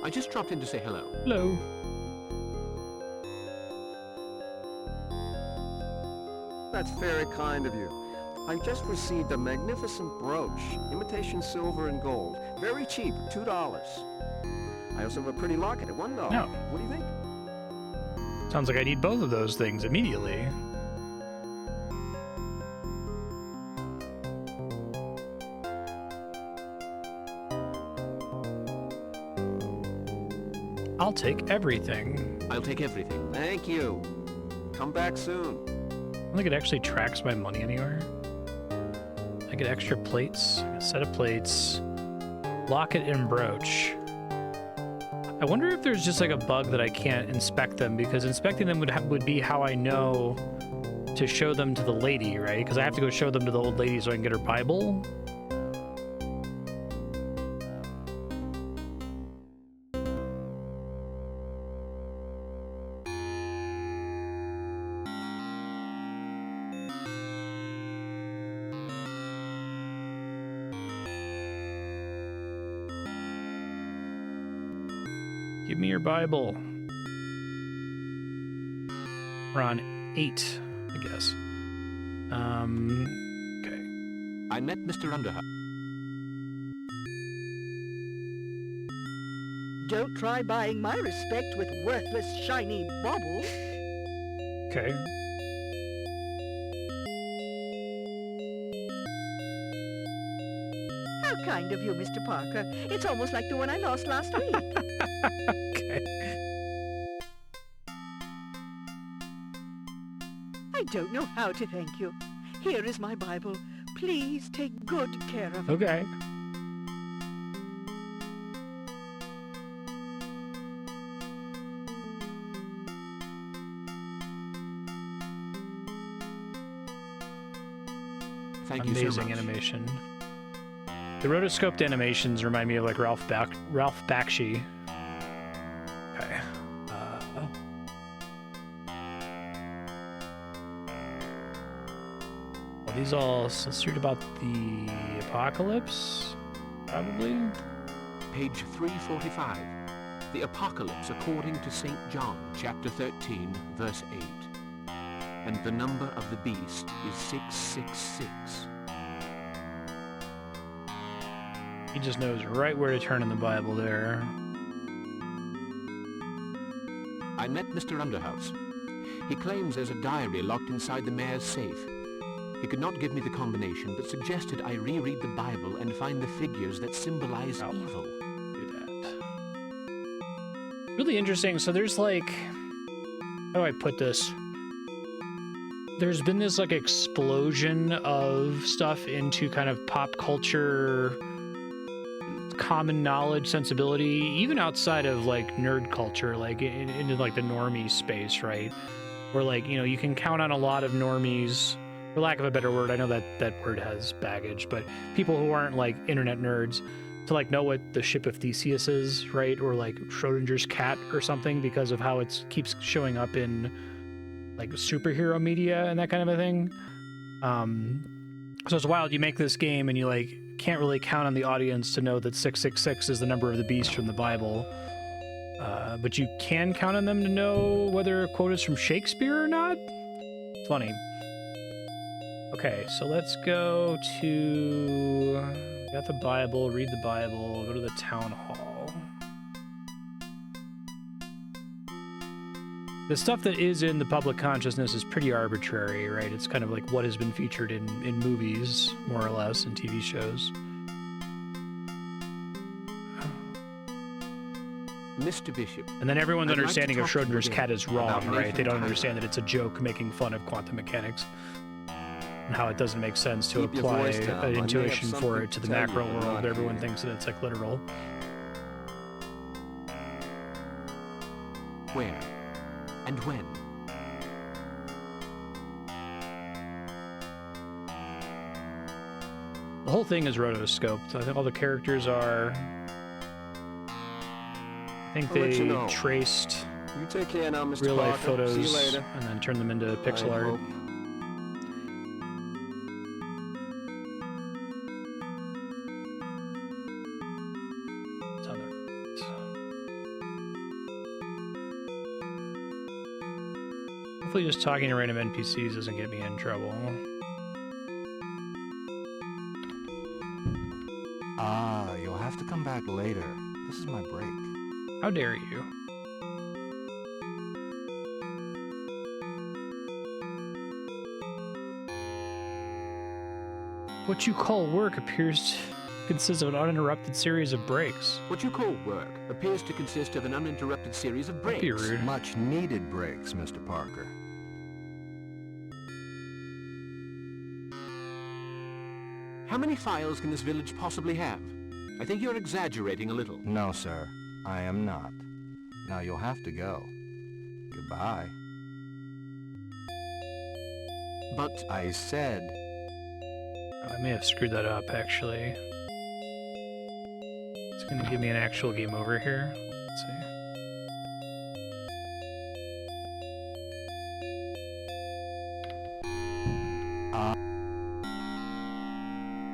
I just dropped in to say hello. Hello. That's very kind of you. I just received a magnificent brooch, imitation silver and gold. Very cheap, $2. I also have a pretty locket at $1. No. What do you think? Sounds like I need both of those things immediately. I'll take everything. I'll take everything. Thank you. Come back soon. I don't think it actually tracks my money anywhere. I get extra plates, a set of plates, locket and brooch. I wonder if there's just like a bug that I can't inspect them, because inspecting them would be how I know to show them to the lady, right? Because I have to go show them to the old lady so I can get her Bible. Give me your Bible. We're on 8, I guess. Okay. I met Mr. Underhouse. Don't try buying my respect with worthless, shiny baubles. Okay. How kind of you, Mr. Parker. It's almost like the one I lost last week. Okay. I don't know how to thank you. Here is my Bible. Please take good care of it. Okay. Thank you so Amazing much. animation. The rotoscoped animations remind me of like Ralph Bakshi. Okay. Are these all let's read about the apocalypse? Probably. Page 345. The Apocalypse according to St. John, chapter 13, verse 8. And the number of the beast is 666. He just knows right where to turn in the Bible there. I met Mr. Underhouse. He claims there's a diary locked inside the mayor's safe. He could not give me the combination, but suggested I reread the Bible and find the figures that symbolize evil. Do that. Really interesting. So there's like, how do I put this? There's been this like explosion of stuff into kind of pop culture, common knowledge, sensibility, even outside of like nerd culture, like into like the normie space, right? Where like, you know, you can count on a lot of normies, for lack of a better word. I know that that word has baggage, but people who aren't like internet nerds to like know what the ship of Theseus is, right? Or like Schrodinger's cat or something, because of how it keeps showing up in like superhero media and that kind of a thing. So it's wild. You make this game and you like can't really count on the audience to know that 666 is the number of the beast from the Bible. But you can count on them to know whether a quote is from Shakespeare or not. It's funny. Okay, so let's go to... Got the Bible, read the Bible, go to the town hall. The stuff that is in the public consciousness is pretty arbitrary, right? It's kind of like what has been featured in movies, more or less, and TV shows. Mr. Bishop. And then everyone's I'd like to understanding of talk to you Schrodinger's again cat is wrong, about right? They don't Nathan understand that it's a joke making fun of quantum mechanics. And how it doesn't make sense to Keep your apply voice down. I an may intuition have for something it to to the tell macro you, world. not Everyone here. thinks that it's like literal. Where? And when? The whole thing is rotoscoped. I think all the characters are... I think I'll let they you know. traced You take care now, Mr. real life Parker. See you photos later. and then turned them into pixel I art. hope. Hopefully just talking to random NPCs doesn't get me in trouble. You'll have to come back later. This is my break. How dare you? What you call work appears to consist of an uninterrupted series of breaks. What you call work appears to consist of an uninterrupted series of breaks. Don't be rude. Much needed breaks, Mr. Parker. How many files can this village possibly have? I think you're exaggerating a little. No, sir. I am not. Now you'll have to go. Goodbye. But... I said... I may have screwed that up, actually. It's going to give me an actual game over here. Let's see.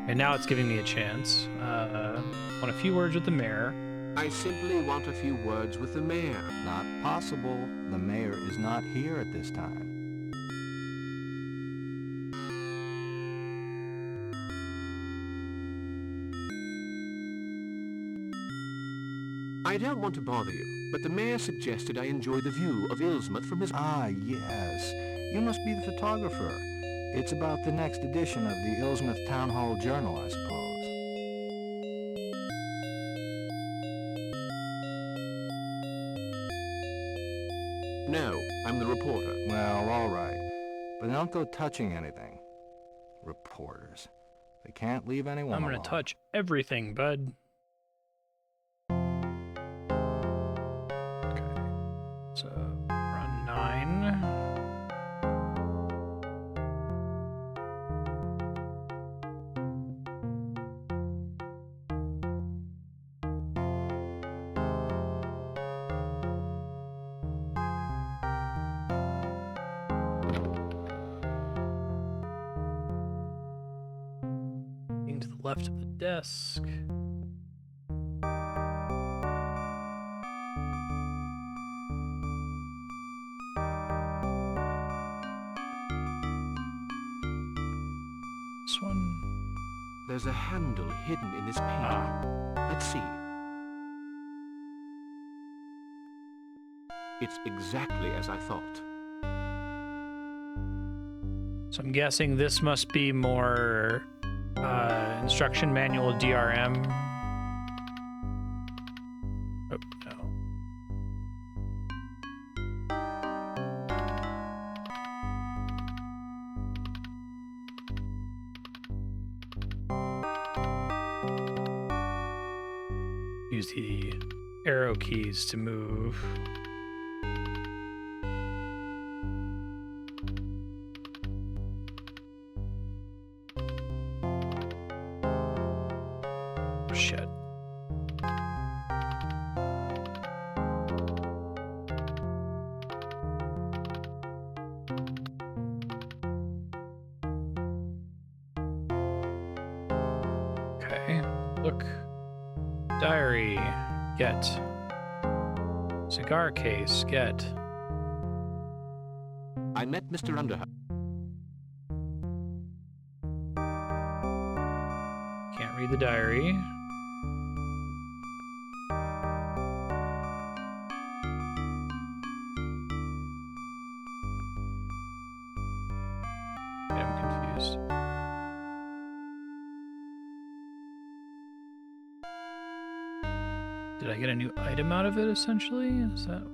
And now it's giving me a chance. Want a few words with the mayor. I simply want a few words with the mayor. Not possible. The mayor is not here at this time. I don't want to bother you, but the mayor suggested I enjoy the view of Illsmouth from his... Ah, yes. You must be the photographer. It's about the next edition of the Illsmouth Town Hall Journal, I suppose. No, I'm the reporter. Well, all right. But don't go touching anything. Reporters. They can't leave anyone I'm alone. going to touch everything, bud. Okay. So, run 9. To the left of the desk. This one. There's a handle hidden in this painting. Let's see. It's exactly as I thought. So I'm guessing this must be more instruction manual DRM. Oh, no. Use the arrow keys to move. Shit. Okay, look. Diary, get. Cigar case, get. I met Mr. Underhouse. Can't read the diary. Okay, I'm confused. Did I get a new item out of it, essentially? Is that...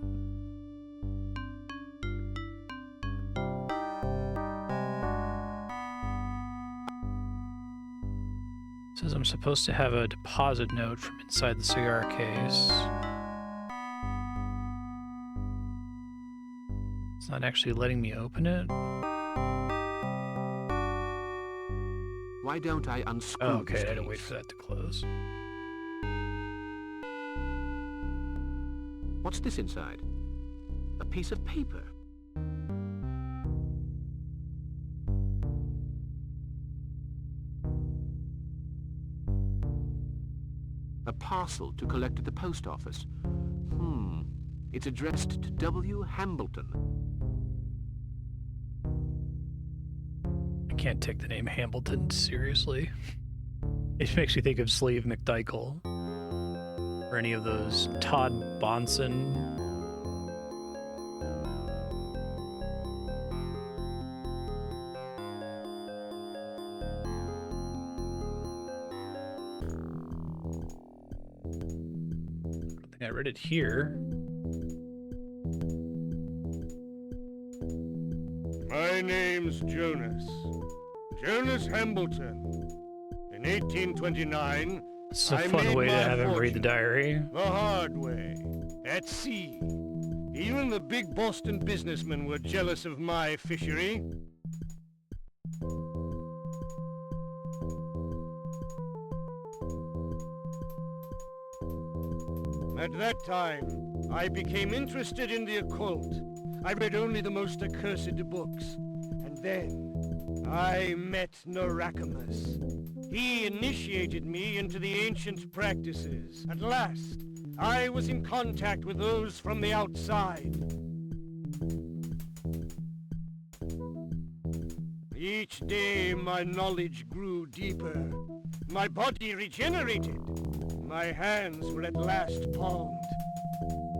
It says I'm supposed to have a deposit note from inside the cigar case. It's not actually letting me open it. Why don't I unscrew Oh, okay, this I had to case? wait for that to close. What's this inside? A piece of paper. A parcel to collect at the post office. It's addressed to W. Hambleton. I can't take the name Hambleton seriously. It makes me think of Slave McDykel. Or any of those Todd Bonson. I don't think I read it here. My name's Jonas. Jonas Hambleton. In 1829, It's a I fun made way to my have him read the fortune diary. the hard way, at sea. Even the big Boston businessmen were jealous of my fishery. At that time, I became interested in the occult. I read only the most accursed books. And then, I met Narackamous. He initiated me into the ancient practices. At last, I was in contact with those from the outside. Each day, my knowledge grew deeper. My body regenerated. My hands were at last palmed.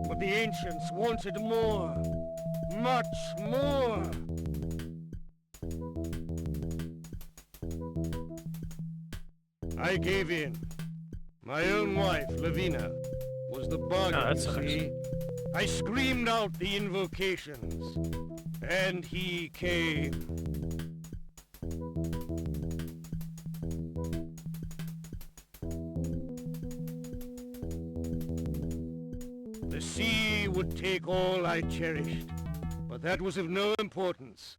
But the ancients wanted more. Much more. I gave in. My own wife, Lavina, was the bargain, you see. I screamed out the invocations, and he came. The sea would take all I cherished, but that was of no importance.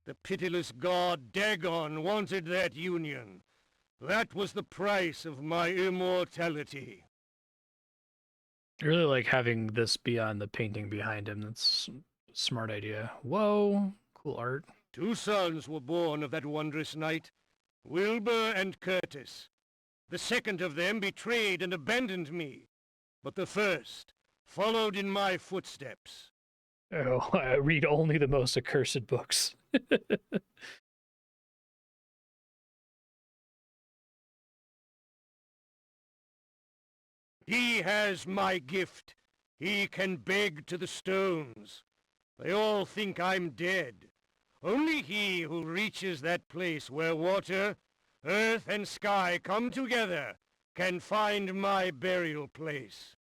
The pitiless god Dagon wanted that union. That was the price of my immortality. I really like having this be on the painting behind him. That's a smart idea. Whoa, cool art. 2 sons were born of that wondrous night, Wilbur and Curtis. The second of them betrayed and abandoned me, but the first followed in my footsteps. Oh, I read only the most accursed books. He has my gift. he can beg to the stones. They all think I'm dead. Only he who reaches that place where water, earth, and sky come together can find my burial place.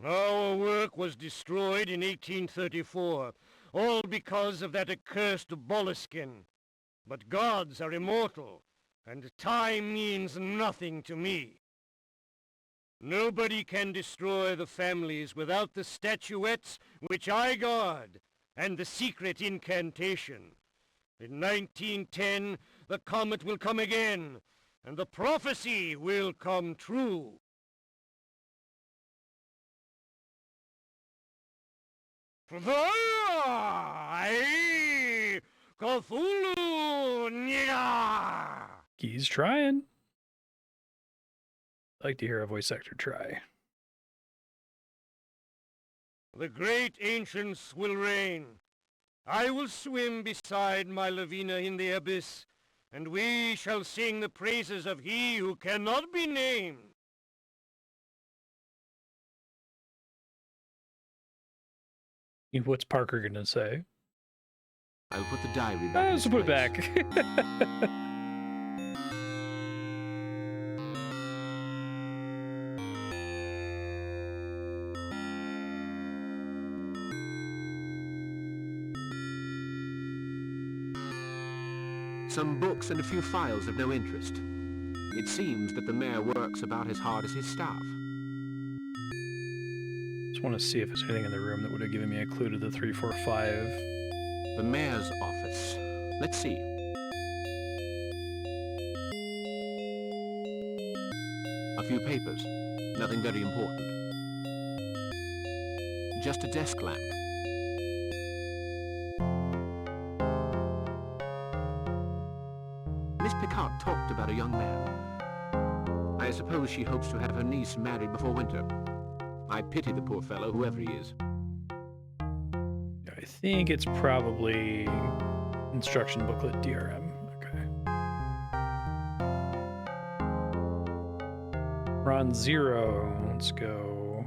Our work was destroyed in 1834, all because of that accursed Boleskine. But gods are immortal, and time means nothing to me. Nobody can destroy the families without the Statuettes, which I guard, and the secret Incantation. In 1910, the Comet will come again, and the prophecy will come true. Aahh! Cthulhu! Nya! He's trying. I'd like to hear a voice actor try. The great ancients will reign. I will swim beside my Lavina in the abyss, and we shall sing the praises of he who cannot be named. What's Parker gonna say? I'll put the diary back. Let's put it back. Some books and a few files of no interest. It seems that the mayor works about as hard as his staff. Just want to see if there's anything in the room that would have given me a clue to the 345. The mayor's office. Let's see. A few papers. Nothing very important. Just a desk lamp. Miss Picard talked about a young man. I suppose she hopes to have her niece married before winter. I pity the poor fellow, whoever he is. I think it's probably instruction booklet DRM. Okay. We're on 0. Let's go.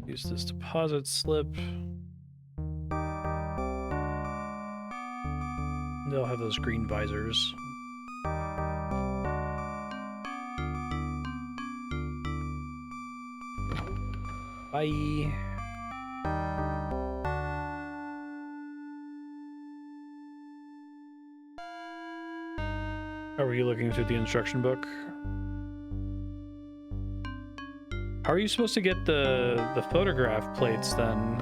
Use this deposit slip. They'll have those green visors. Bye. Are you looking through the instruction book? How are you supposed to get the photograph plates then?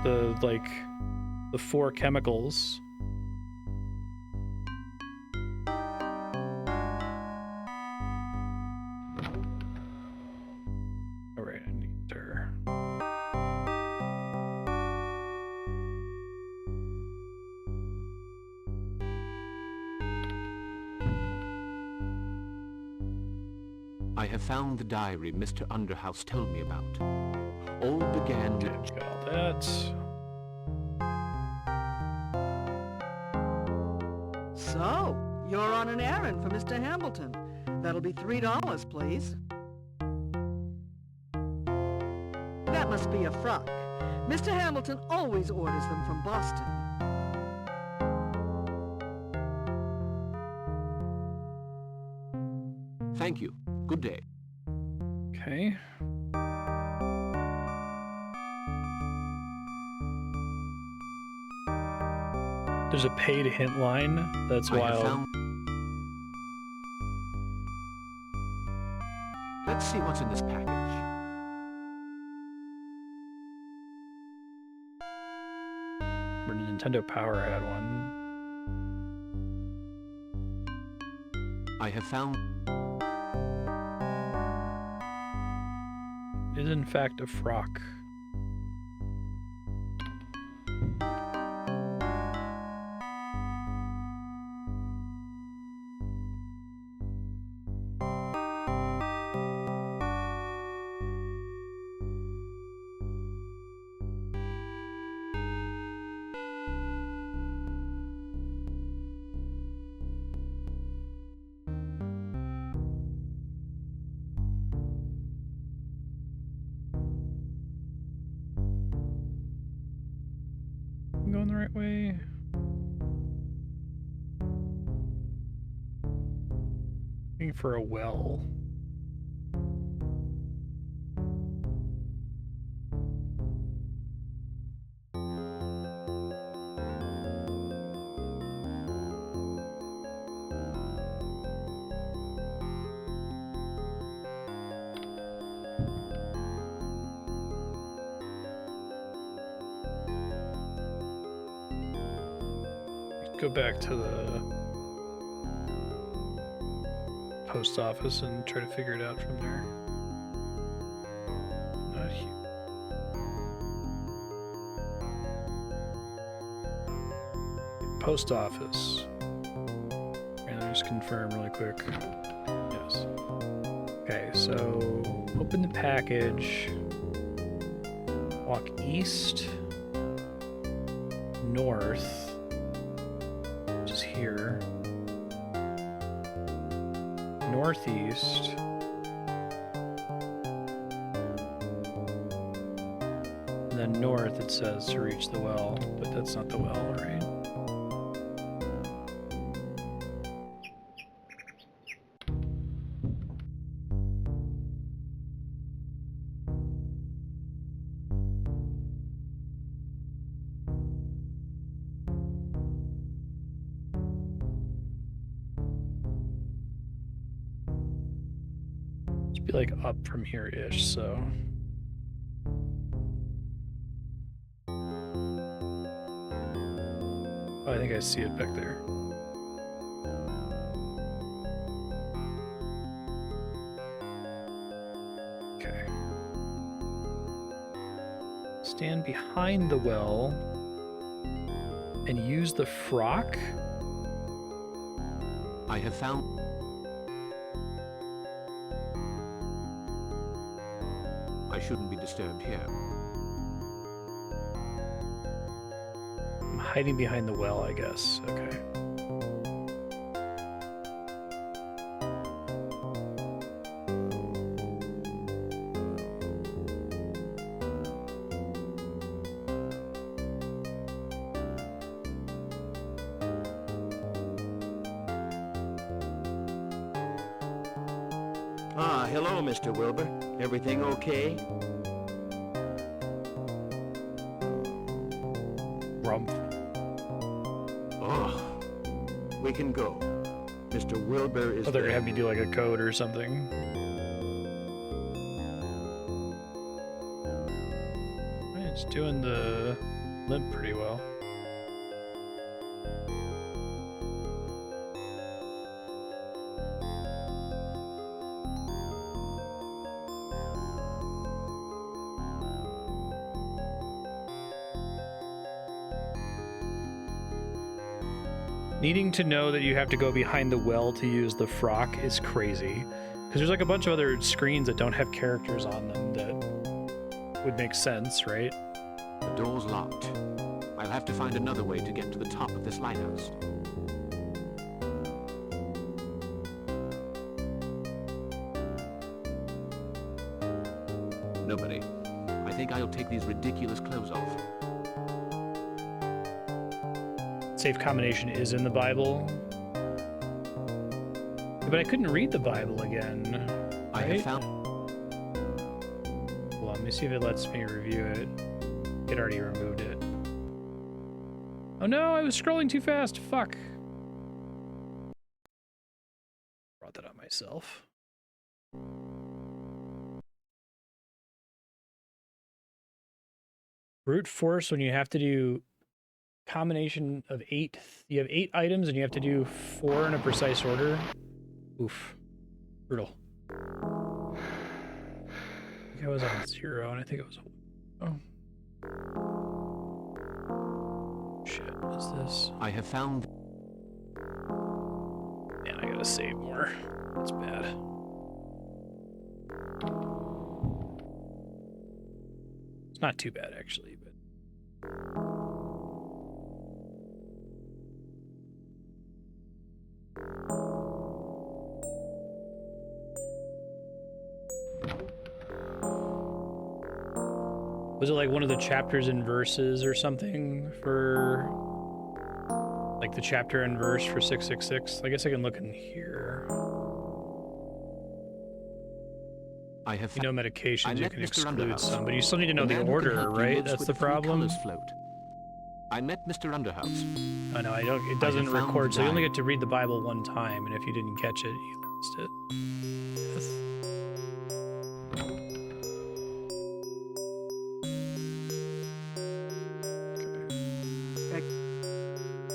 The 4 chemicals. Alright, I need her. I have found the diary Mr. Underhouse told me about. All began with... Got all that. So, you're on an errand for Mr. Hambleton. That'll be $3, please. That must be a frock. Mr. Hambleton always orders them from Boston. Thank you. Good day. Okay. There's a paid hint line. That's wild. Let's see what's in this package. Nintendo Power had one. I have found... It is in fact a frock. going the right way? Looking for a well. Go back to the post office and try to figure it out from there. Not here. Post office. And let me just confirm really quick. Yes. Okay, so open the package. Walk east, north. Here, northeast, and then north it says to reach the well, but that's not the well, right? Be like up from here-ish, so oh, I think I see it back there. Okay. Stand behind the well and use the frock. I have found... I shouldn't be disturbed here. I'm hiding behind the well, I guess. Okay. Ah, hello, Mr. Wilbur. Everything okay? Oh, we can go. Mr. Wilbur is Oh, they're gonna have me do like a code or something. It's doing the lent pretty well. Needing to know that you have to go behind the well to use the frock is crazy. Because there's like a bunch of other screens that don't have characters on them that would make sense, right? The door's locked. I'll have to find another way to get to the top of this lighthouse. Nobody. I think I'll take these ridiculous clothes off. Safe combination is in the Bible. But I couldn't read the Bible again. Right? I have found... Hold on, let me see if it lets me review it. It already removed it. Oh no, I was scrolling too fast. Fuck. Brought that on myself. Brute force when you have to do combination of 8. You have 8 items and you have to do 4 in a precise order. Oof. Brutal. I think I was on 0 and I think it was... Oh. Shit, what's this? I have found... Man, I gotta save more. That's bad. It's not too bad, actually, but... Was it like one of the chapters and verses or something for, like the chapter and verse for 666? I guess I can look in here. I have You know, medications you can Mr. exclude Underhouse, some, but you still need to know the the man who can order, help you right? lives That's with the 3 problem. colours float. I met Mr. Underhouse. Oh no, I don't. It I have doesn't found record, so you only that. get to read the Bible one time, and if you didn't catch it, you lost it. Yes.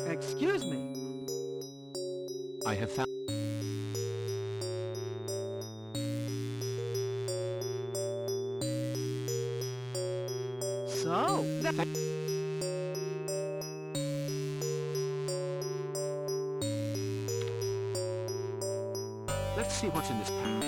Excuse me. I have found... So, Let's see what's in this pack.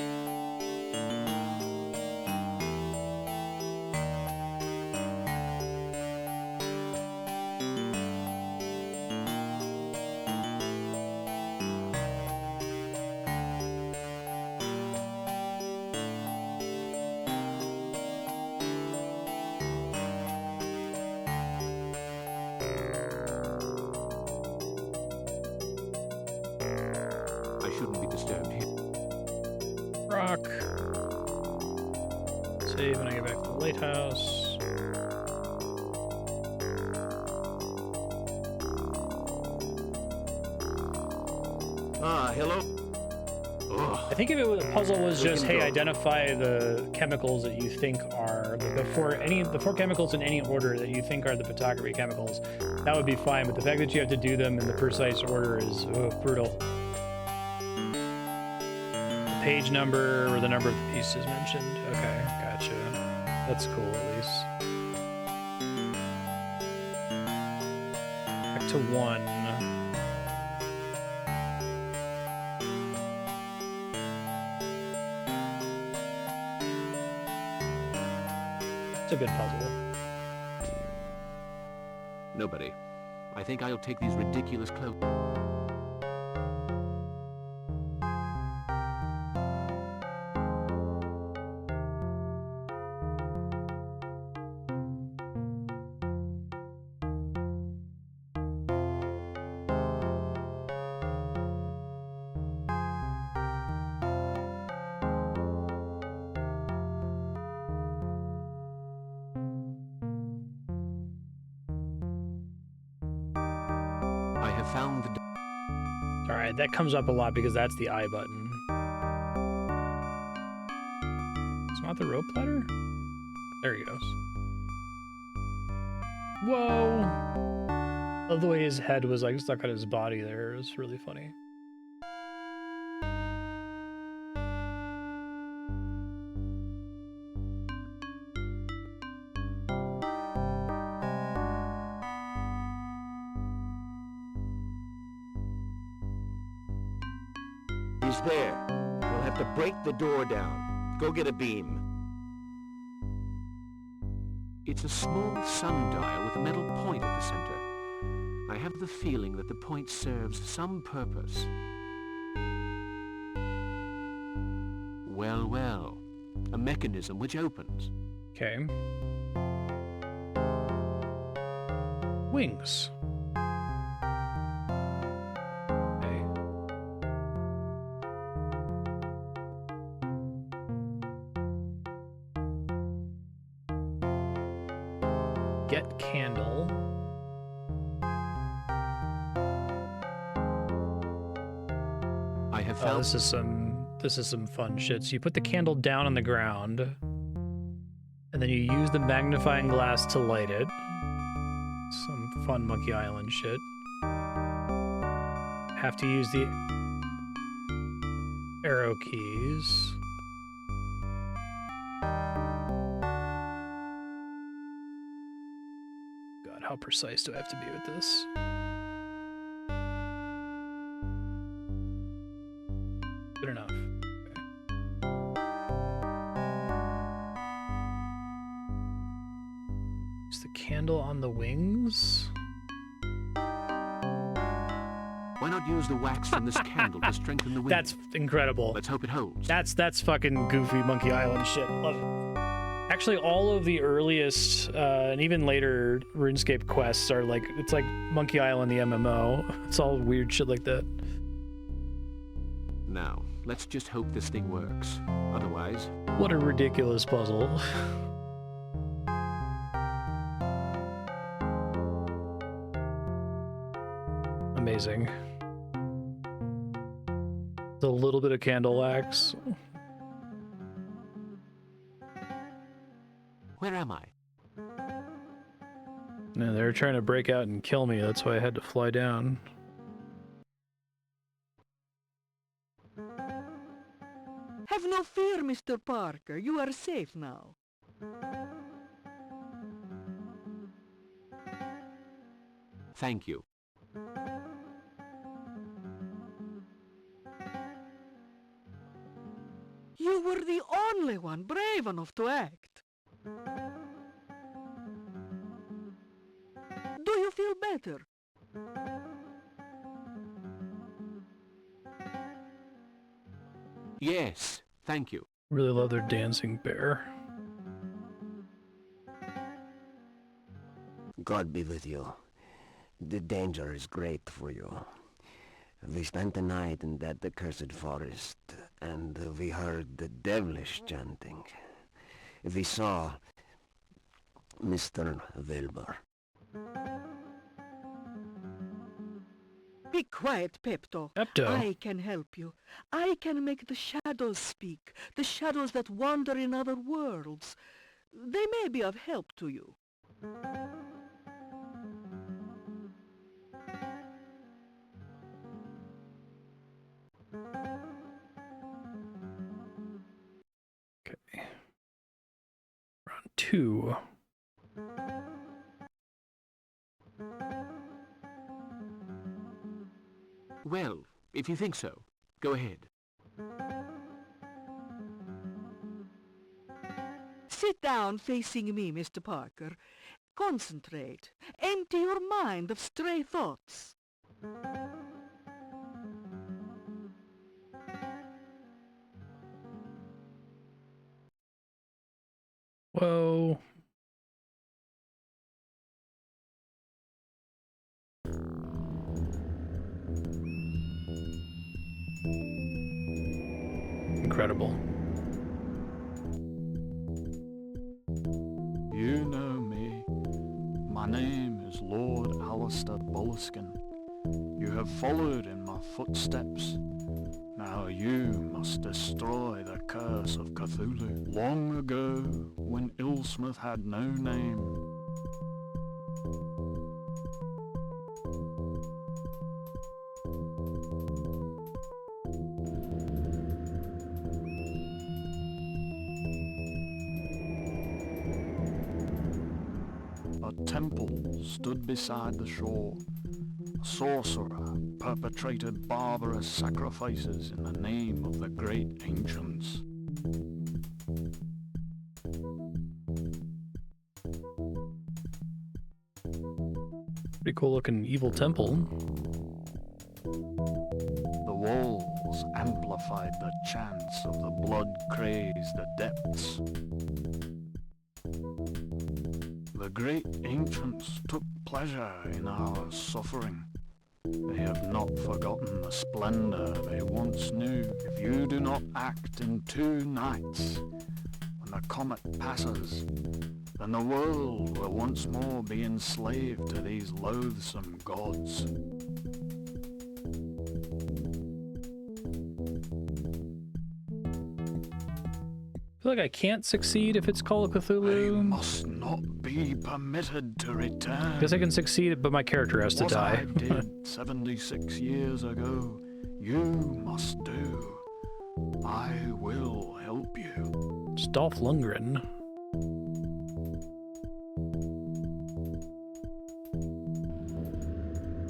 I shouldn't be disturbed here. Rock. Save when I get back to the Lighthouse. Ah, hello. I think if the puzzle was just, hey, identify the chemicals that you think are the four chemicals in any order that you think are the photography chemicals, that would be fine. But the fact that you have to do them in the precise order is brutal. The page number or the number of the pieces mentioned. Okay, gotcha. That's cool, at least. Back to 1. It's a good puzzle. Nobody. I think I'll take these ridiculous clothes. I have found the... Alright, that comes up a lot because that's the I button. It's not the rope ladder? There he goes. Whoa! Love the way his head was like stuck on his body there. It was really funny. He's there. We'll have to break the door down. Go get a beam. It's a small sundial with a metal point at the center. I have the feeling that the point serves some purpose. Well, well. A mechanism which opens. Okay. Wings. Okay. Get candle. I have found... this is some fun shit. So you put the candle down on the ground, and then you use the magnifying glass to light it. Some fun Monkey Island shit. Have to use the arrow keys. God, how precise do I have to be with this? Good enough. Use the candle on the wings. Why not use the wax from this candle to strengthen the wings? That's incredible. Let's hope it holds. That's fucking goofy Monkey Island shit. Love it. Actually, all of the earliest and even later RuneScape quests are like, it's like Monkey Island, the MMO. It's all weird shit like that. Now, let's just hope this thing works. Otherwise... What a ridiculous puzzle. Amazing. A little bit of candle wax. Where am I? No, they were trying to break out and kill me. That's why I had to fly down. Have no fear, Mr. Parker. You are safe now. Thank you. You were the only one brave enough to act. Do you feel better? Yes, thank you. Really love their dancing bear. God be with you. The danger is great for you. We spent the night in that accursed forest, and we heard the devilish chanting. We saw Mr. Wilbur. Be quiet, Pepto. Pepto. I can help you. I can make the shadows speak, the shadows that wander in other worlds. They may be of help to you. Okay. Round 2. Well, if you think so, go ahead. Sit down facing me, Mr. Parker. Concentrate. Empty your mind of stray thoughts. Whoa. Incredible. You know me. My name is Lord Alistair Boleskine. You have followed in my footsteps. Now you must destroy the curse of Cthulhu. Long ago, when Illsmouth had no name, a temple stood beside the shore. A sorcerer perpetrated barbarous sacrifices in the name of the great ancients. Pretty cool looking evil temple. The walls amplified the chants of the blood-crazed adepts. The great ancients took pleasure in our suffering. They have not forgotten the splendor they once knew. If you do not act in 2 nights, when the comet passes, then the world will once more be enslaved to these loathsome gods. I feel like I can't succeed if it's Call of Cthulhu. They must not be permitted to return. I guess I can succeed, but my character has to What die. I did 76 years ago, you must do. I will help you. It's Dolph Lundgren.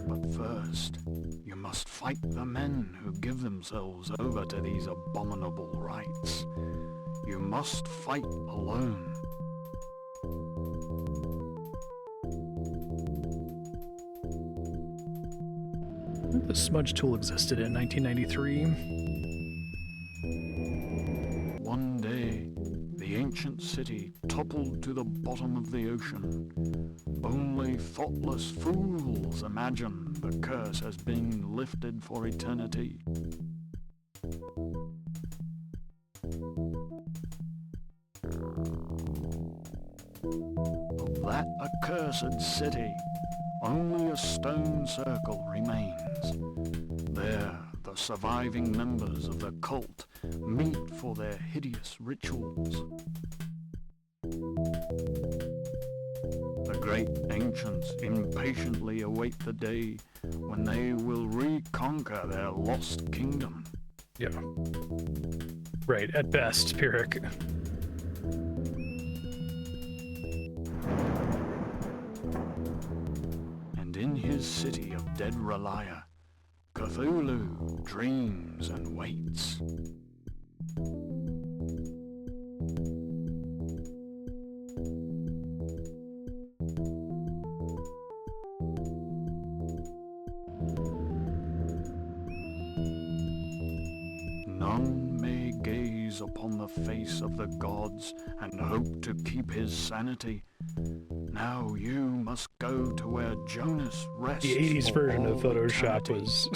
But first, you must fight the men who give themselves over to these abominable rites. You must fight alone. I think the smudge tool existed in 1993. One day, the The ancient city toppled to the bottom of the ocean. Only thoughtless fools imagine the curse has been lifted for eternity. Of that accursed city, only a stone circle remains. There, the surviving members of the cult meet for their hideous rituals. The great ancients impatiently await the day when they will reconquer their lost kingdom. Yeah. Right, at best, Pyrrhic. And in his city of dead Relia, Cthulhu dreams and waits. None may gaze upon the face of the gods and hope to keep his sanity. Now you must go to where Jonas rests. The 80s version of Photoshop eternity. was...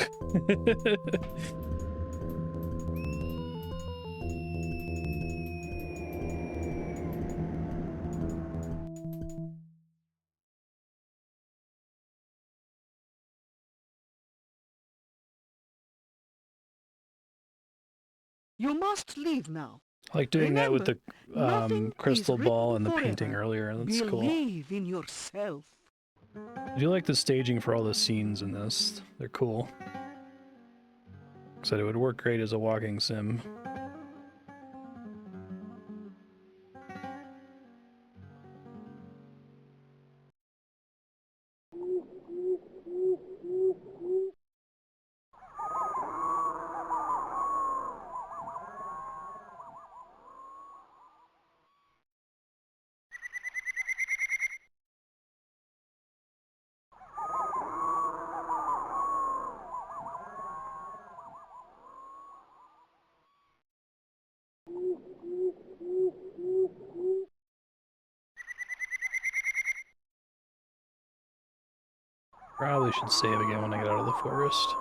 You must leave now. I like doing that with the Nothing crystal is ball and the written painting forever. earlier. That's cool. Believe in yourself. I do like the staging for all the scenes in this. They're cool. Said it would work great as a walking sim. Probably should save again when I get out of the forest.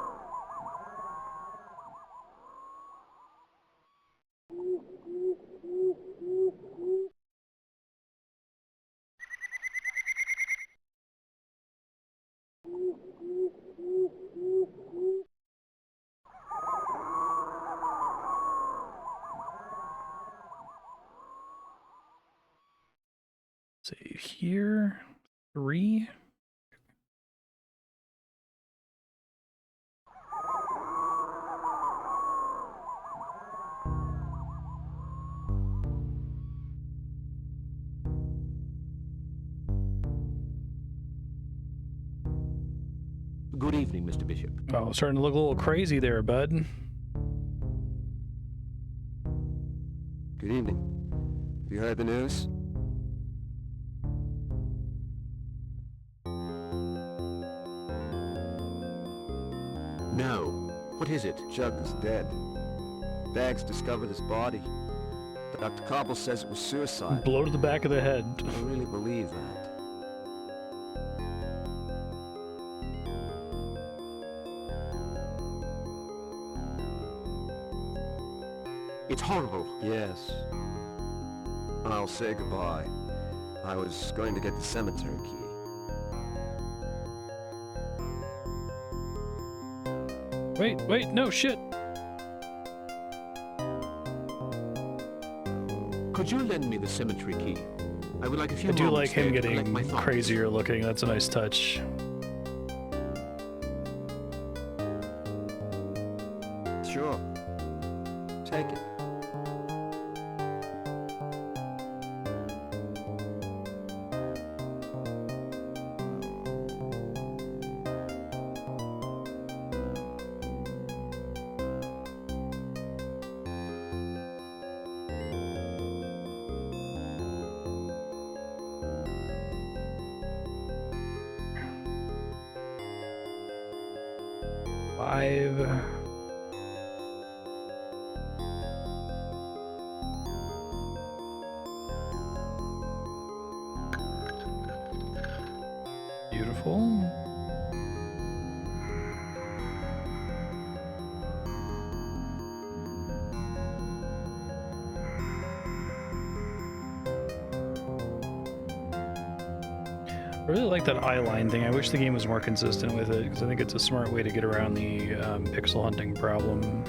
Save here. 3. Good evening, Mr. Bishop. Oh, starting to look a little crazy there, bud. Good evening. Have you heard the news? No. What is it? Jugg is dead. Bags discovered his body. Dr. Cobble says it was suicide. Blow to the back of the head. I really believe that. It's horrible. Yes. I'll say goodbye. I was going to get the cemetery key. Wait, no, shit. Could you lend me the cemetery key? I would like a few I do like moments there him to collect getting my thoughts. crazier looking. That's a nice touch. Sure. Take it. Beautiful. I really like that eye line thing. I wish the game was more consistent with it, because I think it's a smart way to get around the pixel hunting problem.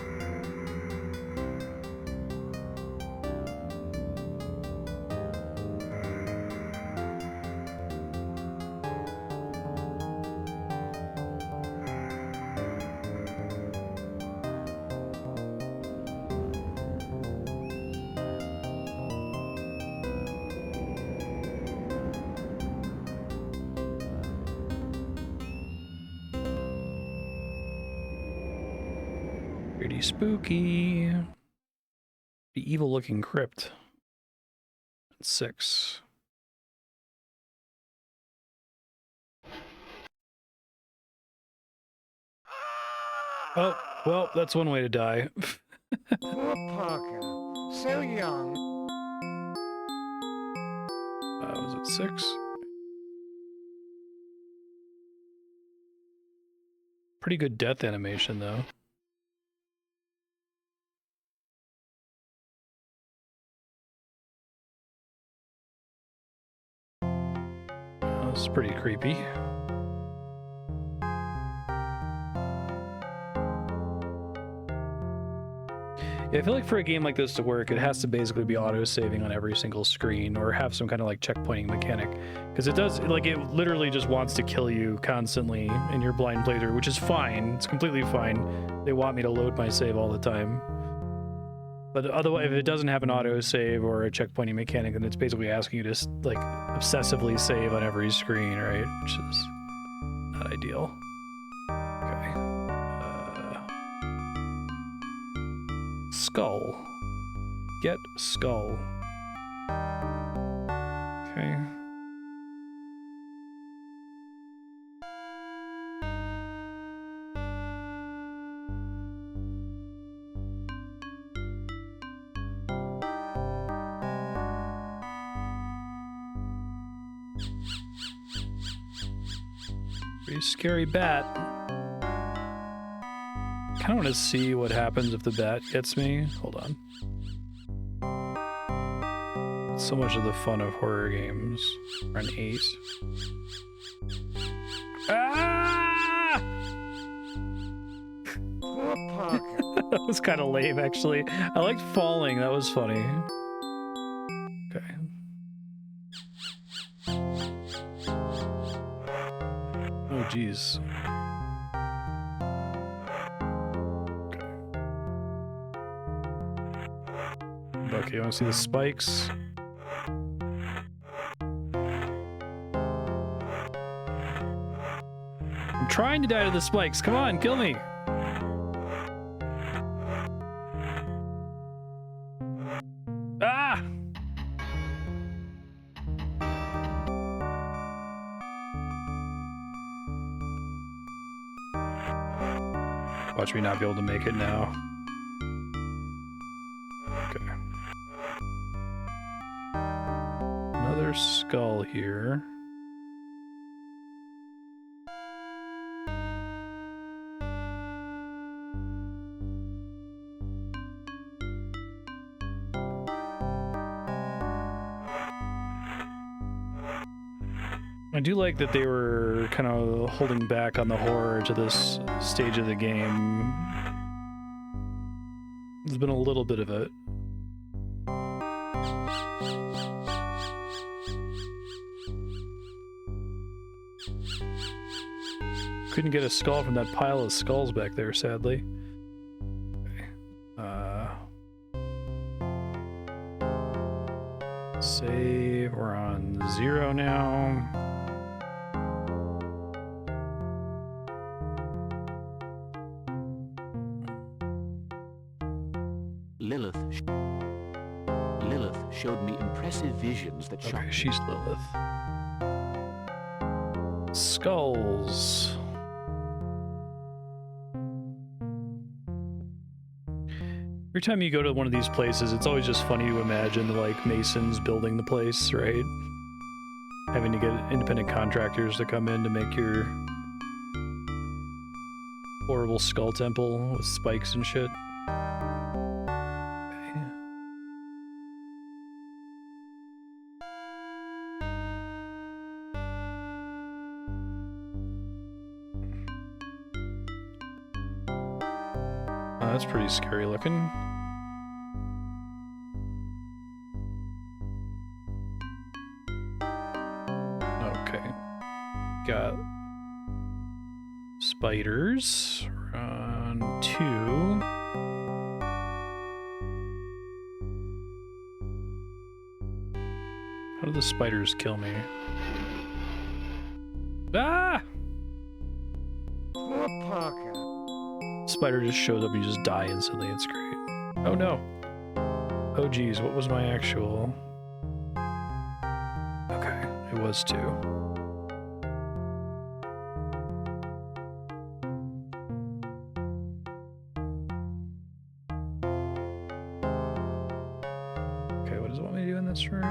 Pretty spooky. The evil-looking crypt. 6. Oh, well, that's one way to die. Poor Parker. So young. Was it 6? Pretty good death animation, though. It's pretty creepy. Yeah, I feel like for a game like this to work, it has to basically be auto-saving on every single screen, or have some kind of like checkpointing mechanic. Because it does, like, it literally just wants to kill you constantly in your blind playthrough, which is fine. It's completely fine. They want me to load my save all the time. But otherwise, if it doesn't have an auto-save or a checkpointing mechanic, then it's basically asking you to, like, obsessively save on every screen, right? Which is not ideal. Okay. Skull. Get skull. Okay. Pretty scary bat. I kind of want to see what happens if the bat gets me. Hold on. So much of the fun of horror games. We're an 8. Ah! Poor Parker. That was kind of lame, actually. I liked falling. That was funny. Okay. Oh, jeez. Okay, you want to see the spikes? I'm trying to die to the spikes. Come on, kill me. Ah! Watch me not be able to make it now. Okay. Another skull here. I do like that they were kind of holding back on the horror to this stage of the game. There's been a little bit of it. Couldn't get a skull from that pile of skulls back there, sadly. Okay. Save. We're on 0 now. Lilith showed me impressive visions that shocked me. She's Lilith. Skulls. Every time you go to one of these places, it's always just funny to imagine the, like, masons building the place, right? having to get independent contractors to come in to make your horrible skull temple with spikes and shit. Oh, that's pretty scary looking. Okay. Got spiders. On 2. How do the spiders kill me? Ah! Poor Parker. Spider just shows up and you just die instantly. It's great. Oh no. Oh geez, what was my actual? Okay, it was 2. Okay, what does it want me to do in this room?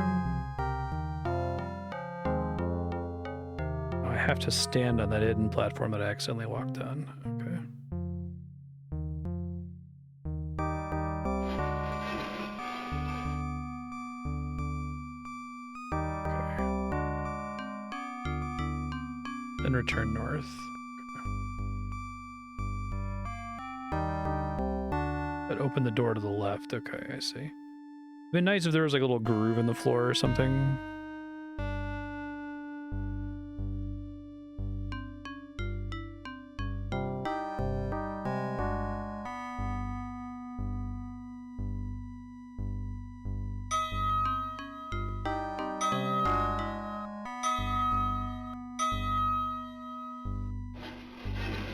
Oh, I have to stand on that hidden platform that I accidentally walked on. Okay. Then return north. But open the door to the left. Okay, I see. It'd be nice if there was like a little groove in the floor or something.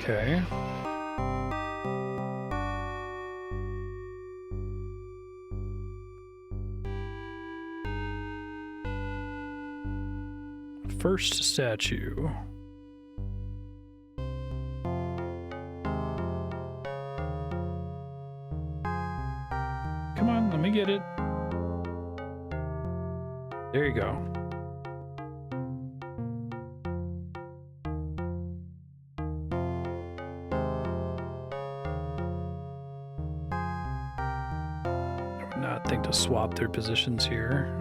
Okay. First statue. Come on, let me get it. There you go. Think to swap their positions here.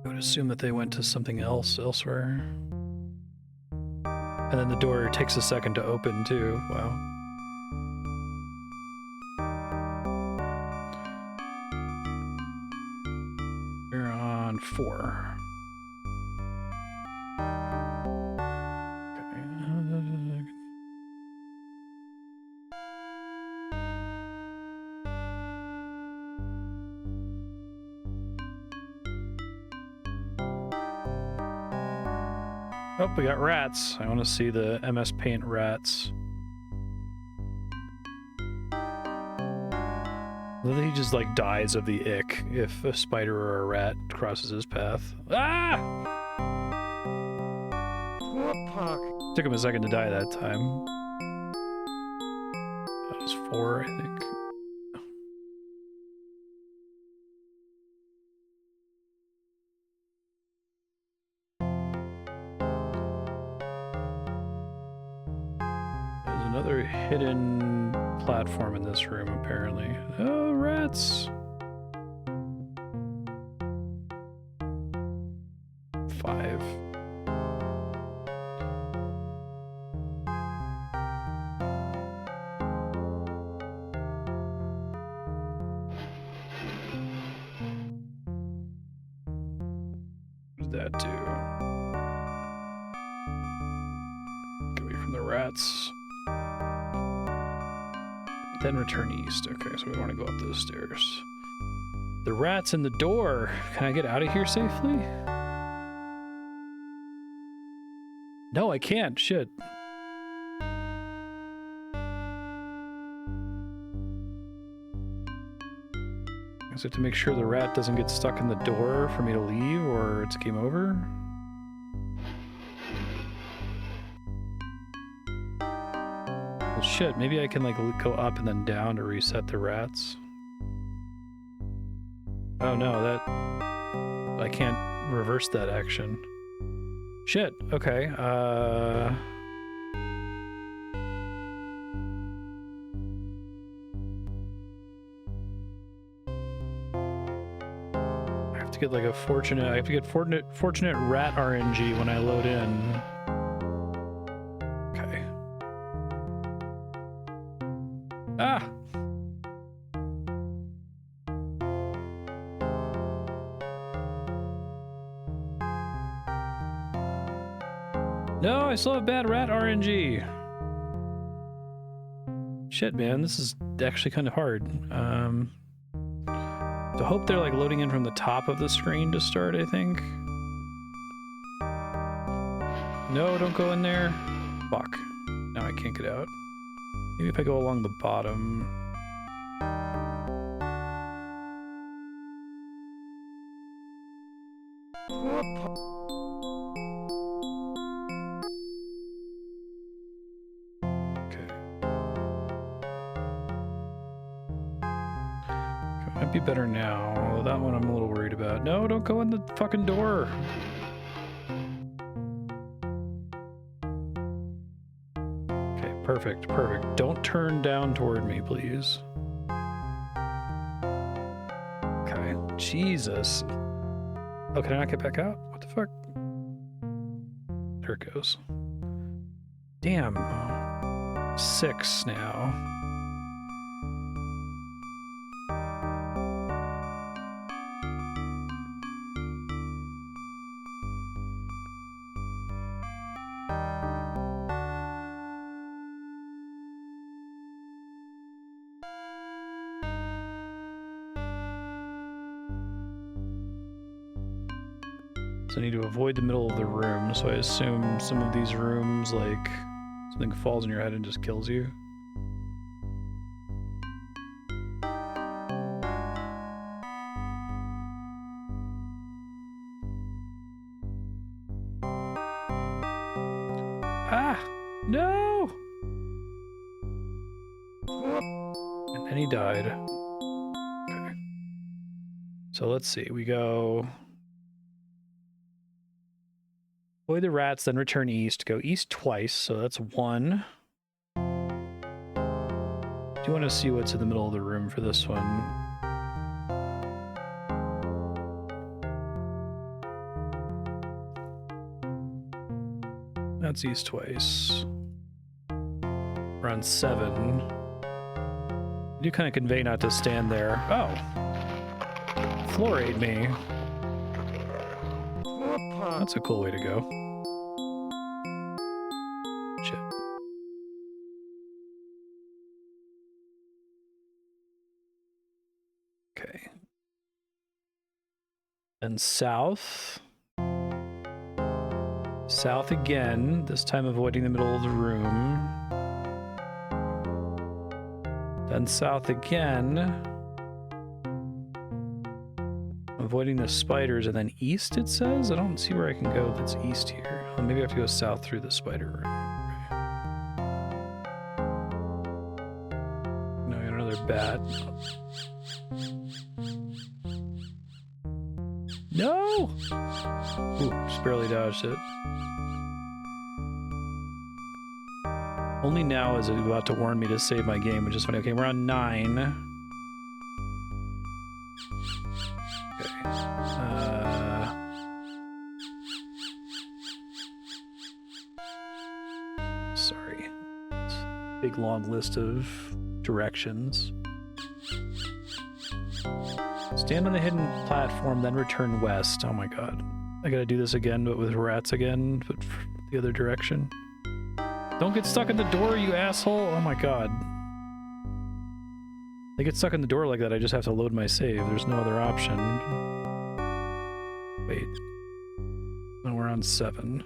I would assume that they went to something else elsewhere. And then the door takes a second to open too. Wow. We're on 4. Oh, we got rats. I want to see the MS Paint rats. He just like dies of the ick if a spider or a rat crosses his path. Ah! Poor Parker. Took him a second to die that time. That was 4, I think. Another hidden platform in this room, apparently. Oh, rats! 5. What does that do? Get away from the rats. Then return east. Okay, so we want to go up those stairs. The rat's in the door. Can I get out of here safely? No, I can't. Shit. I just have to make sure the rat doesn't get stuck in the door for me to leave, or it's game over. Well, shit, maybe I can like go up and then down to reset the rats. Oh no, that... I can't reverse that action. Shit, okay. I have to get like a fortunate, I have to get fortunate rat RNG when I load in. Okay. Ah! No, I still have bad rat RNG. Shit, man, this is actually kind of hard. So I hope they're like loading in from the top of the screen to start, I think. No, don't go in there. Fuck. Now I can't get out. Maybe if I go along the bottom. Might be better now. Although that one I'm a little worried about. No, don't go in the fucking door. Okay, perfect, perfect. Don't turn down toward me, please. Okay, Jesus. Oh, can I not get back out? What the fuck? There it goes. Damn. 6 now. So I need to avoid the middle of the room, so I assume some of these rooms, like, something falls in your head and just kills you. Ah! No! And then he died. Okay. So let's see, we go... Avoid the rats, then return east. Go east twice, so that's 1. Do want to see what's in the middle of the room for this one. That's east twice. We're on 7. You do kind of convey not to stand there. Oh! Floorade me. That's a cool way to go. Shit. Okay. And south. South again, this time avoiding the middle of the room. Then south again. Avoiding the spiders, and then east it says? I don't see where I can go if it's east here. Oh, maybe I have to go south through the spider room. Okay. No, I got another bat. No! Ooh, just barely dodged it. Only now is it about to warn me to save my game, which is funny. Okay, we're on 9. Sorry. It's a big long list of directions. Stand on the hidden platform, then return west. Oh my god. I gotta do this again, but with rats again, but the other direction. Don't get stuck in the door, you asshole! Oh my god. They get stuck in the door like that, I just have to load my save. There's no other option. Wait. No, we're on 7.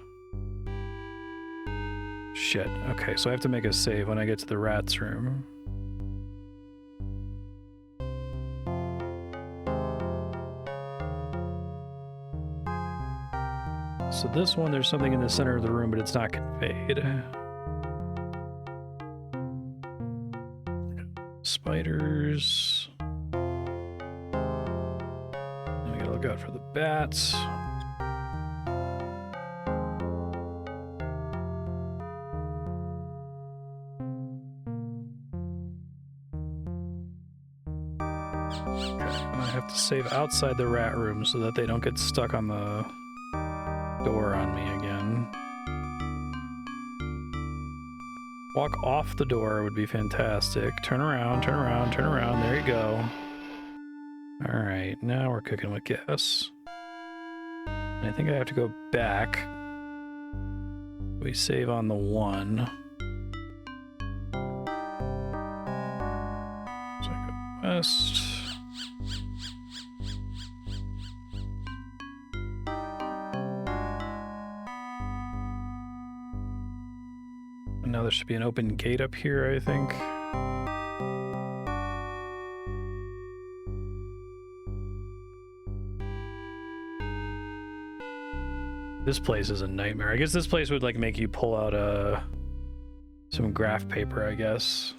Shit. Okay, so I have to make a save when I get to the rats room. So this one, there's something in the center of the room, but it's not conveyed. Spiders. Now we gotta look out for the bats. I have to save outside the rat room so that they don't get stuck on the door on me again. Walk off the door would be fantastic. Turn around, turn around, turn around. There you go. Alright, now we're cooking with gas. I think I have to go back. We save on the 1. So I go west. And now there should be an open gate up here, I think. This place is a nightmare. I guess this place would like make you pull out some graph paper, I guess.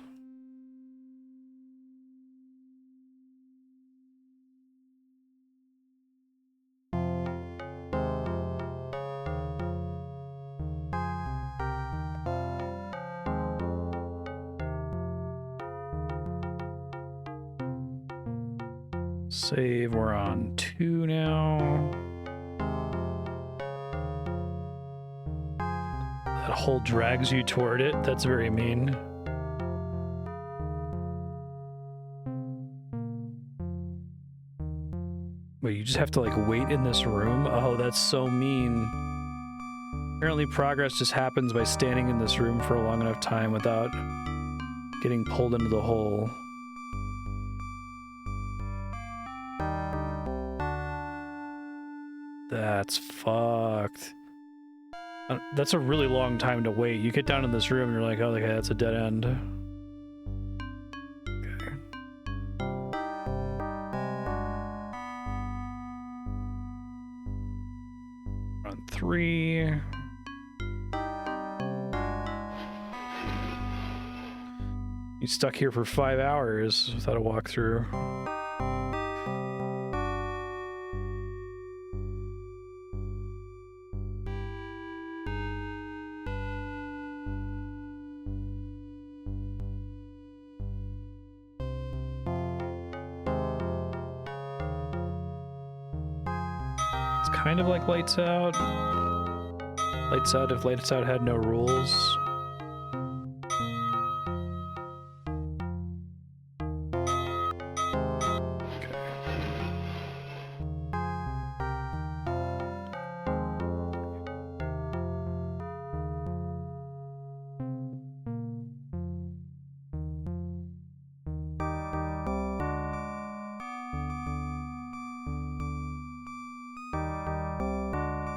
Save, we're on 2 now. That hole drags you toward it. That's very mean. Wait, you just have to like wait in this room? Oh, that's so mean. Apparently progress just happens by standing in this room for a long enough time without getting pulled into the hole. That's fucked. That's a really long time to wait. You get down in this room and you're like, oh, okay, that's a dead end. Okay. On 3. You stuck here for 5 hours without a walkthrough. Kind of like Lights Out. Lights Out if Lights Out had no rules.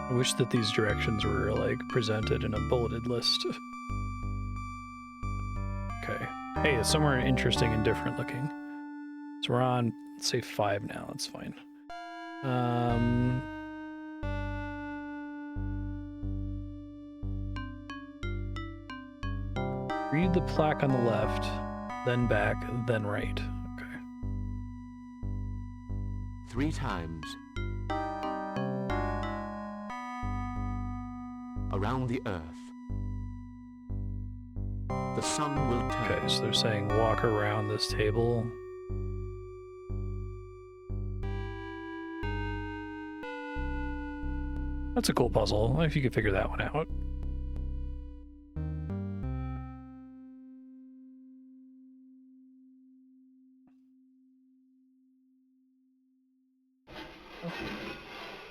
I wish that these directions were like presented in a bulleted list. Okay. Hey, it's somewhere interesting and different looking. So we're on, let's say 5 now, that's fine. Read the plaque on the left, then back, then right. Okay. 3 times. Around the earth. The sun will turn. Okay, so they're saying walk around this table. That's a cool puzzle, if you could figure that one out.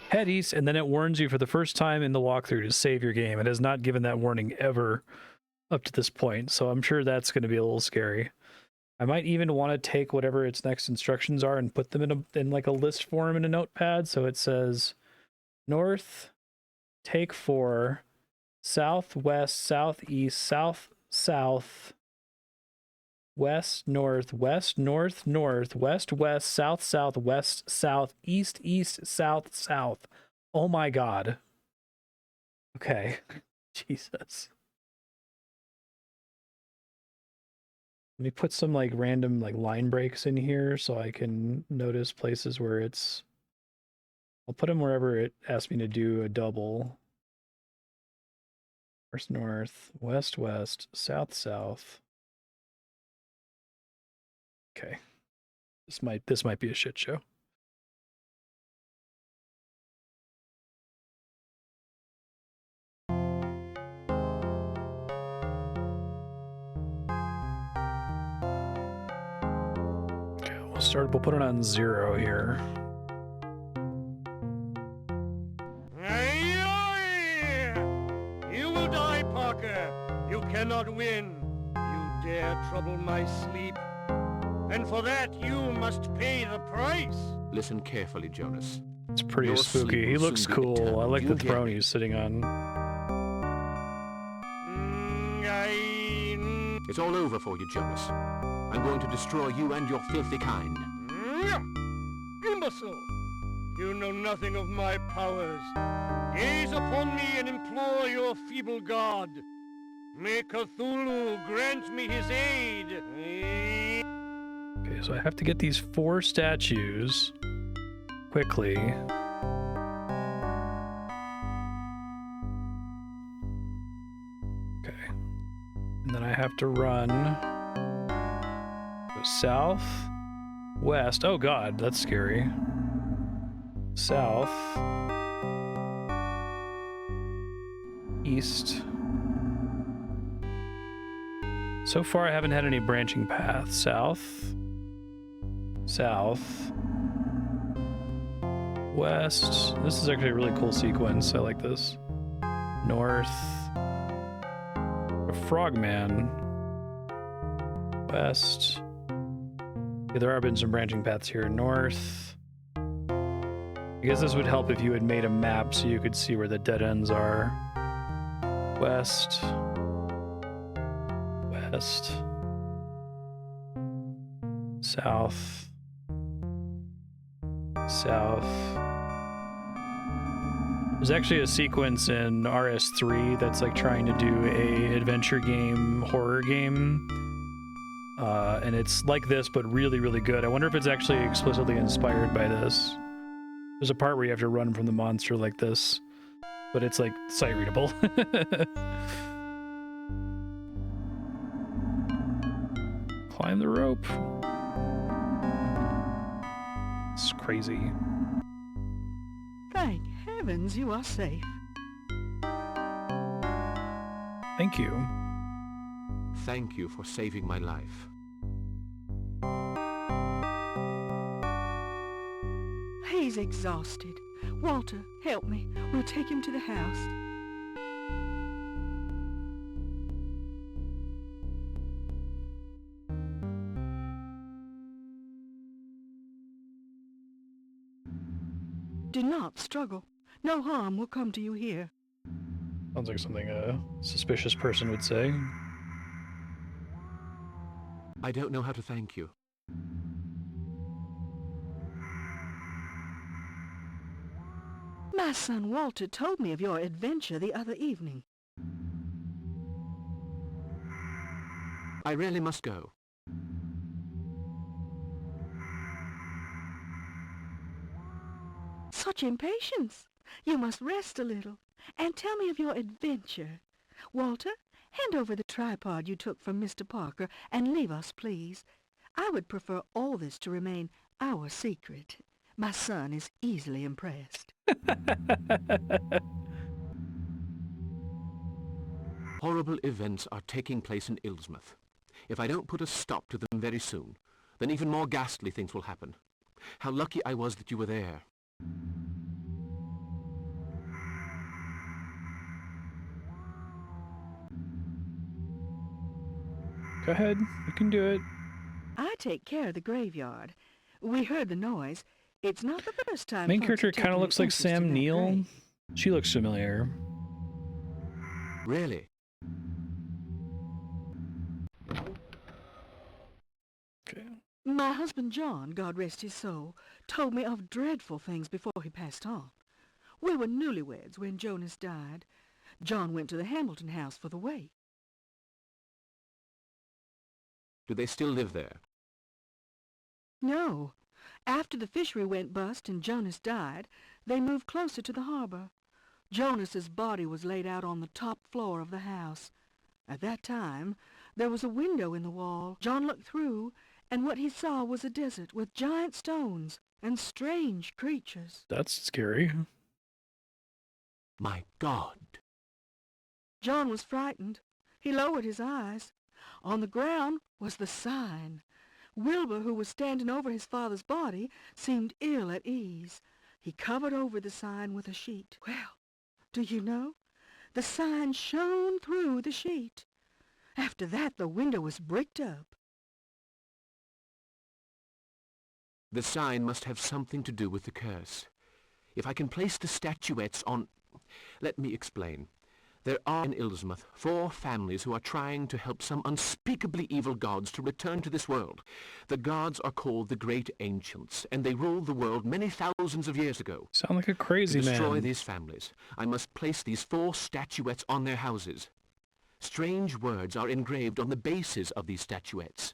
Head east, and then it warns you for the first time in the walkthrough to save your game. It has not given that warning ever up to this point, so I'm sure that's going to be a little scary. I might even want to take whatever its next instructions are and put them in like a list form in a notepad. So it says north, take 4, southwest, southeast, south, west, north, west, north, north, west, west, south, south, west, south, east, east, south, south. Oh my God. Okay. Jesus. Let me put some like random like line breaks in here so I can notice places where it's... I'll put them wherever it asks me to do a double. North, north, west, west, south, south. Okay. This might be a shit show. Okay, we'll put it on 0 here. You will die, Parker. You cannot win. You dare trouble my sleep. And for that, you must pay the price. Listen carefully, Jonas. It's pretty Your spooky. sleep He will looks soon be cool. eternal. I like You the get throne me? he's sitting on. It's all over for you, Jonas. I'm going to destroy you and your filthy kind. Imbecile! You know nothing of my powers. Gaze upon me and implore your feeble god. May Cthulhu grant me his aid. Okay, so I have to get these 4 statues quickly. Okay. And then I have to run south, west. Oh god, that's scary. South, east. So far I haven't had any branching paths. South, south, west. This is actually a really cool sequence. I like this. North, a frogman, west. Yeah, there have been some branching paths here. North. I guess this would help if you had made a map so you could see where the dead ends are. West. West. South. South. There's actually a sequence in RS3 that's like trying to do a adventure game, horror game. And it's like this, but really, really good. I wonder if it's actually explicitly inspired by this. There's a part where you have to run from the monster like this, but it's like sight readable. Climb the rope. It's crazy. Thank heavens you are safe. Thank you. Thank you for saving my life. He's exhausted. Walter, help me. We'll take him to the house. Do not struggle. No harm will come to you here. Sounds like something a suspicious person would say. I don't know how to thank you. My son Walter told me of your adventure the other evening. I really must go. Such impatience. You must rest a little and tell me of your adventure. Walter, hand over the tripod you took from Mr. Parker and leave us, please. I would prefer all this to remain our secret. My son is easily impressed. Horrible events are taking place in Illsmouth. If I don't put a stop to them very soon, then even more ghastly things will happen. How lucky I was that you were there. Go ahead, you can do it. I take care of the graveyard. We heard the noise. It's not the first time. Main folks character have kind taken of an looks like interest in Sam that Neill. grave. She looks familiar. Really? Okay. My husband John, God rest his soul, told me of dreadful things before he passed on. We were newlyweds when Jonas died. John went to the Hambleton house for the wake. Do they still live there? No. After the fishery went bust and Jonas died, they moved closer to the harbor. Jonas's body was laid out on the top floor of the house. At that time, there was a window in the wall. John looked through and what he saw was a desert with giant stones and strange creatures. That's scary. My God. John was frightened. He lowered his eyes. On the ground was the sign. Wilbur, who was standing over his father's body, seemed ill at ease. He covered over the sign with a sheet. Well, do you know? The sign shone through the sheet. After that, the window was bricked up. The sign must have something to do with the curse. If I can place the statuettes on... Let me explain. There are in Illsmouth 4 families who are trying to help some unspeakably evil gods to return to this world. The gods are called the Great Ancients, and they ruled the world many thousands of years ago. Sound like a crazy man. To destroy these families, I must place these 4 statuettes on their houses. Strange words are engraved on the bases of these statuettes.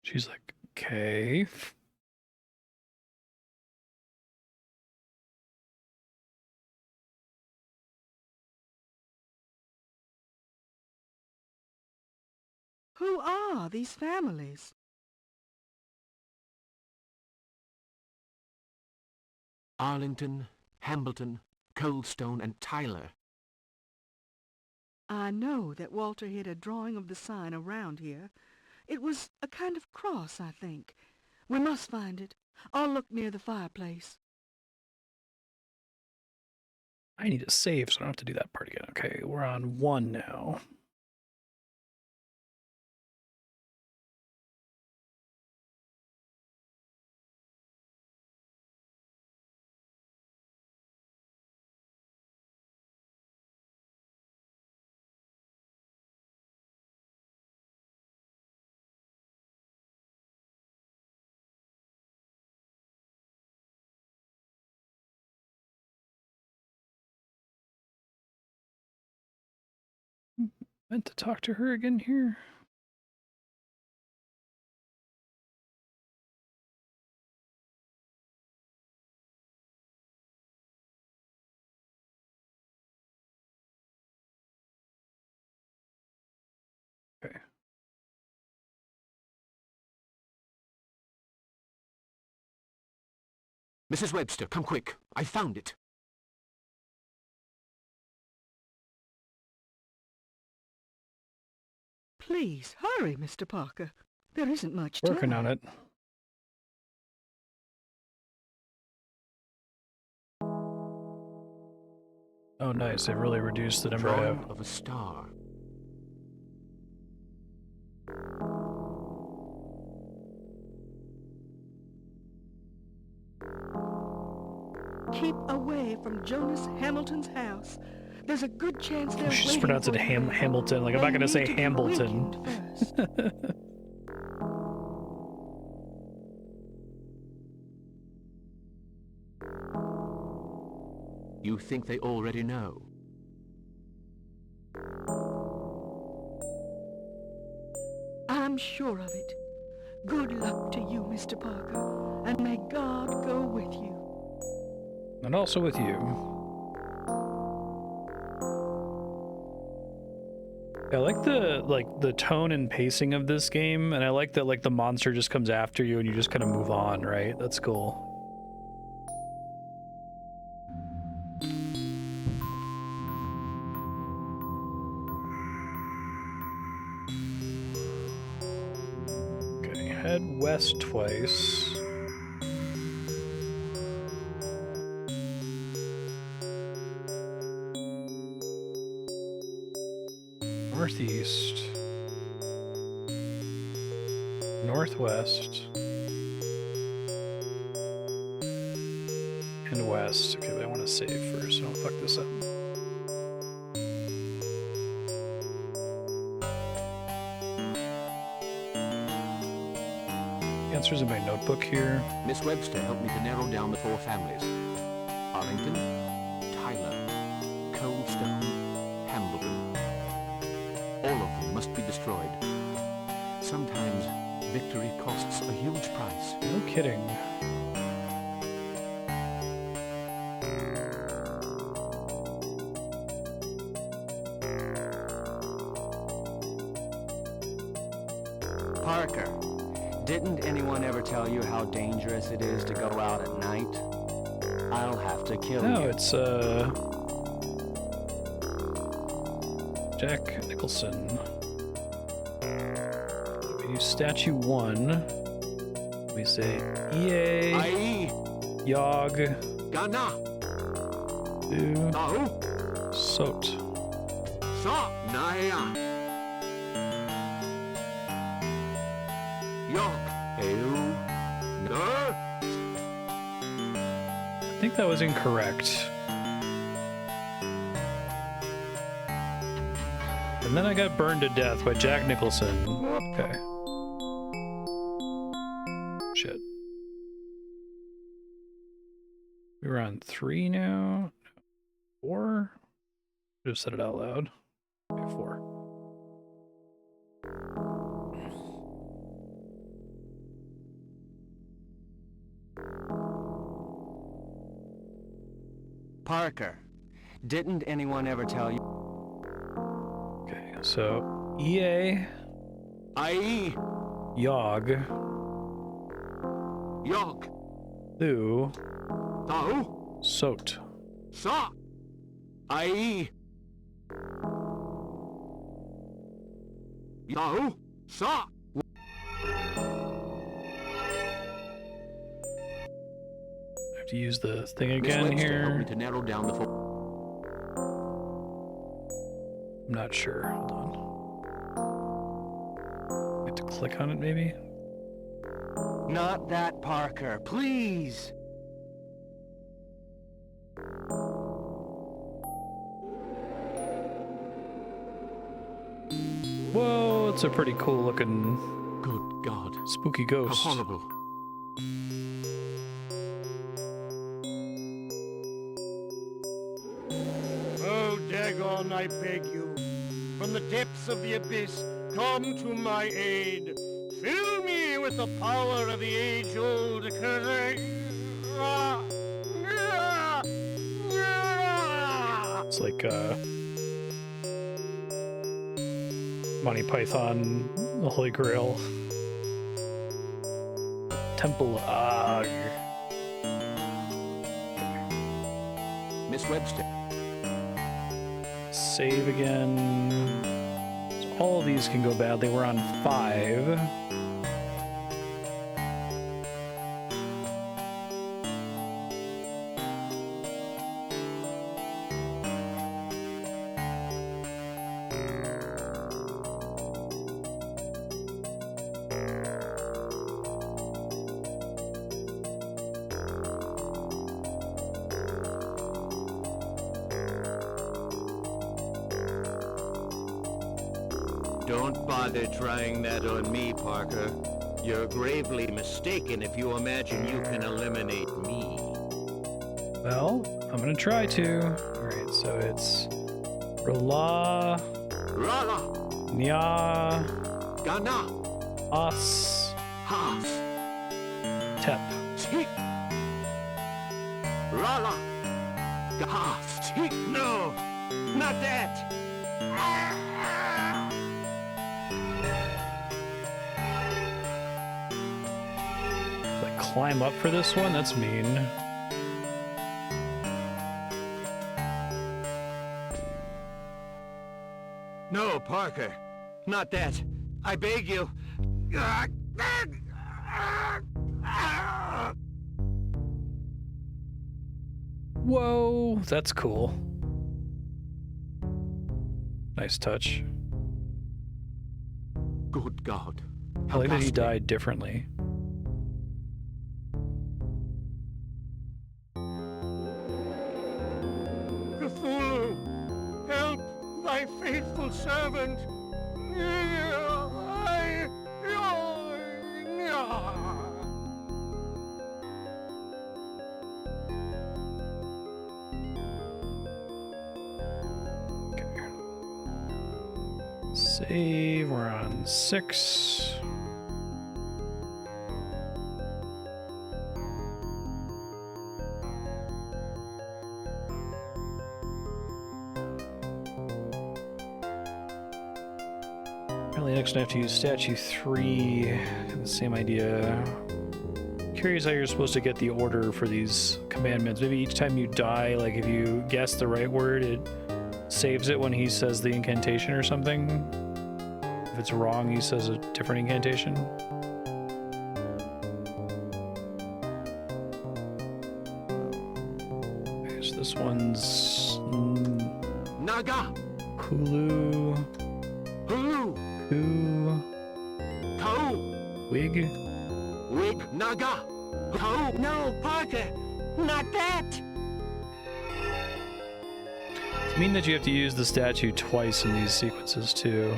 She's like, okay. Who are these families? Arlington, Hambleton, Coldstone, and Tyler. I know that Walter hid a drawing of the sign around here. It was a kind of cross, I think. We must find it. I'll look near the fireplace. I need to save, so I don't have to do that part again. Okay, we're on 1 now. Meant to talk to her again here. Okay. Mrs. Webster, come quick. I found it. Please, hurry, Mr. Parker. There isn't much time. Working on it. Oh, nice. They've really reduced the number Drawing of a star. Keep away from Jonas Hambleton's house. There's a good chance they're She's waiting pronounced it for you. Hambleton. Like, I'm not going to say Hambleton. You think they already know? I'm sure of it. Good luck to you, Mr. Parker, and may God go with you. And also with you. I like the tone and pacing of this game, and I like that the monster just comes after you and you just kind of move on, right? That's cool. Okay, head west twice. Northeast, northwest, and west. Okay, but I want to save first, so don't fuck this up. Answers in my notebook here. Miss Webster helped me to narrow down the 4 families. Arlington, Tyler, Coldstone, Hambleton. All of them must be destroyed. Sometimes victory costs a huge price. No kidding. Parker, didn't anyone ever tell you how dangerous it is to go out at night? I'll have to kill you. No, it's Jack Nicholson. We use statue 1. We say EA Aahh. Jugg Gana. Du Aahh. Sot. Sa. Naya. Yok. Eu. No. I think that was incorrect. And then I got burned to death by Jack Nicholson. Okay. Shit. We're on 3 now. 4? Just said it out loud. Okay, 4. Parker, didn't anyone ever tell you? Okay, so EA Aahh. Jugg Yok. Du Aahh. Sot. Sa. Aahh. Aahh. Sa. I have to use the thing Miss again Webster helped here. me to narrow down the I'm not sure. Hold on. I have to click on it, maybe? Not that, Parker, please! Whoa, it's a pretty cool looking Good God. spooky How ghost. horrible. Oh, Dagon, I beg you, from the depths of the abyss, come to my aid. Fill me with the power of the age-old It's like Monty Python, the Holy Grail. Temple Aahh. Miss Webster. Save again. So all of these can go badly. We're on 5. Don't bother trying that on me, Parker. You're gravely mistaken if you imagine you can eliminate me. Well, I'm gonna try to. Alright, so it's Rala, Rala. Nya, Gana. As, Has. Tep. Tik. Rala. Has. Tik. No! Not that! Like climb up for this one? That's mean. No, Parker. Not that. I beg you. Whoa, that's cool. Nice touch. Good God. I like that he ghastly. died differently. Cthulhu, help thy faithful servant. Save, we're on 6. Apparently next one I have to use statue 3. The same idea. Curious how you're supposed to get the order for these commandments. Maybe each time you die, like if you guess the right word, it saves it when he says the incantation or something. If it's wrong, he says a different incantation. Okay, so this one's... Naga! Hulu... Hulu! Who... Ko! Wig? Wig! Naga! Ko! No, Parker! Not that! It's mean that you have to use the statue twice in these sequences, too.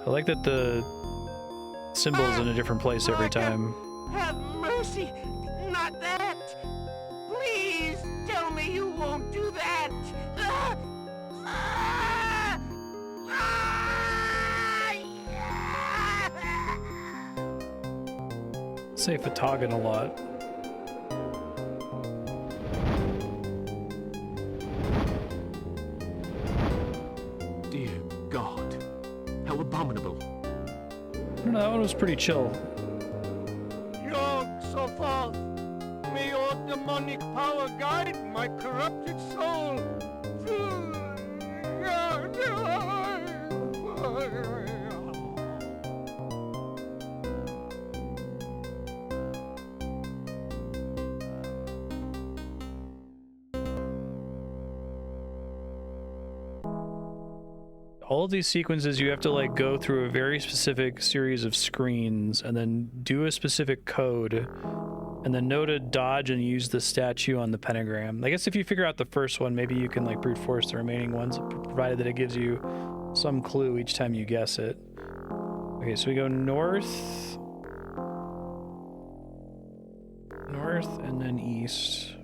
I like that the symbol's in a different place every time. Have mercy! Not that! Please tell me you won't do that! Say Photogin a lot. Dear God. How abominable. I don't know, that one was pretty chill. Yog Sothoth, may your demonic power guide my corrupted soul. All of these sequences, you have to like go through a very specific series of screens and then do a specific code and then know to dodge and use the statue on the pentagram. I guess if you figure out the first one, maybe you can like brute force the remaining ones, provided that it gives you some clue each time you guess it. Okay, so we go north, and then east.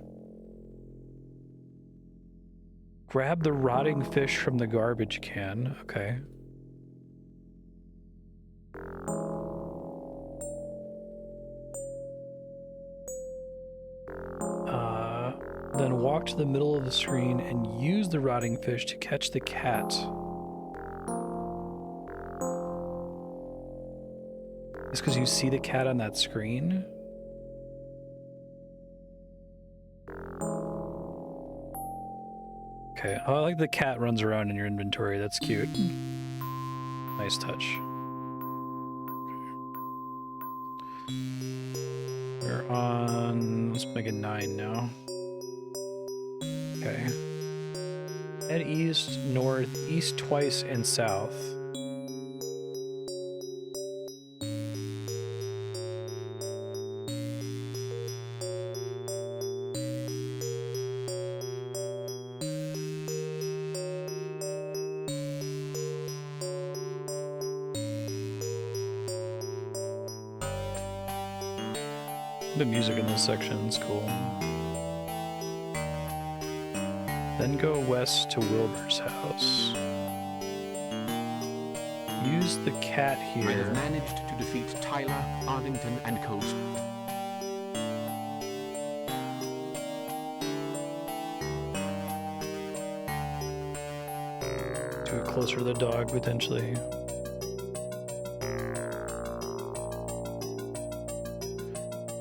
Grab the rotting fish from the garbage can. Okay. Then walk to the middle of the screen and use the rotting fish to catch the cat. It's because you see the cat on that screen? Okay, oh, I like the cat runs around in your inventory. That's cute. Nice touch. We're on... let's make it 9 now. Okay. Head east, north, east twice, and south. The music in this section is cool. Then go west to Wilbur's house. Use the cat here. I have managed to defeat Tyler, Arlington, and Coast. To it closer to the dog, potentially.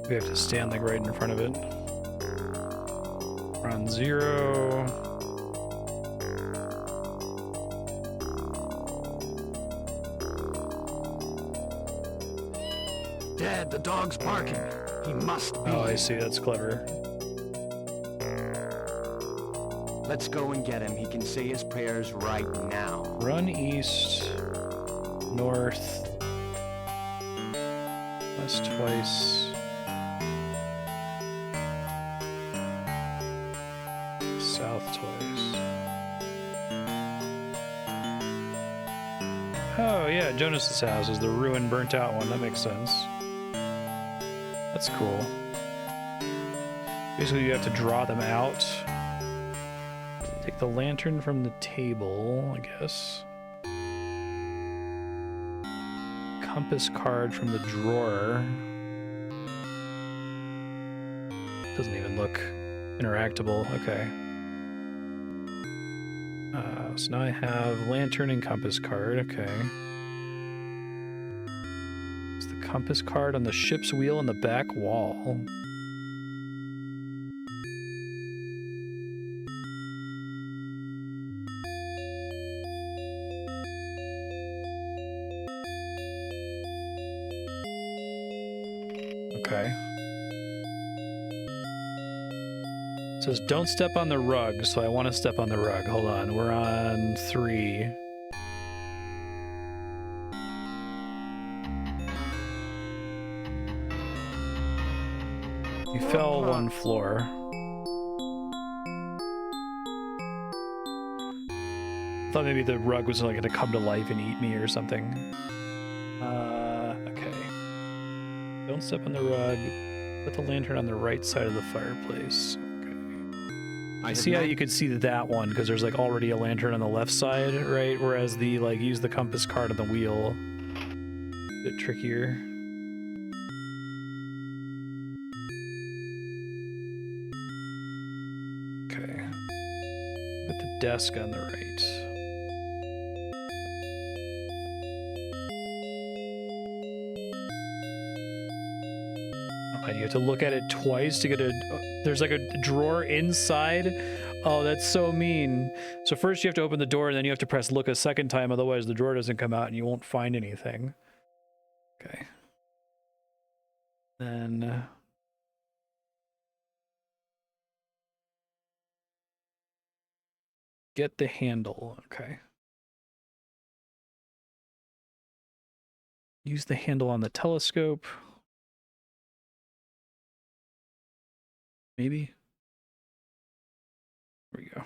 We have to stand like right in front of it. We're on 0. Dad, the dog's barking. He must be. Oh, I see. That's clever. Let's go and get him. He can say his prayers right now. Run east, north, west twice. South twice. Oh yeah, Jonas's house is the ruined, burnt out one. That makes sense. That's cool. Basically, you have to draw them out. Take the lantern from the table, I guess. Compass card from the drawer. Doesn't even look interactable. Okay. So now I have lantern and compass card. Okay. It's the compass card on the ship's wheel on the back wall. Okay. It says don't step on the rug, so I want to step on the rug. Hold on, we're on 3. You fell 1 floor. Thought maybe the rug was like gonna come to life and eat me or something. Okay. Don't step on the rug. Put the lantern on the right side of the fireplace. I see how you could see that one because there's like already a lantern on the left side, right? Whereas the like use the compass card on the wheel, a bit trickier. Okay, put the desk on the right. You have to look at it twice to get a... There's like a drawer inside. Oh, that's so mean. So first you have to open the door and then you have to press look a second time, otherwise the drawer doesn't come out and you won't find anything. Okay. Then... get the handle. Okay. Use the handle on the telescope. Maybe. There we go.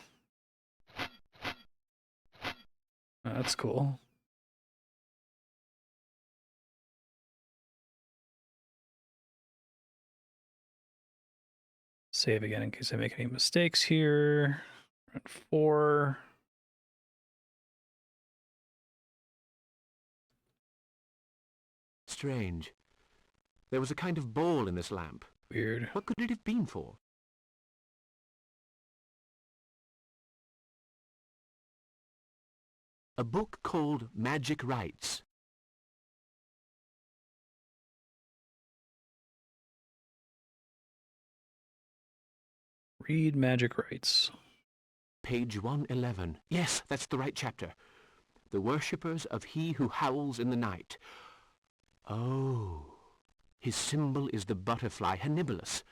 Oh, that's cool. Save again in case I make any mistakes here. We're at 4. Strange. There was a kind of ball in this lamp. Weird. What could it have been for? A book called Magic Rites. Read Magic Rites. Page 111. Yes, that's the right chapter. The worshippers of he who howls in the night. Oh. His symbol is the butterfly Hannibulus,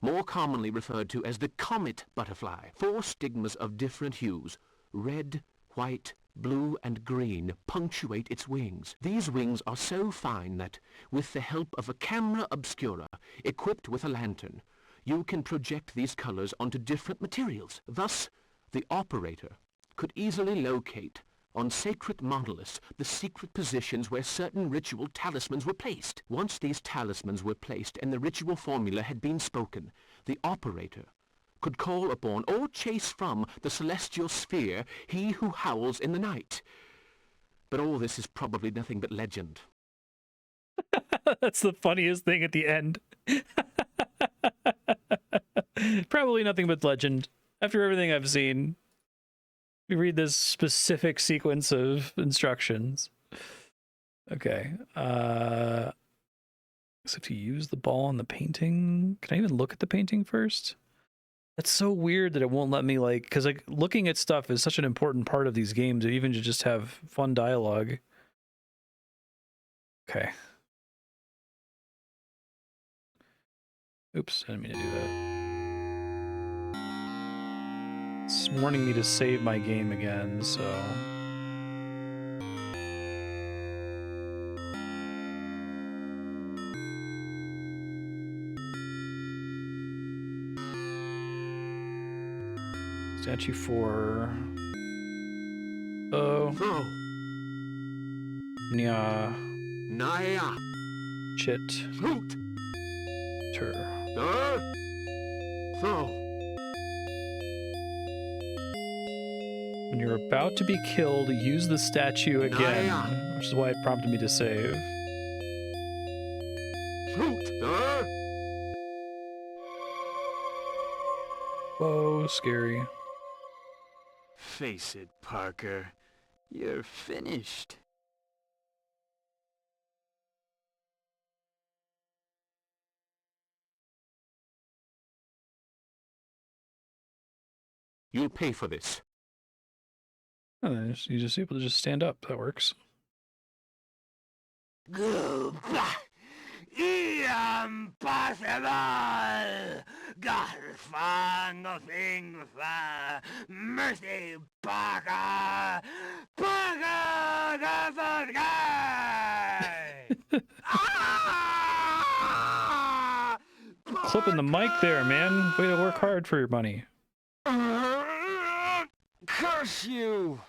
more commonly referred to as the comet butterfly. 4 stigmas of different hues, red, white, blue, and green, punctuate its wings. These wings are so fine that, with the help of a camera obscura equipped with a lantern, you can project these colors onto different materials. Thus, the operator could easily locate on sacred monoliths the secret positions where certain ritual talismans were placed. Once these talismans were placed and the ritual formula had been spoken, the operator could call upon or chase from the celestial sphere he who howls in the night. But all this is probably nothing but legend. That's the funniest thing at the end. Probably nothing but legend. After everything I've seen, we read this specific sequence of instructions. Okay. So to use the ball on the painting, can I even look at the painting first? That's so weird that it won't let me, like, because like looking at stuff is such an important part of these games, even to just have fun dialogue. Okay. Oops, I didn't mean to do that. It's warning me to save my game again, so... Statue 4... Oh... Throw! Nya... Naya! Chit... Shoot! Tur... Throw! When you're about to be killed, use the statue again, which is why it prompted me to save. Shoot! Whoa, scary. Face it, Parker. You're finished. You'll pay for this. Oh, you just able to just stand up. That works. Impossible! Gotta find nothing for mercy, Parker! Parker, the first guy! Clipping the mic there, man. Way to work hard for your money. Curse you!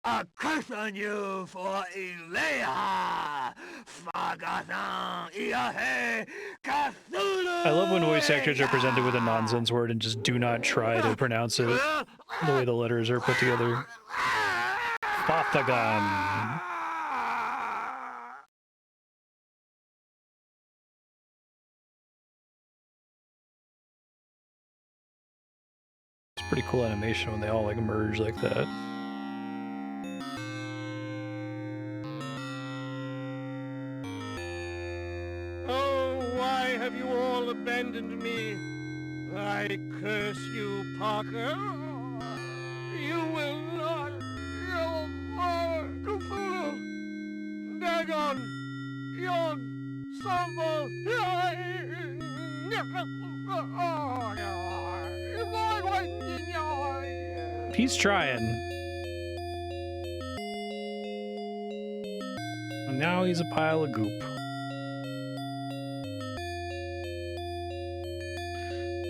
A curse on you for Ilea! Fagasan Iahe Cthulhu! I love when voice actors are presented with a nonsense word and just do not try to pronounce it the way the letters are put together. Fathagon. It's pretty cool animation when they all like merge like that. Have you all abandoned me? I curse you, Parker. You will not go far. Cthulhu! Dagon! Your stumble! He's trying. And now he's a pile of goop.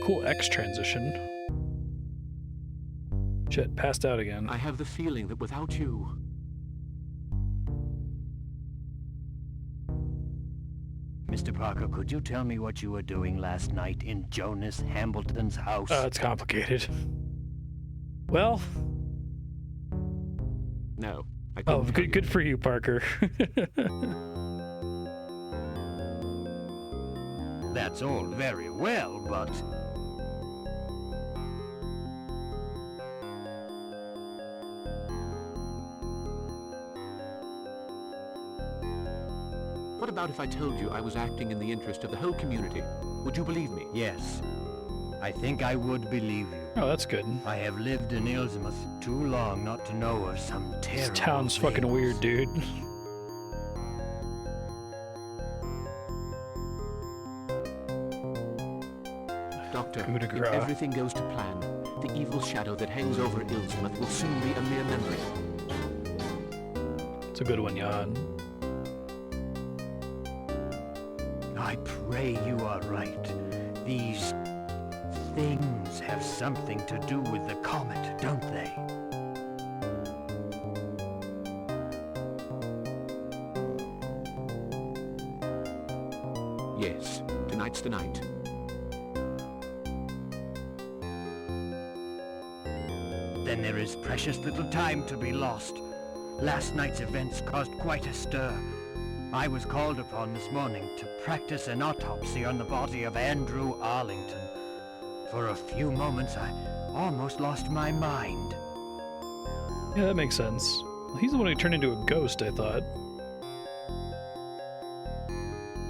Cool X transition. Shit, passed out again. I have the feeling that without you... Mr. Parker, could you tell me what you were doing last night in Jonas Hambleton's house? It's complicated. Well... No. Oh, good for you, Parker. That's all very well, but... What about if I told you I was acting in the interest of the whole community? Would you believe me? Yes. I think I would believe you. Oh, that's good. I have lived in Illsmouth too long not to know of some terrible This town's things. fucking weird, dude. Doctor, if everything goes to plan, the evil shadow that hangs over Illsmouth will soon be a mere memory. It's a good one, Jan. I pray you are right. These things have something to do with the Comet, don't they? Yes, tonight's the night. Then there is precious little time to be lost. Last night's events caused quite a stir. I was called upon this morning to practice an autopsy on the body of Andrew Arlington. For a few moments, I almost lost my mind. Yeah, that makes sense. He's the one who turned into a ghost, I thought.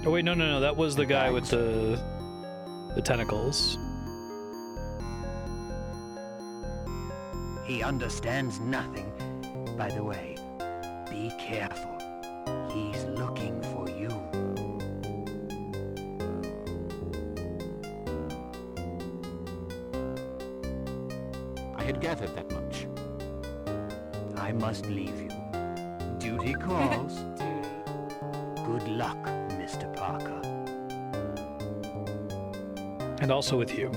Oh wait, no, that was the guy with the tentacles. He understands nothing. By the way, be careful. He's looking for you. I had gathered that much. I must leave you. Duty calls. Good luck, Mr. Parker. And also with you.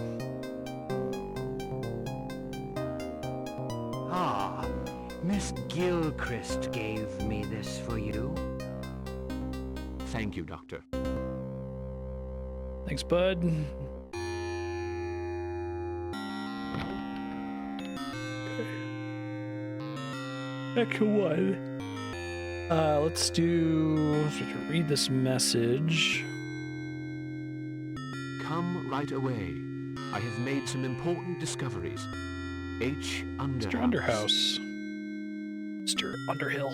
Ah, Miss Guildchrist gave me this for you. Thank you, Doctor. Thanks, bud. Section 1. Let's read this message. Come right away. I have made some important discoveries. H. Underhouse. Mr. Underhouse. Mr. Underhill.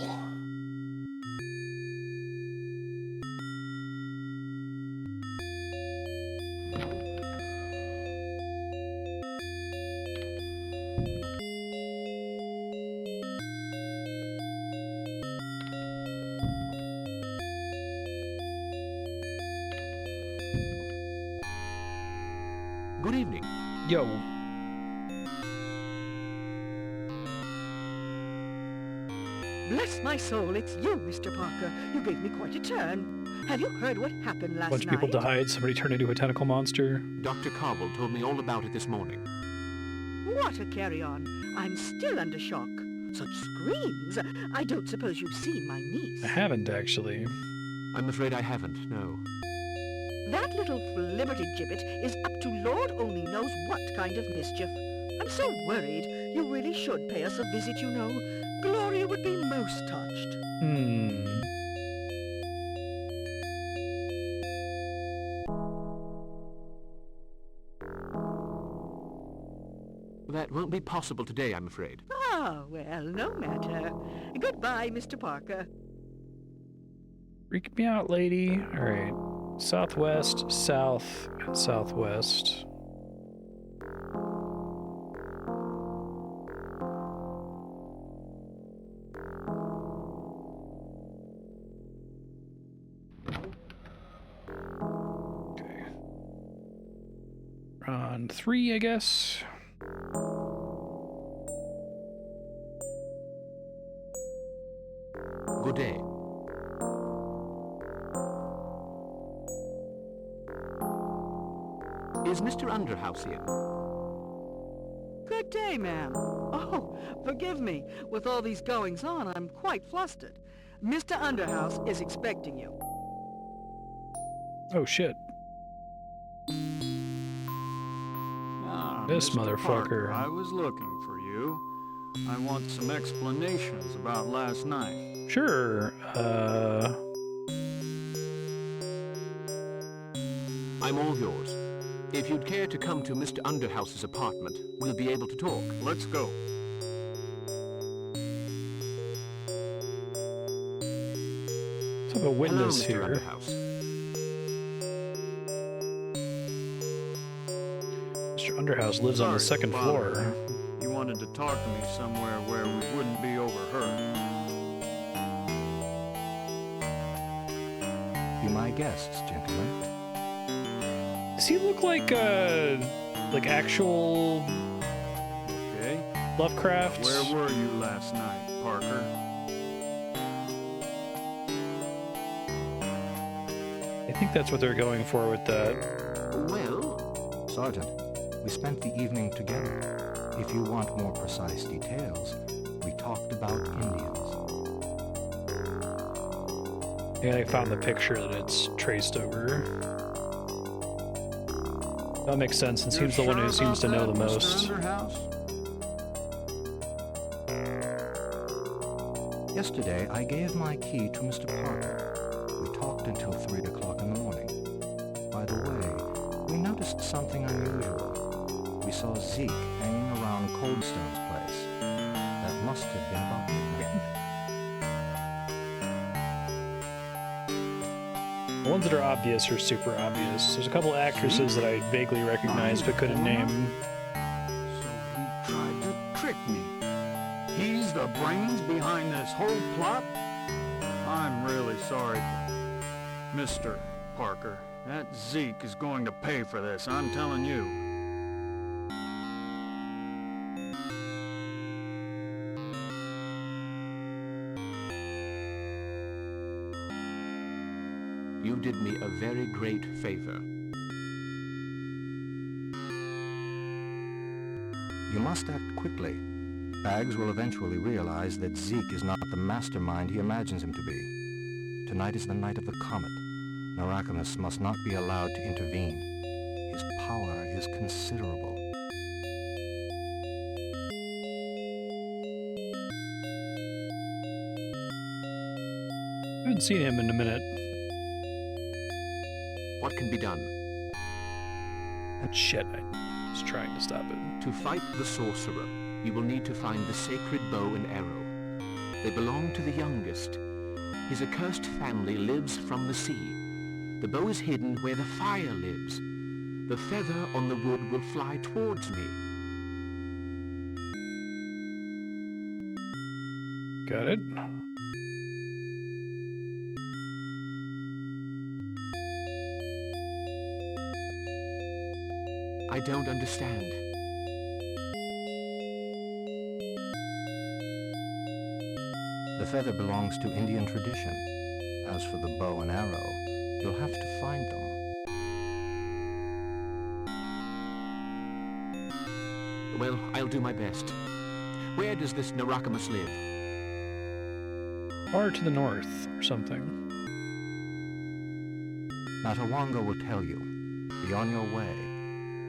Good evening. Yo. Bless my soul, it's you, Mr. Parker. You gave me quite a turn. Have you heard what happened last Bunch of night? people died. Somebody turned into a tentacle monster. Dr. Cobble told me all about it this morning. What a carry-on. I'm still under shock. Such screams. I don't suppose you've seen my niece. I haven't, actually. I'm afraid I haven't, no. That little flibbertigibbet is up to Lord only knows what kind of mischief. I'm so worried. You really should pay us a visit, you know. Gloria would be most touched. That won't be possible today, I'm afraid. Ah, well, no matter. Goodbye, Mr. Parker. Freak me out, lady. All right. Southwest, south, and southwest. Okay. On 3, I guess. Good day. Is Mr. Underhouse here? Good day, ma'am. Oh, forgive me. With all these goings-on, I'm quite flustered. Mr. Underhouse is expecting you. Oh, shit. This Mr. motherfucker. Parker, I was looking for you. I want some explanations about last night. Sure, I'm all yours. If you'd care to come to Mr. Underhouse's apartment, we'll be able to talk. Let's go. Let's have a witness Hello, Mr. here. Underhouse. Mr. Underhouse lives on the Sorry to second bother floor. you. You wanted to talk to me somewhere where we wouldn't be overheard. Be my guests, gentlemen. Does he look like actual Okay. Lovecraft? Where were you last night, Parker? I think that's what they're going for with that. Well, Sergeant, we spent the evening together. If you want more precise details, we talked about Indians. Yeah, I found the picture that it's traced over. That makes sense, since he's the one who seems to know the most. Yesterday, I gave my key to Mr. Parker. We talked until 3 o'clock in the morning. By the way, we noticed something unusual. We saw Zeke hanging around Coldstone's place. That must have been about midnight. The ones that are obvious are super obvious. There's a couple actresses that I vaguely recognized but couldn't name. So he tried to trick me. He's the brains behind this whole plot? I'm really sorry for Mr. Parker. That Zeke is going to pay for this, I'm telling you. you did me a very great favor. You must act quickly. Baggs will eventually realize that Zeke is not the mastermind he imagines him to be. Tonight is the night of the Comet. Narackamous must not be allowed to intervene. His power is considerable. I haven't seen him in a minute. What can be done? Shit, I just trying to stop it. To fight the sorcerer, you will need to find the sacred bow and arrow. They belong to the youngest. His accursed family lives from the sea. The bow is hidden where the fire lives. The feather on the wood will fly towards me. Got it. I don't understand. The feather belongs to Indian tradition. As for the bow and arrow, you'll have to find them. Well, I'll do my best. Where does this Narackamous live? Far to the north, or something. Natawanga will tell you. Be on your way.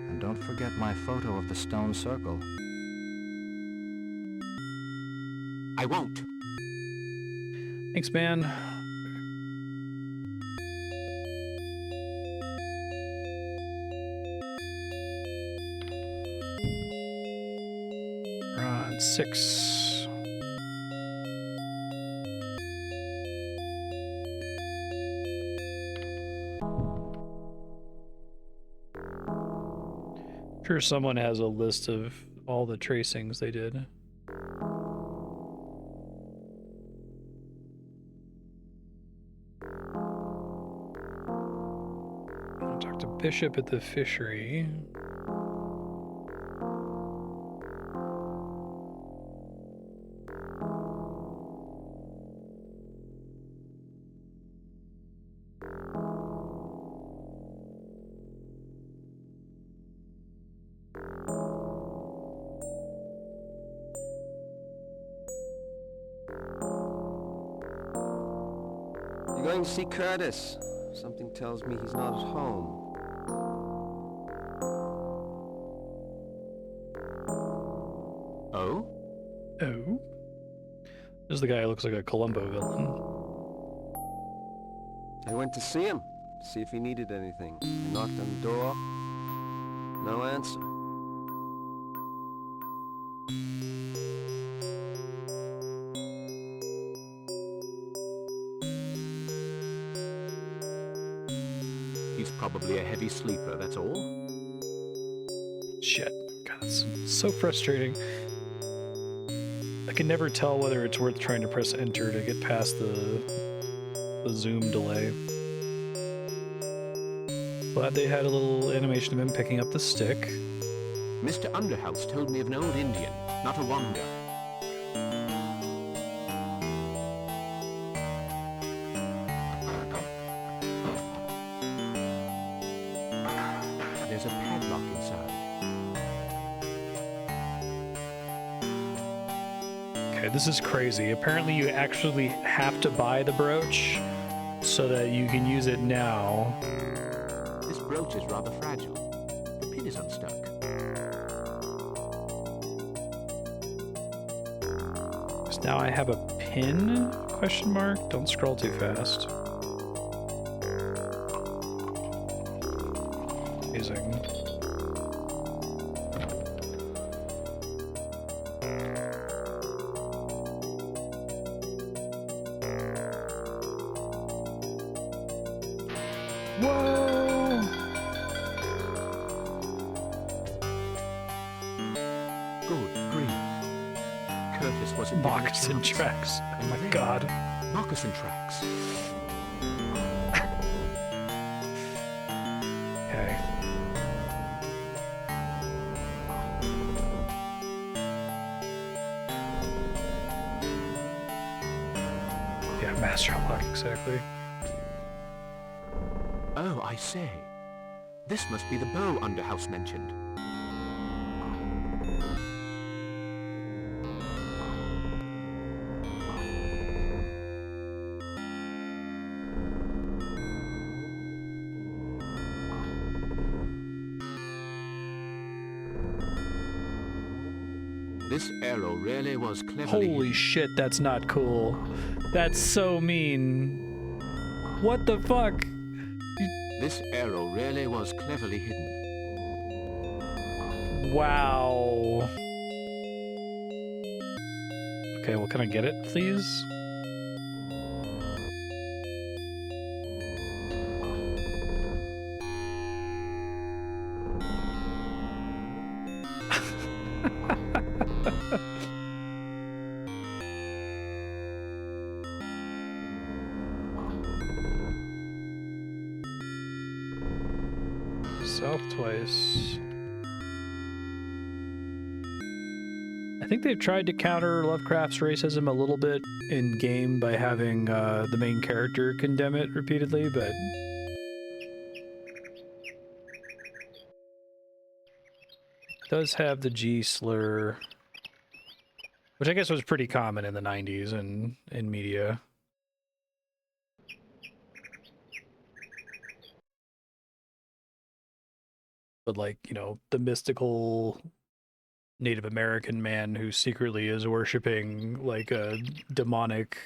And don't forget my photo of the stone circle. I won't. Thanks, man. We're on 6. Sure, someone has a list of all the tracings they did. I'll talk to Bishop at the fishery. You're going to see Curtis. Something tells me he's not at home. Oh? Oh? This is the guy who looks like a Columbo villain. I went to see him, see if he needed anything. I knocked on the door. No answer. He's probably a heavy sleeper, that's all. Shit. God, it's so frustrating. I can never tell whether it's worth trying to press enter to get past the zoom delay. Glad they had a little animation of him picking up the stick. Mr. Underhouse told me of an old Indian, not a wonder. There's a padlock inside. Okay, this is crazy. Apparently you actually have to buy the brooch so that you can use it now. This brooch is rather fragile. The pin is unstuck. So now I have a pin? Question mark? Don't scroll too fast. Amazing. Whoa! Good grief. Curtis wasn't Moccasin tracks. Oh my god. Moccasin tracks. Okay. Yeah, master unlock, exactly. Oh, I say. This must be the bow Underhouse mentioned. This arrow really was cleverly... Holy shit, that's not cool. That's so mean. What the fuck? This arrow really was cleverly hidden. Wow. Okay, well, can I get it, please? South twice. I think they've tried to counter Lovecraft's racism a little bit in game by having the main character condemn it repeatedly, but it does have the G slur, which I guess was pretty common in the 90s and in media. But like, you know, the mystical Native American man who secretly is worshiping like a demonic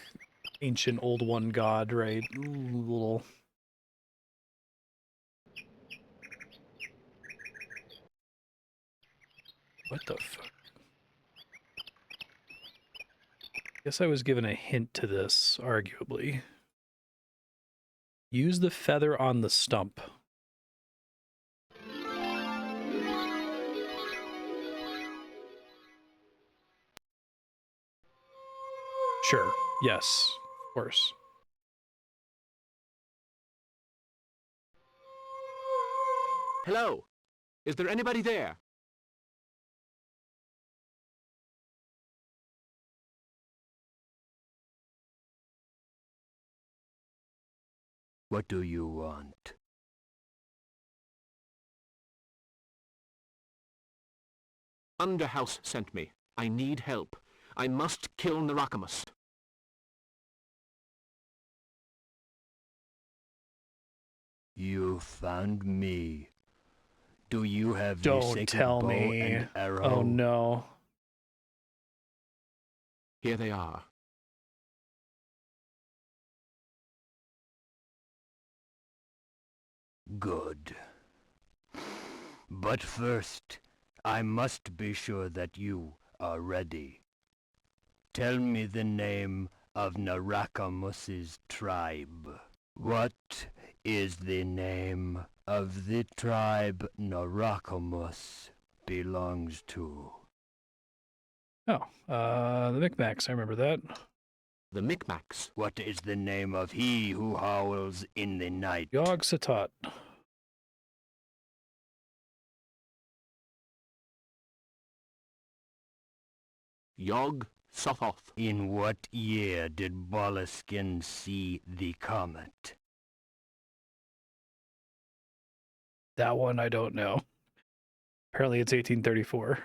ancient old one god, right? Little what the fuck? Guess I was given a hint to this, arguably. Use the feather on the stump. Sure. Yes. Of course. Hello? Is there anybody there? What do you want? Underhouse sent me. I need help. I must kill Narackamous. You found me. Do you have the Don't sacred tell bow me. and arrow? Oh no. Here they are. Good. But first, I must be sure that you are ready. Tell me the name of Narackamous's tribe. What is the name of the tribe Narackamous belongs to? Oh, the Micmacs, I remember that. The Micmacs? What is the name of he who howls in the night? Yog Sottot. Yog Sothoth. In what year did Boleskine see the comet? That one I don't know. Apparently it's 1834.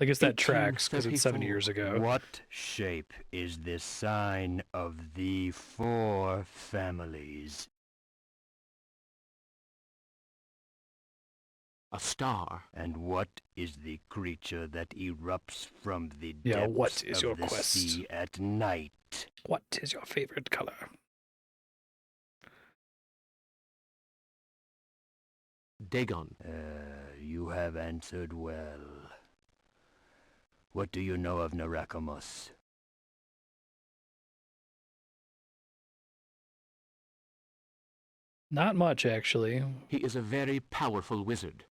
I guess that tracks because it's 7 years ago. What shape is the sign of the four families? A star. And what is the creature that erupts from the Yeah, depths what is of your the quest? sea at night? What is your favorite color? Dagon. You have answered well. What do you know of Narackamous? Not much, actually. He is a very powerful wizard.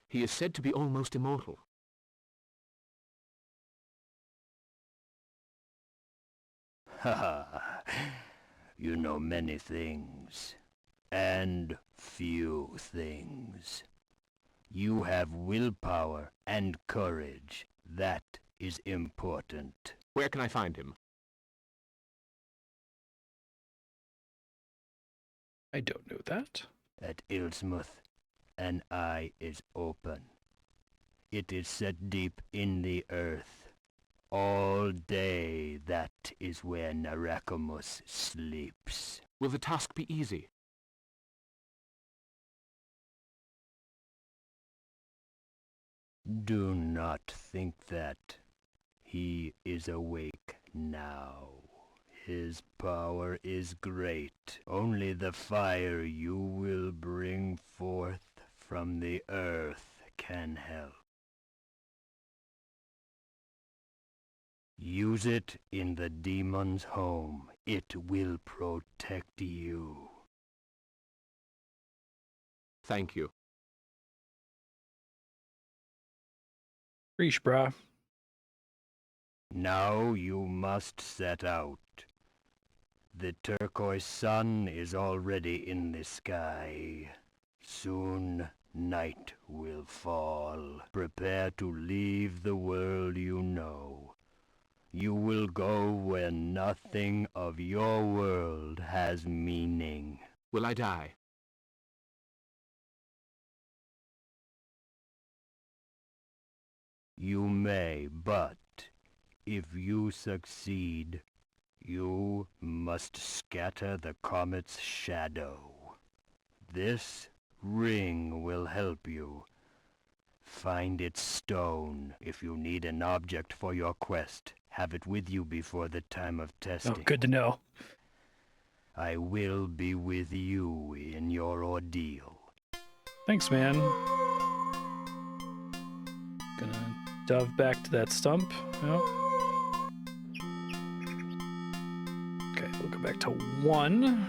He is said to be almost immortal. Ha ha! You know many things, and few things. You have willpower and courage. That is important. Where can I find him? I don't know that. At Illsmouth, an eye is open. It is set deep in the earth. All day, that is where Narackamous sleeps. Will the task be easy? Do not think that. He is awake now. His power is great. Only the fire you will bring forth from the earth can help. Use it in the demon's home. It will protect you. Thank you. Reach, brah. Now you must set out. The turquoise sun is already in the sky. Soon night will fall. Prepare to leave the world you know. You will go where nothing of your world has meaning. Will I die? You may, but if you succeed, you must scatter the comet's shadow. This ring will help you. Find its stone. If you need an object for your quest, have it with you before the time of testing. Oh, good to know. I will be with you in your ordeal. Thanks, man. Gonna dove back to that stump. Oh. Okay, we'll go back to 1.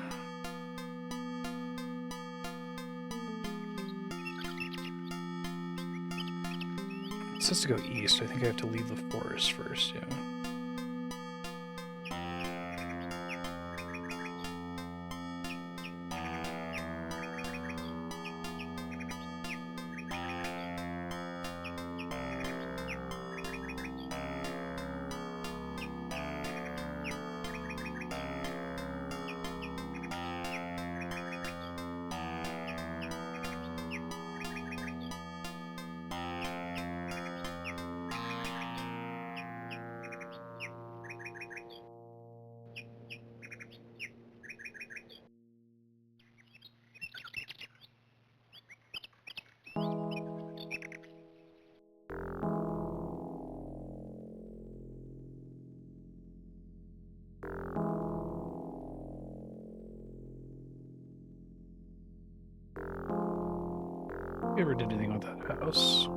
It says to go east. I think I have to leave the forest first, yeah. We ever did anything with that house?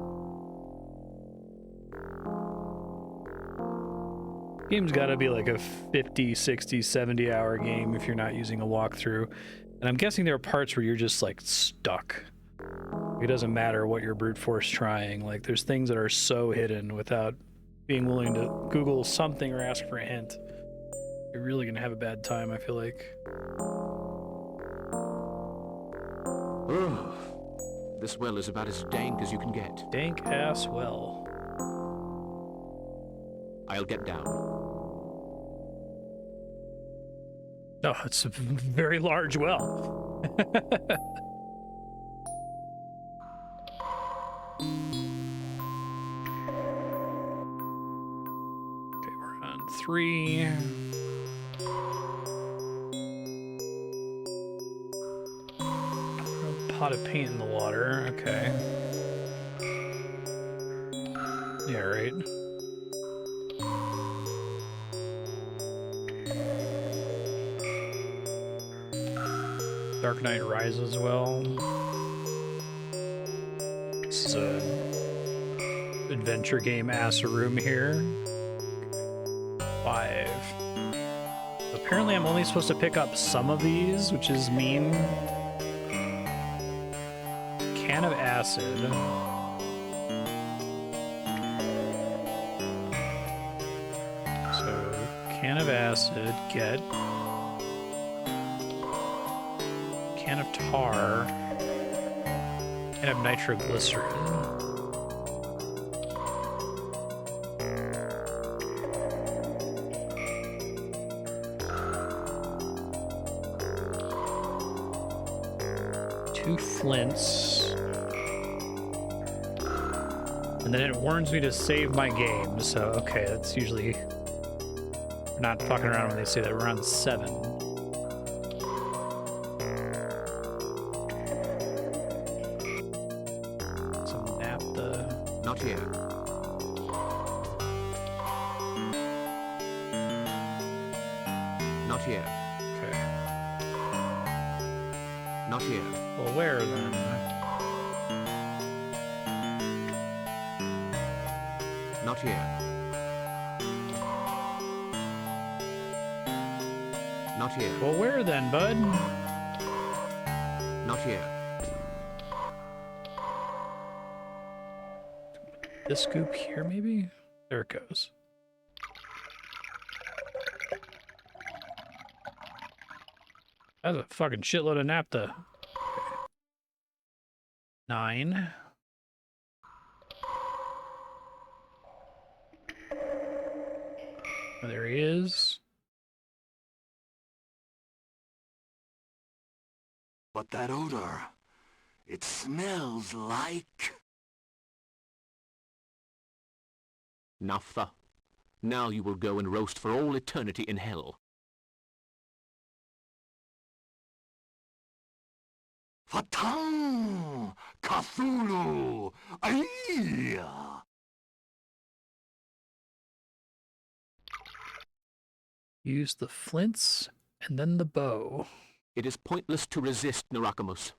Game's gotta be like a 50, 60, 70 hour game if you're not using a walkthrough. And I'm guessing there are parts where you're just like stuck. It doesn't matter what you're brute force trying. Like there's things that are so hidden without being willing to Google something or ask for a hint. You're really gonna have a bad time, I feel like. Oh, this well is about as dank as you can get. Dank ass well. I'll get down. Oh, it's a very large well. Okay, we're on 3. Pot of paint in the water, okay. Yeah, right. Dark Knight Rises well. This is a adventure game ass room here. 5. Apparently I'm only supposed to pick up some of these, which is mean. Can of acid. So, can of acid, get. Can of tar. Can of nitroglycerin. Two flints. And then it warns me to save my game, so okay, that's usually... We're not fucking around when they say that. We're on 7. Some naphtha. Not here. Not here. Okay. Not here. Well, where then? Not here. Not here. Well, where then, bud? Not here. This scoop here, maybe? There it goes. That's a fucking shitload of naphtha. 9. Oh, there he is. But that odor, it smells like... Naphtha. Now you will go and roast for all eternity in hell. Fatang! Cthulhu! Aahh! Use the flints and then the bow. It is pointless to resist, Narackamous.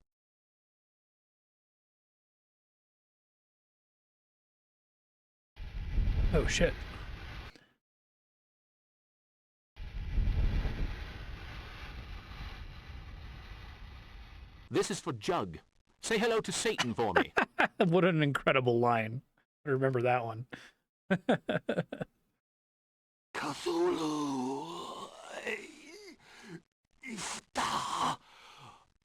Oh shit. This is for Jugg. Say hello to Satan for me. What an incredible line. I remember that one. Cthulhu! Ifta!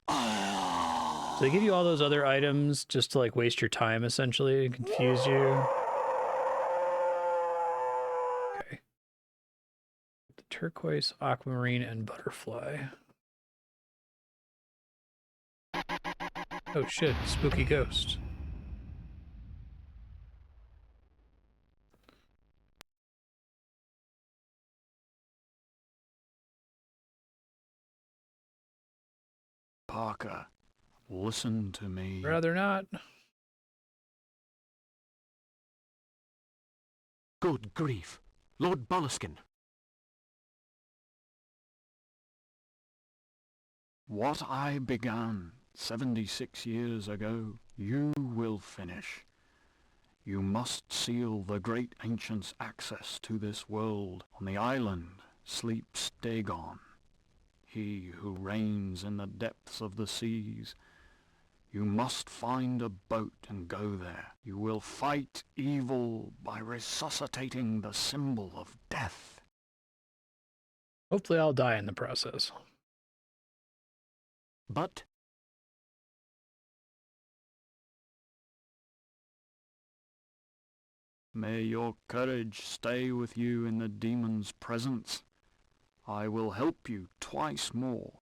So they give you all those other items just to like waste your time essentially and confuse you. Okay. The turquoise, aquamarine, and butterfly. Oh shit, spooky ghost. Parker, listen to me. Rather not. Good grief. Lord Boleskine. What I began 76 years ago, you will finish. You must seal the great ancient's access to this world. On the island sleeps Dagon, he who reigns in the depths of the seas. You must find a boat and go there. You will fight evil by resuscitating the symbol of death. Hopefully I'll die in the process. But... May your courage stay with you in the demon's presence. I will help you twice more.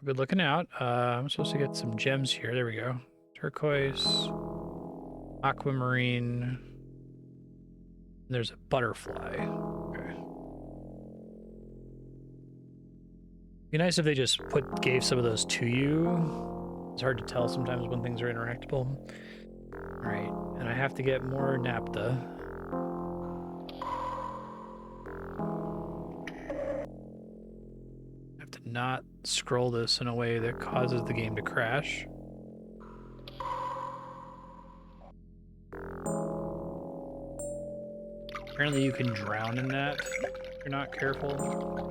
Good looking out. I'm supposed to get some gems here. There we go. Turquoise, aquamarine. There's a butterfly. Okay. Be nice if they just gave some of those to you. It's hard to tell sometimes when things are interactable. All right, and I have to get more naphtha. I have to not scroll this in a way that causes the game to crash. Apparently you can drown in that if you're not careful.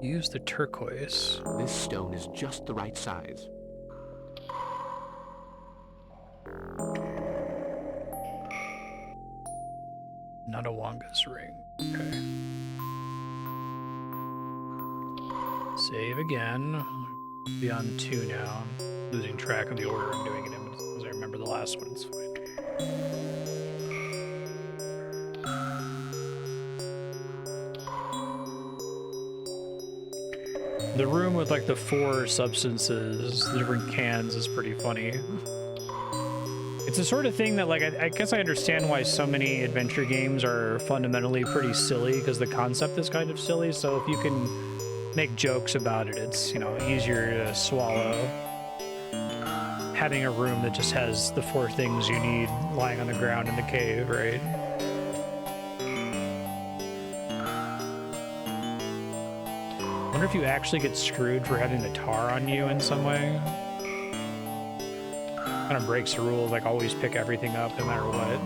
Use the turquoise. This stone is just the right size. Not a Wonga's ring. Okay. Save again. Be on 2 now. I'm losing track of the order I'm doing it in, as I remember the last one. It's fine. The room with like the 4 substances, the different cans, is pretty funny. It's the sort of thing that, like, I guess I understand why so many adventure games are fundamentally pretty silly, because the concept is kind of silly. So if you can make jokes about it, it's, you know, easier to swallow. Having a room that just has the 4 things you need lying on the ground in the cave, right? wonder if you actually get screwed for having the tar on you in some way. Kind of breaks the rules, like always pick everything up no matter what.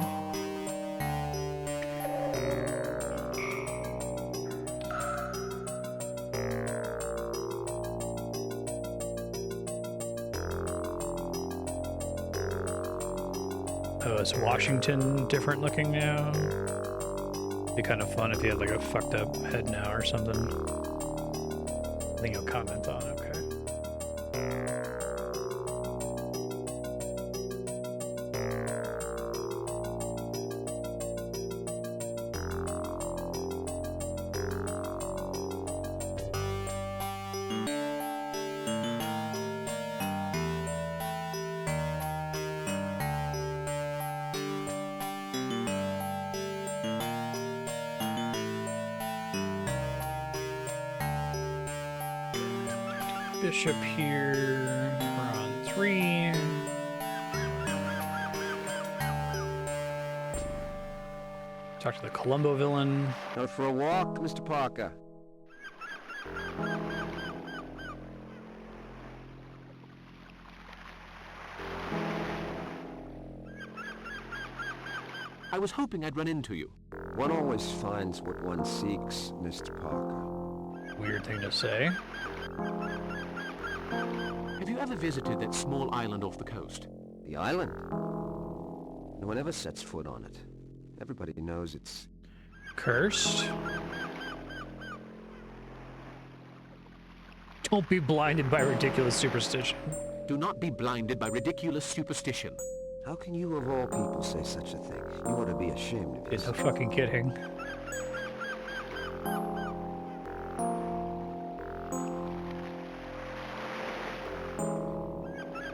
Oh, is Washington different looking now? Be kind of fun if you had like a fucked up head now or something. I think you'll comment on, okay. Bishop here, we're on 3. Talk to the Columbo villain. Out for a walk, Mr. Parker. I was hoping I'd run into you. One always finds what one seeks, Mr. Parker. Weird thing to say. Have you ever visited that small island off the coast? The island? No one ever sets foot on it. Everybody knows it's... cursed? Don't be blinded by ridiculous superstition. Do not be blinded by ridiculous superstition. How can you of all people say such a thing? You ought to be ashamed of It's yourself. no fucking kidding.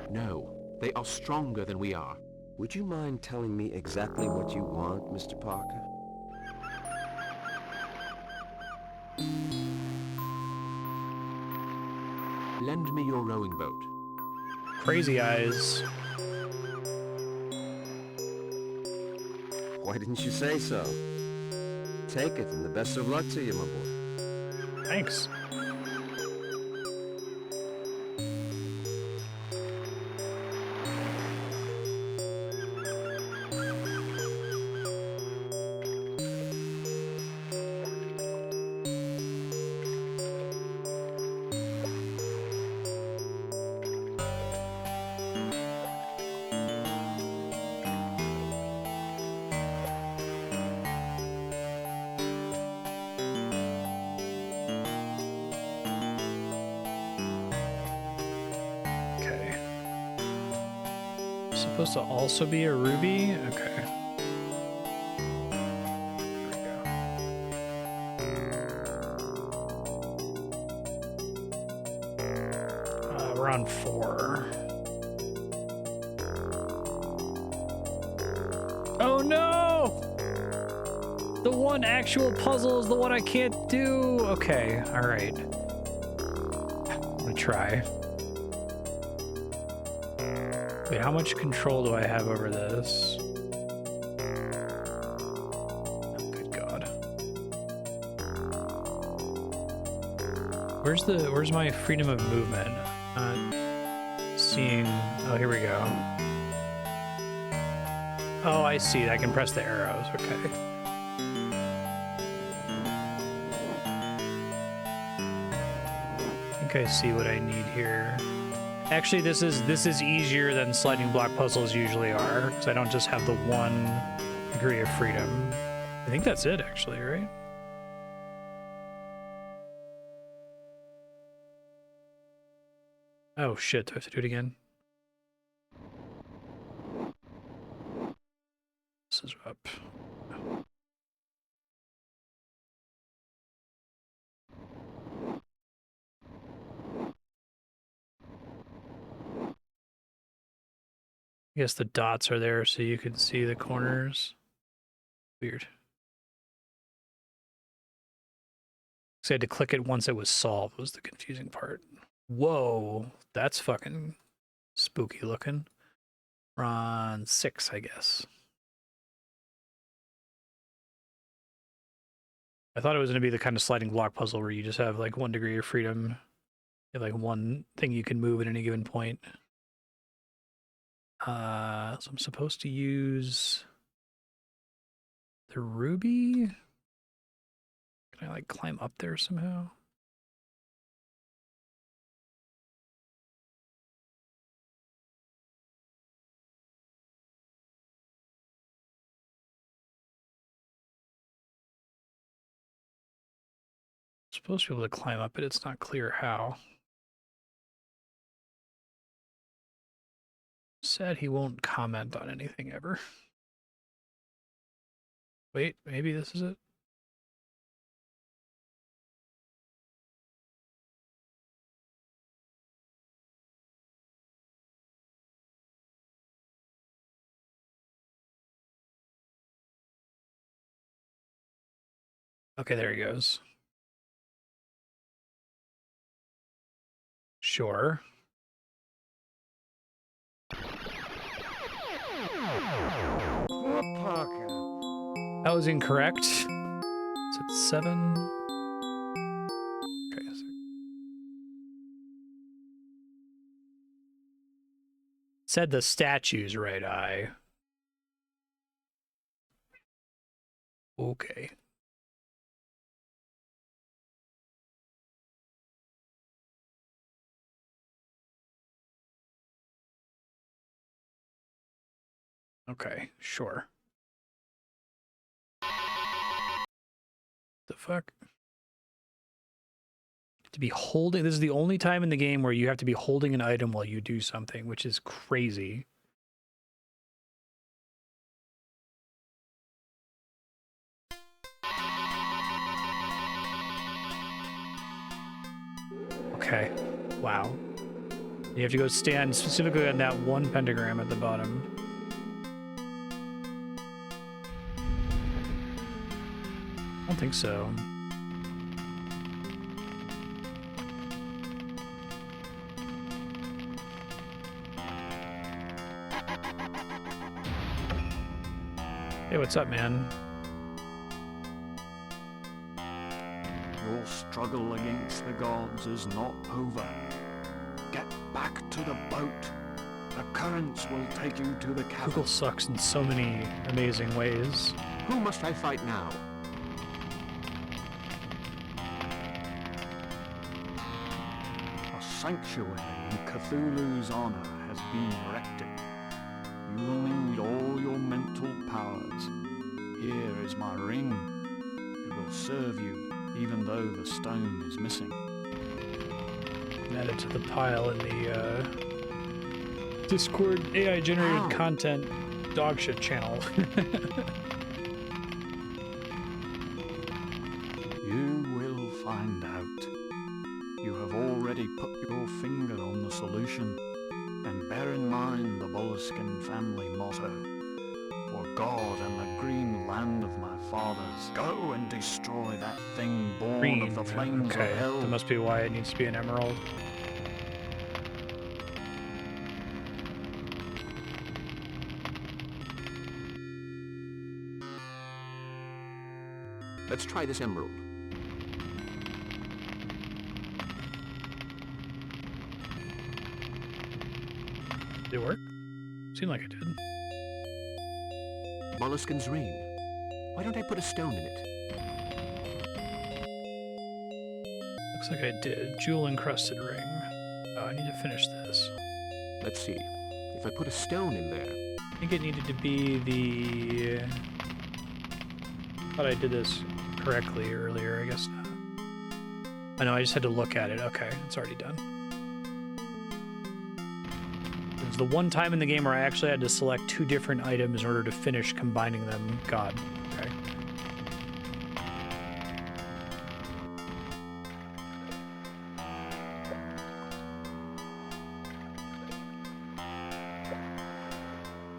No, they are stronger than we are. Would you mind telling me exactly what you want, Mr. Parker? Lend me your rowing boat. Crazy eyes. Why didn't you say so? Take it, and the best of luck to you, my boy. Thanks. Supposed to also be a ruby? Okay. We're on 4. Oh no! The one actual puzzle is the one I can't do. Okay, alright. I'm gonna try. Wait, how much control do I have over this? Oh, good God. Where's my freedom of movement? Seeing, oh, here we go. Oh, I see, I can press the arrows, okay. I think I see what I need here. Actually, this is easier than sliding block puzzles usually are, because I don't just have the one degree of freedom. I think that's it, actually, right? Oh shit, do I have to do it again? This is up. I guess the dots are there so you can see the corners. Weird. So I had to click it once it was solved was the confusing part. Whoa, that's fucking spooky looking. We're on 6, I guess. I thought it was going to be the kind of sliding block puzzle where you just have like 1 degree of freedom. You have like one thing you can move at any given point. So I'm supposed to use the ruby. Can I like climb up there somehow? Supposed to be able to climb up it, it's not clear how. Said he won't comment on anything ever. Wait, maybe this is it? Okay, there he goes. Sure. Poor Parker. That was incorrect. Is it 7? Okay, a sec. Said the statues, right? Okay. Okay, sure. The fuck? To be holding, this is the only time in the game where you have to be holding an item while you do something, which is crazy. Okay, wow. You have to go stand specifically on that one pentagram at the bottom. I don't think so. Hey, what's up, man? Your struggle against the gods is not over. Get back to the boat. The currents will take you to the cavern. Google sucks in so many amazing ways. Who must I fight now? A sanctuary in Cthulhu's honor has been erected. You will need all your mental powers. Here is my ring. It will serve you, even though the stone is missing. Add it to the pile in the Discord AI-generated content dogshit channel. You will find out. You have already put your finger on the solution. And bear in mind the Boleskine family motto. For God and the green land of my fathers, go and destroy that thing born of the flames of hell. That must be why it needs to be an emerald. Let's try this emerald. Did it work? Seemed like it did. Moleskine's ring. Why don't I put a stone in it? Looks like I did. Jewel-encrusted ring. Oh, I need to finish this. Let's see. If I put a stone in there... I think it needed to be the... I thought I did this correctly earlier, I guess not. I know, I just had to look at it. Okay, it's already done. It was the one time in the game where I actually had to select 2 different items in order to finish combining them. God, okay.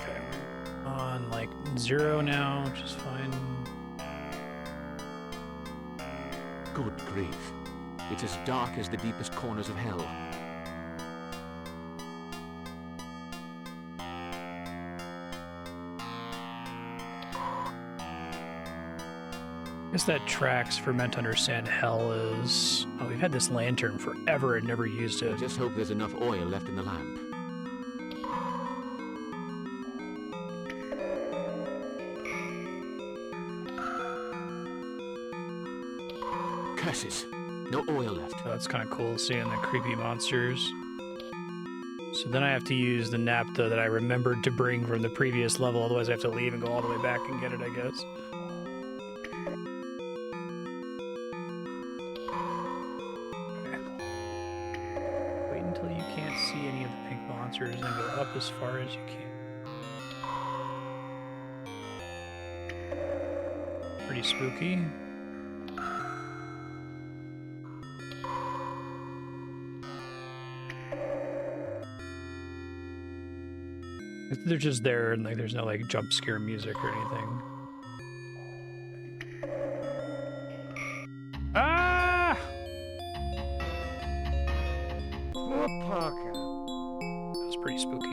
Okay, I'm on like 0 now, which is fine. Good grief. It's as dark as the deepest corners of hell. I guess that tracks for meant to understand hell is... Oh, we've had this lantern forever and never used it. I just hope there's enough oil left in the lamp. Curses! No oil left. Oh, that's kind of cool seeing the creepy monsters. So then I have to use the naphtha that I remembered to bring from the previous level, otherwise I have to leave and go all the way back and get it, I guess. Wait until you can't see any of the pink monsters and go up as far as you can. Pretty spooky. They're just there and like there's no like jump scare music or anything. Ah! Poor Parker. That was pretty spooky.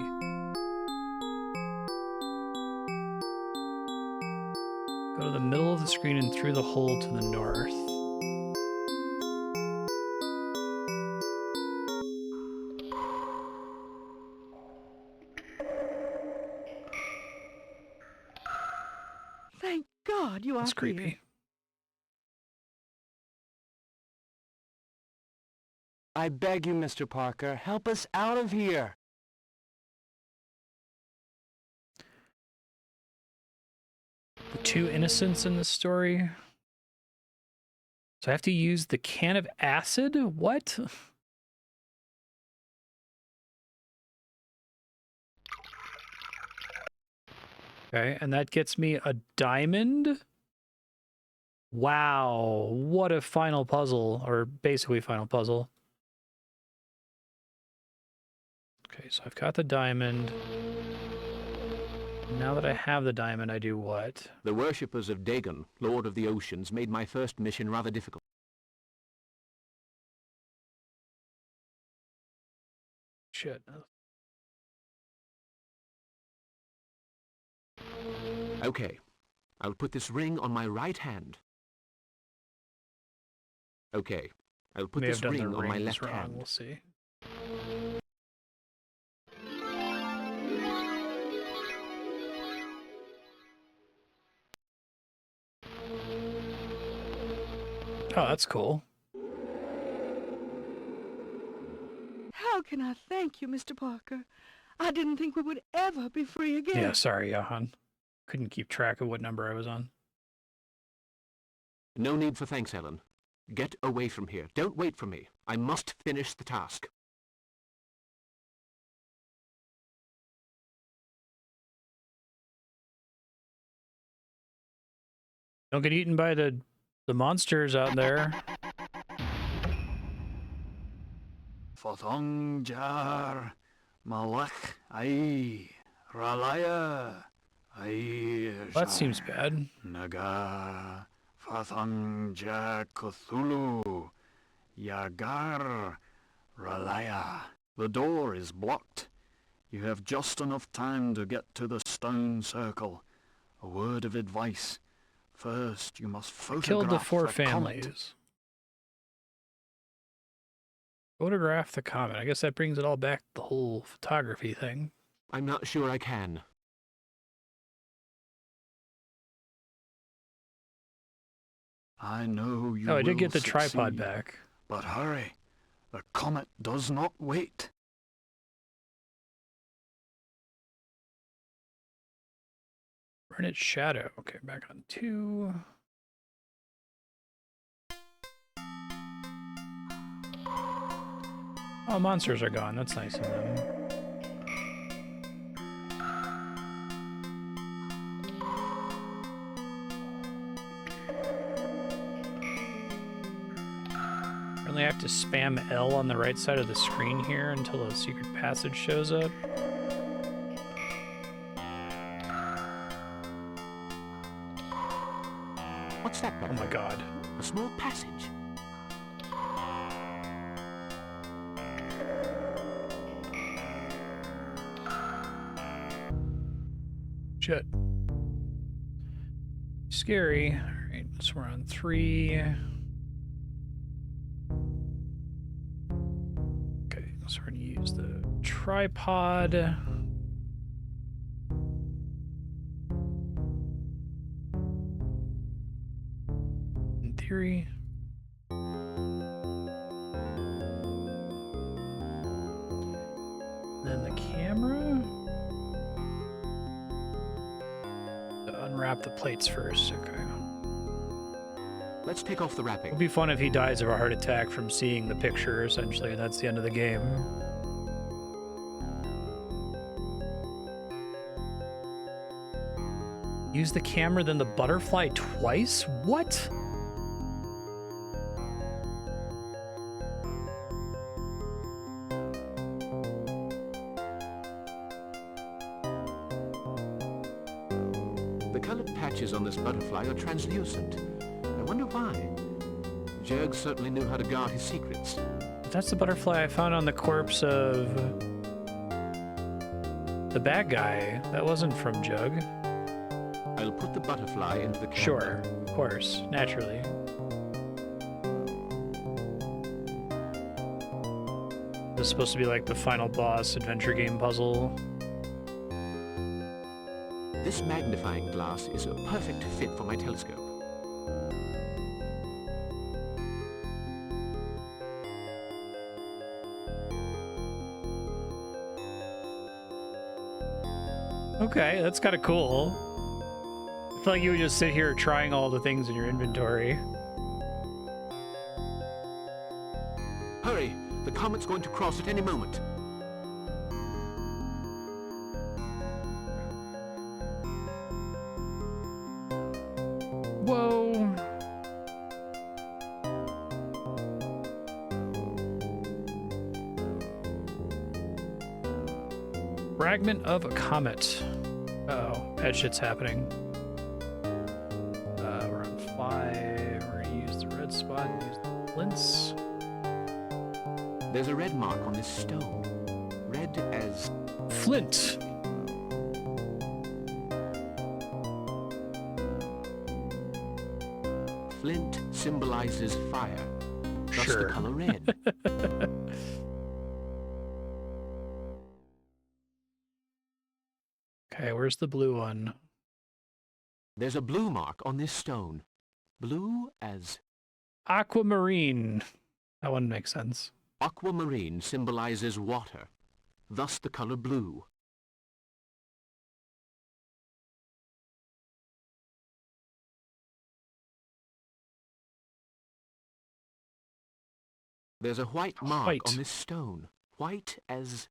Go to the middle of the screen and through the hole to the north. Thank God you are That's creepy. here. I beg you, Mr. Parker, help us out of here. The two innocents in this story. So I have to use the can of acid? What? Okay, and that gets me a diamond. Wow, what a final puzzle, or basically final puzzle. Okay, so I've got the diamond. Now that I have the diamond, I do what? The worshippers of Dagon, Lord of the Oceans, made my first mission rather difficult. Shit. Okay, I'll put this ring on my right hand. Okay, I'll put this ring on my left hand. We'll see. Oh, that's cool. How can I thank you, Mr. Parker? I didn't think we would ever be free again. Yeah, sorry, Johan. Couldn't keep track of what number I was on. No need for thanks, Ellen. Get away from here. Don't wait for me. I must finish the task. Don't get eaten by the monsters out there. Fothongjar, Malach, Aahh, Ralaya, Aahh. That seems bad. Naga, Fothongja Cthulhu, Yagar, Ralaya. The door is blocked. You have just enough time to get to the stone circle. A word of advice. First, you must photograph Killed the four Comet. families. Photograph the comet. I guess that brings it all back to the whole photography thing. I'm not sure I can. I know you Oh, I did will get the tripod succeed, back. But hurry. The comet does not wait. Burn its shadow. Okay, back on 2. Oh, monsters are gone. That's nice of them. Apparently I have to spam L on the right side of the screen here until a secret passage shows up. What's that back Oh my there? god. A small passage. Shit. Scary. Alright. So we're on 3. Okay, so we're gonna use the tripod. In theory. Then the camera. Unwrap the plates first, okay. Let's take off the wrapping. It'd be fun if he dies of a heart attack from seeing the picture, essentially, and that's the end of the game. Use the camera, then the butterfly twice? What? The colored patches on this butterfly are translucent. I wonder why. Jugg certainly knew how to guard his secrets. That's the butterfly I found on the corpse of the bad guy. That wasn't from Jugg. I'll put the butterfly into the camera. Sure, of course, naturally. This is supposed to be like the final boss adventure game puzzle. This magnifying glass is a perfect fit for my telescope. Okay, that's kind of cool. I feel like you would just sit here trying all the things in your inventory. Hurry! The comet's going to cross at any moment. Whoa! Fragment of a comet. Uh-oh, that shit's happening. We're on 5. We're gonna use the red spot and use the flints. There's a red mark on this stone. Red as... Flint! Flint symbolizes fire. Thus Sure. the color red. Okay, where's the blue one? There's a blue mark on this stone. Blue as... Aquamarine. That one makes sense. Aquamarine symbolizes water. Thus the color blue. There's a white mark White. on this stone. White as...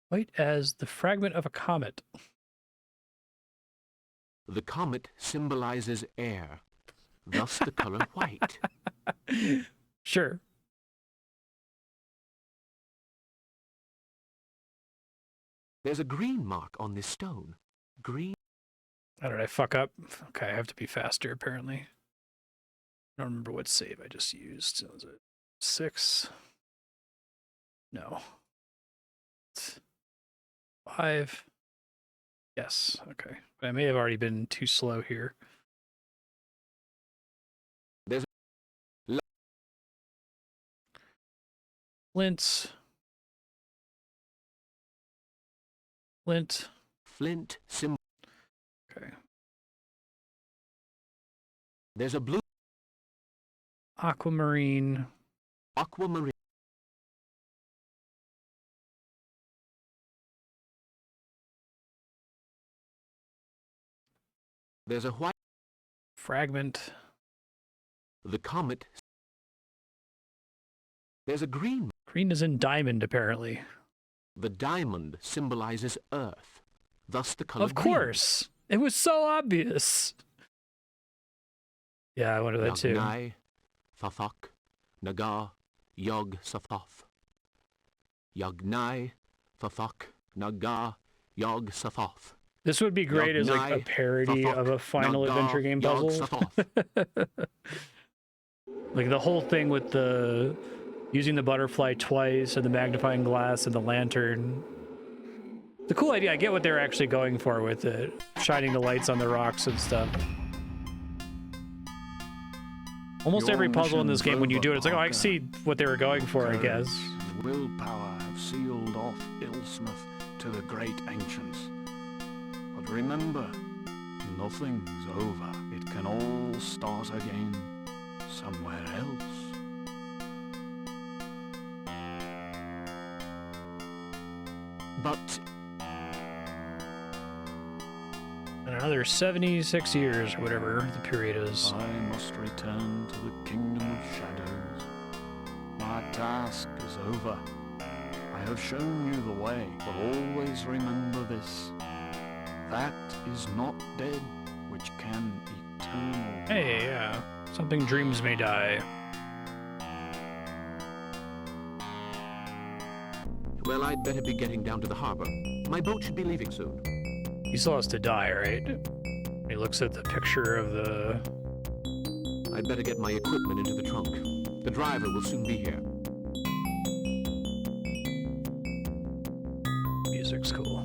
White as the fragment of a comet. The comet symbolizes air. Thus the color white. Sure. There's a green mark on this stone. Green. How did I fuck up? Okay, I have to be faster, apparently. I don't remember what save I just used. Was it 6? No. 5. Yes, okay. But I may have already been too slow here. There's a... Flint. Flint. Flint symbol. Okay. There's a blue... Aquamarine. Aquamarine. There's a white... Fragment. The comet... There's a green... Green is in diamond, apparently. The diamond symbolizes earth. Thus the color Of green. course! It was so obvious! Yeah, I wonder that too. Yagnai, Fafak, Nagar, Yog Safaf. Yagnai, Fafak, Nagar, Yog Safaf. This would be great as like a parody of a final adventure game puzzle. Like the whole thing with the using the butterfly twice and the magnifying glass and the lantern. It's a cool idea. I get what they're actually going for with it. Shining the lights on the rocks and stuff. Almost every puzzle in this game, when you do it, it's like, oh, I see what they were going for, I guess. Willpower have sealed off Illsmouth to the great ancients. But remember, nothing's over. It can all start again somewhere else. But... In another 76 years, or whatever the period is. I must return to the kingdom of shadows. My task is over. I have shown you the way, but always remember this. That is not dead, which can eternal. Hey, yeah. Something dreams may die. Well, I'd better be getting down to the harbor. My boat should be leaving soon. He still has to die, right? He looks at the picture of the... I'd better get my equipment into the trunk. The driver will soon be here. Music's cool.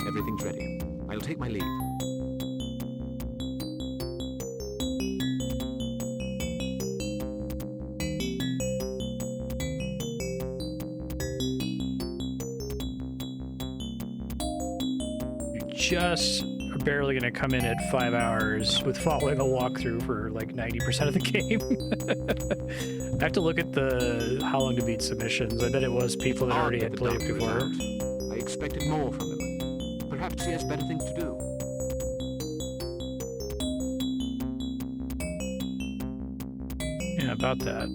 Everything's ready. I'll take my leave. Just are barely going to come in at 5 hours with following a walkthrough for like 90% of the game. I have to look at the How Long to Beat submissions. I bet it was people that already had played before. I expected more from him. Perhaps he has better things to do. Yeah, about that.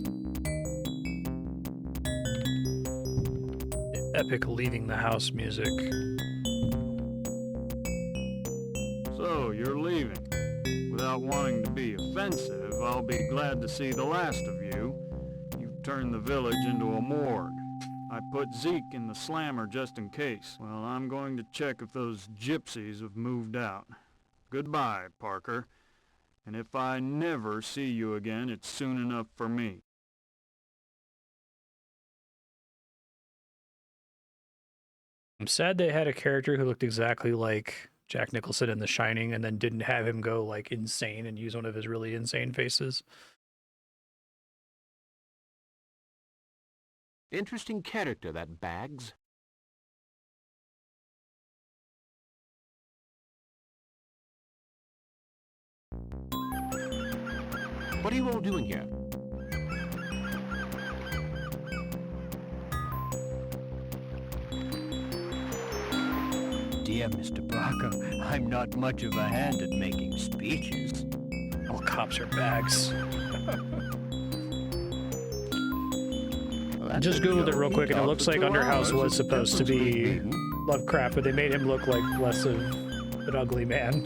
Epic leaving the house music. So, you're leaving. Without wanting to be offensive, I'll be glad to see the last of you. You've turned the village into a morgue. I put Zeke in the slammer just in case. Well, I'm going to check if those gypsies have moved out. Goodbye, Parker. And if I never see you again, it's soon enough for me. I'm sad they had a character who looked exactly like Jack Nicholson in The Shining and then didn't have him go like insane and use one of his really insane faces. Interesting character, that Bags. What are you all doing here? Dear Mr. Parker, I'm not much of a hand at making speeches. All cops are Bags. I just googled it real quick, and it looks like Underhouse was supposed to be Lovecraft, but they made him look like less of an ugly man.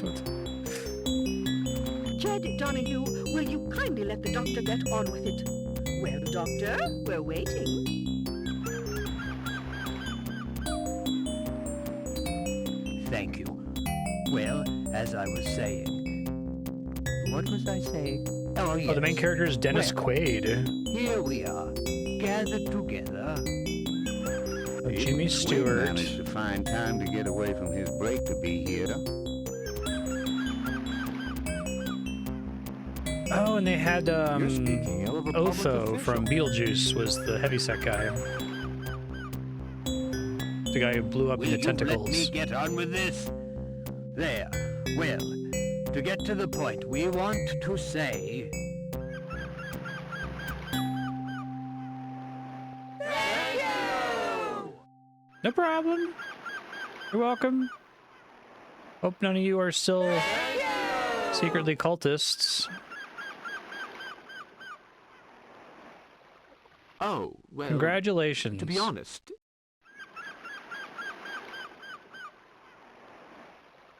Jed Donahue, will you kindly let the doctor get on with it? Well, doctor, we're waiting. Thank you. Well, as I was saying... What was I saying? Oh, yes. Oh, the main character is Dennis Quaid. Here we are, gathered together. Jimmy Stewart. He managed to find time to get away from his break to be here. Oh, and they had Otho from Beetlejuice was the heavyset guy. The guy who blew up into tentacles. Let me get on with this? There. Well, to get to the point, we want to say... Thank you! No problem. You're welcome. Hope none of you are still secretly cultists. Oh, well... Congratulations. To be honest...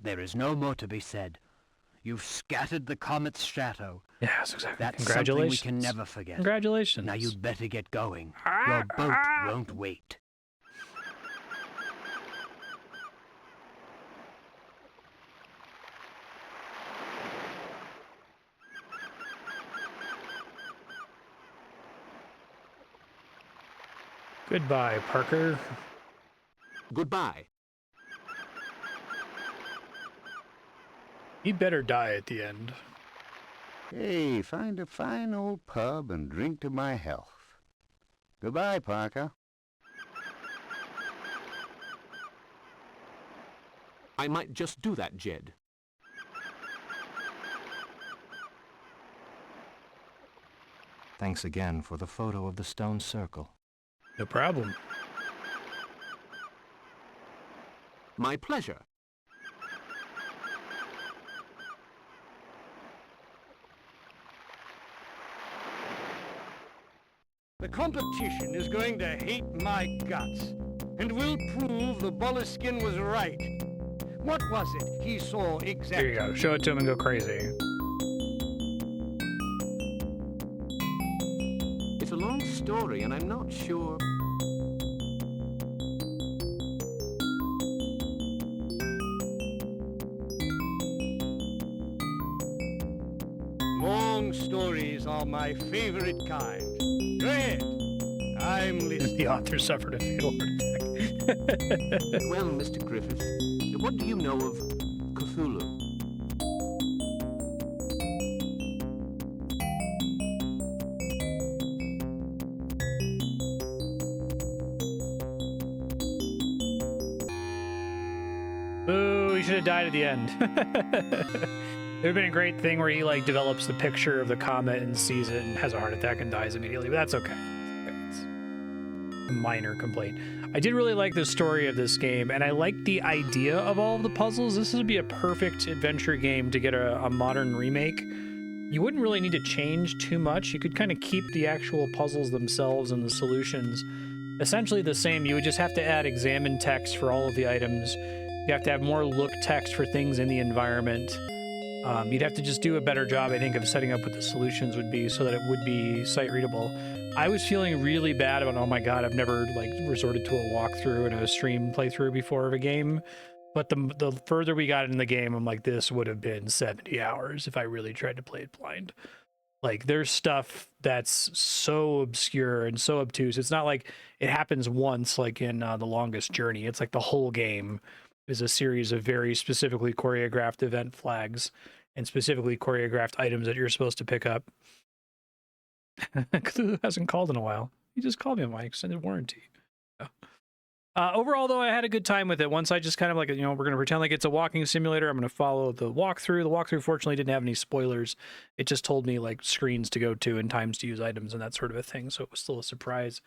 There is no more to be said. You've scattered the comet's shadow. Yes, exactly. That's Congratulations. something we can never forget. Congratulations. Now you'd better get going. Your boat won't wait. Goodbye, Parker. Goodbye. He better die at the end. Hey, find a fine old pub and drink to my health. Goodbye, Parker. I might just do that, Jed. Thanks again for the photo of the stone circle. No problem. My pleasure. The competition is going to hate my guts, and will prove the Boleskine was right. What was it he saw exactly? There you go. Show it to him and go crazy. It's a long story, and I'm not sure... Long stories are my favorite kind. Go ahead. I'm listening. The author suffered a fatal heart attack. Well, Mr. Griffith, what do you know of Cthulhu? Boo, he should have died at the end. It would have been a great thing where he like develops the picture of the comet and sees it and has a heart attack and dies immediately, but that's okay. It's a minor complaint. I did really like the story of this game, and I like the idea of all of the puzzles. This would be a perfect adventure game to get a modern remake. You wouldn't really need to change too much. You could kind of keep the actual puzzles themselves and the solutions essentially the same. You would just have to add examine text for all of the items. You have to have more look text for things in the environment. You'd have to just do a better job, I think, of setting up what the solutions would be so that it would be sight readable. I was feeling really bad about, oh my god, I've never like resorted to a walkthrough and a stream playthrough before of a game. But the further we got in the game, I'm like, this would have been 70 hours if I really tried to play it blind. Like, there's stuff that's so obscure and so obtuse. It's not like it happens once, like in The Longest Journey. It's like the whole game is a series of very specifically choreographed event flags and specifically choreographed items that you're supposed to pick up. Cthulhu hasn't called in a while. He just called me on my extended warranty. Overall, though, I had a good time with it. Once I just kind of like, you know, we're going to pretend like it's a walking simulator. I'm going to follow the walkthrough. The walkthrough, fortunately, didn't have any spoilers. It just told me like screens to go to and times to use items and that sort of a thing. So it was still a surprise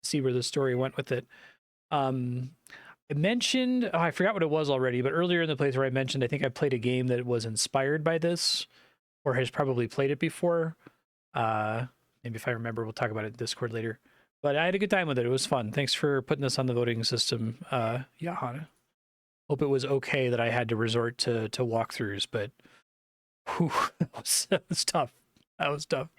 to see where the story went with it. I mentioned, I forgot what it was already, but earlier in the playthrough I mentioned, I think I played a game that was inspired by this or has probably played it before. Maybe if I remember, we'll talk about it in Discord later. But I had a good time with it. It was fun. Thanks for putting this on the voting system, Johanna. Hope it was okay that I had to resort to walkthroughs, but whew, that was tough. That was tough.